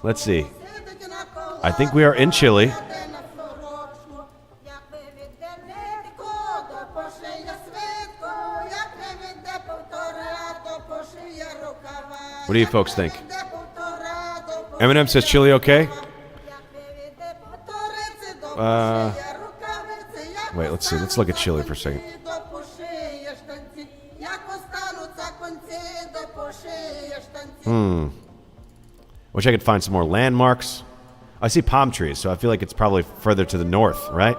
Let's see. I think we are in Chile. What do you folks think? Eminem says Chile okay? Wait, let's see. Let's look at Chile for a second. Wish I could find some more landmarks. I see palm trees, so I feel like it's probably further to the north, right?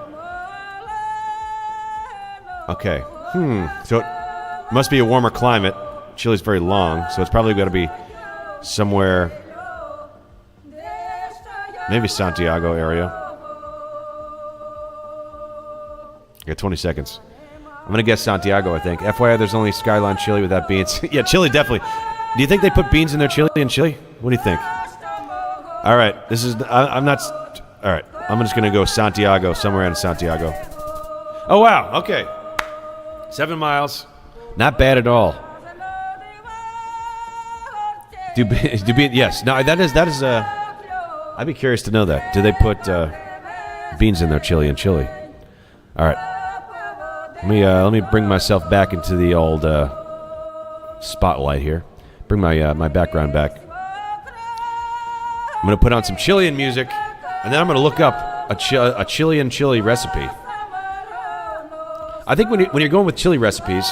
Okay. So it must be a warmer climate. Chile's very long, so it's probably got to be somewhere, maybe Santiago area. I got 20 seconds. I'm going to guess Santiago, I think. FYI, there's only Skyline Chili without beans. Yeah, Chile, definitely. Do you think they put beans in their chili in Chile? What do you think? All right, this is, I'm not, all right, I'm just going to go Santiago, somewhere in Santiago. Oh, wow, okay. 7 miles. Not bad at all. Yes. No, that is. I'd be curious to know that. Do they put beans in their chili in Chile? All right. Let me bring myself back into the old spotlight here. Bring my background back. I'm gonna put on some Chilean music, and then I'm gonna look up a Chilean chili recipe. I think when you're going with chili recipes,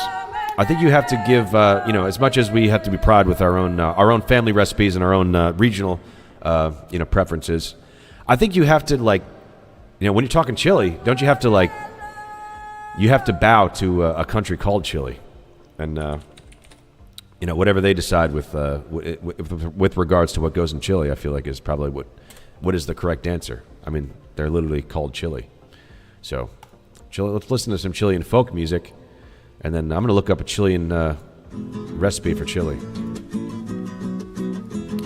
I think you have to give, as much as we have to be proud with our own family recipes and our own regional, preferences. I think you have to when you're talking Chile, don't you have to you have to bow to a country called Chile, and whatever they decide with regards to what goes in Chile, I feel like is probably what is the correct answer. I mean, they're literally called Chile, so Chile. Let's listen to some Chilean folk music. And then I'm going to look up a Chilean recipe for chili.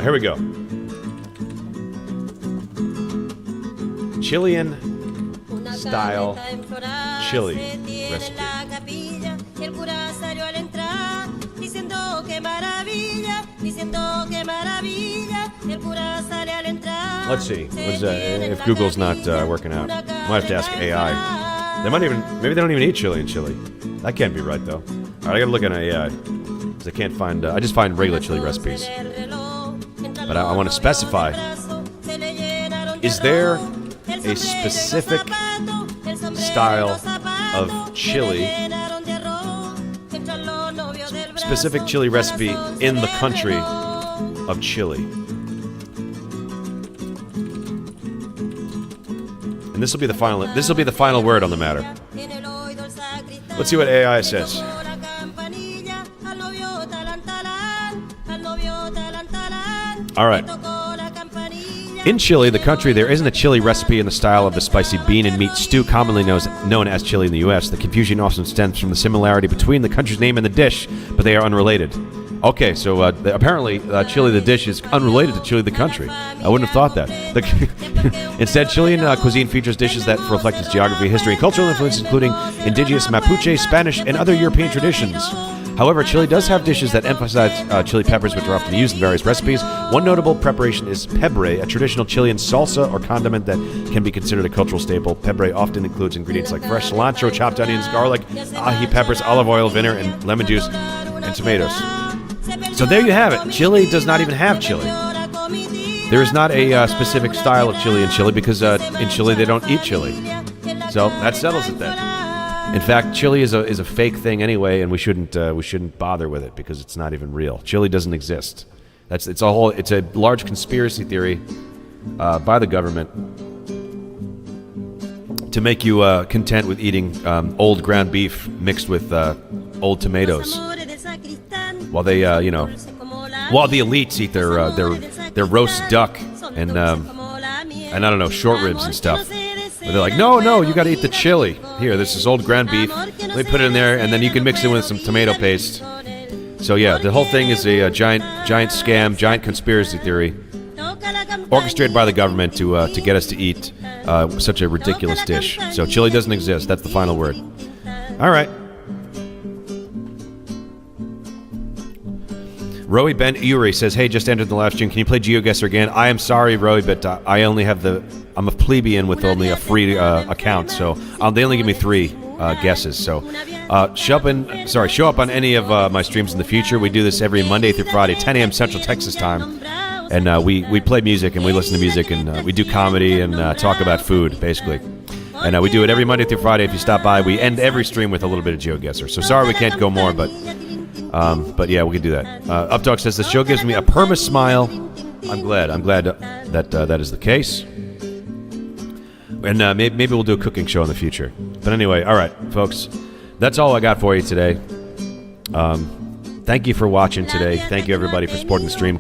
Here we go. Chilean style chili recipe. Let's see. If Google's not working out, might have to ask AI. Maybe they don't even eat chili in Chile. That can't be right, though. All right, I gotta look at AI, because I can't find, I just find regular chili recipes. But I want to specify, is there a specific style of chili, specific chili recipe in the country of Chile. And this will be the final word on the matter. Let's see what AI says. All right. In Chile, the country, there isn't a chili recipe in the style of the spicy bean and meat stew commonly known as chili in the U.S. The confusion often stems from the similarity between the country's name and the dish, but they are unrelated. Okay, so apparently chili the dish is unrelated to chili the country. I wouldn't have thought that. Instead, Chilean cuisine features dishes that reflect its geography, history, and cultural influence, including indigenous Mapuche, Spanish, and other European traditions. However, Chile does have dishes that emphasize chili peppers, which are often used in various recipes. One notable preparation is pebre, a traditional Chilean salsa or condiment that can be considered a cultural staple. Pebre often includes ingredients like fresh cilantro, chopped onions, garlic, ají peppers, olive oil, vinegar, and lemon juice, and tomatoes. So there you have it. Chile does not even have chili. There is not a specific style of chili in Chile because in Chile they don't eat chili. So that settles it then. In fact, chili is a fake thing anyway, and we shouldn't bother with it because it's not even real. Chili doesn't exist. It's a large conspiracy theory by the government to make you content with eating old ground beef mixed with old tomatoes, while they while the elites eat their roast duck and I don't know, short ribs and stuff. But they're like, no, you got to eat the chili. Here, this is old ground beef. Let me put it in there, and then you can mix it with some tomato paste. So yeah, the whole thing is a giant scam, giant conspiracy theory, orchestrated by the government to get us to eat such a ridiculous dish. So chili doesn't exist. That's the final word. All right. Roey Ben Uri says, hey, just entered the live stream. Can you play GeoGuessr again? I am sorry, Roey, but I only have I'm a plebeian with only a free account, so they only give me 3 guesses. So show up on any of my streams in the future. We do this every Monday through Friday, 10 a.m. Central Texas time. And we play music and we listen to music and we do comedy and talk about food, basically. And we do it every Monday through Friday. If you stop by, we end every stream with a little bit of GeoGuessr. So sorry we can't go more, but yeah, we can do that. Uptalk says, the show gives me a perma smile. I'm glad that is the case. And maybe we'll do a cooking show in the future. But anyway, all right, folks, that's all I got for you today. Thank you for watching today. Thank you, everybody, for supporting the stream.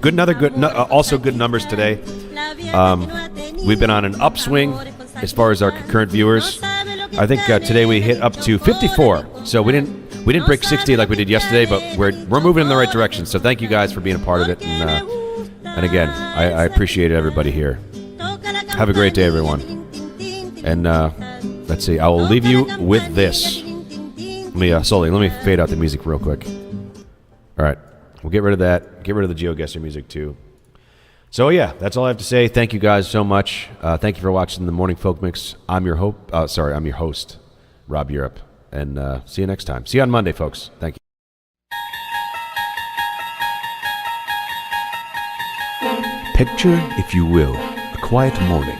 Also good numbers today. We've been on an upswing as far as our current viewers. I think today we hit up to 54. So we didn't break 60 like we did yesterday, but we're moving in the right direction. So thank you guys for being a part of it. And again, I appreciate everybody here. Have a great day, everyone. And let's see, I will leave you with this. Let me fade out the music real quick. All right, we'll get rid of that. Get rid of the GeoGuessr music too. So yeah, that's all I have to say. Thank you guys so much. Thank you for watching the Morning Folk Mix. I'm your host, Rob Europe. And see you next time. See you on Monday, folks. Thank you. Picture, if you will, a quiet morning.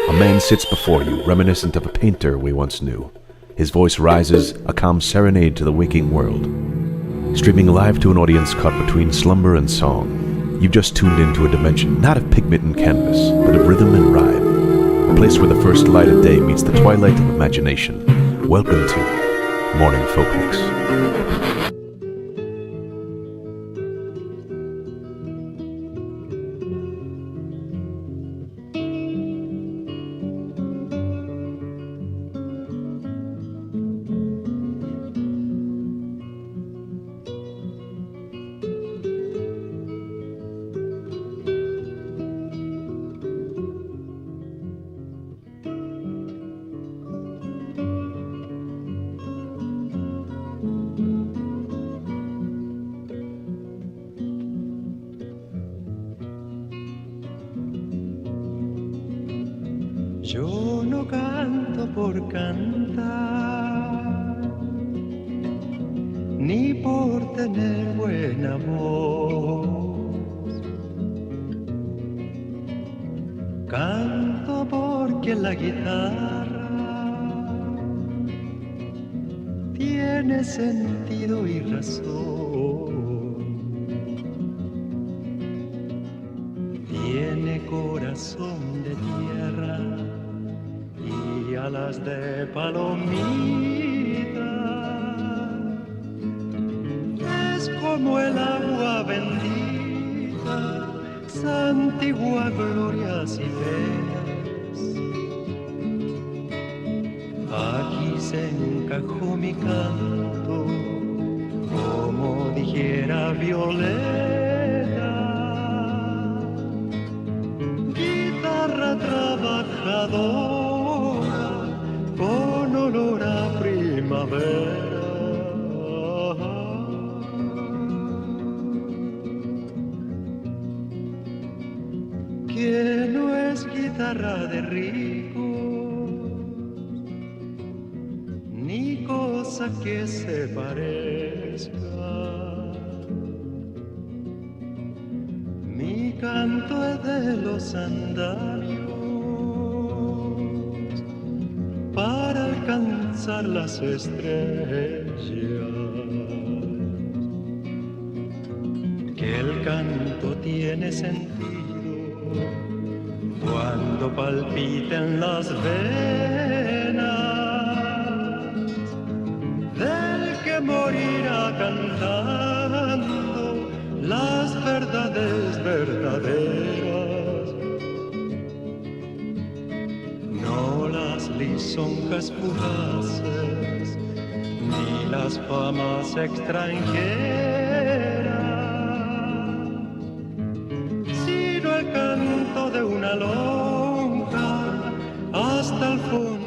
A man sits before you, reminiscent of a painter we once knew. His voice rises, a calm serenade to the waking world. Streaming live to an audience caught between slumber and song. You've just tuned into a dimension, not of pigment and canvas, but of rhythm and rhyme. A place where the first light of day meets the twilight of imagination. Welcome to Morning Folk Mix. Yo no canto por cantar, ni por tener buena voz. Canto porque la guitarra tiene sentido y razón. Tiene corazón de tierra y alas de palomita. Es como el agua bendita, santigua glorias y penas. Aquí se encajó mi canto, como dijera Violeta. Guitarra trabajadora, con olor a primavera. Que no es guitarra de ricos, ni cosa que se parezca. Mi canto es de los andamios para alcanzar las estrellas. Que el canto tiene sentido cuando palpiten las venas del que morirá cantando las verdades verdaderas. No las lisonjas fugaces ni las famas extranjeras, sino el canto de una lonja hasta el fondo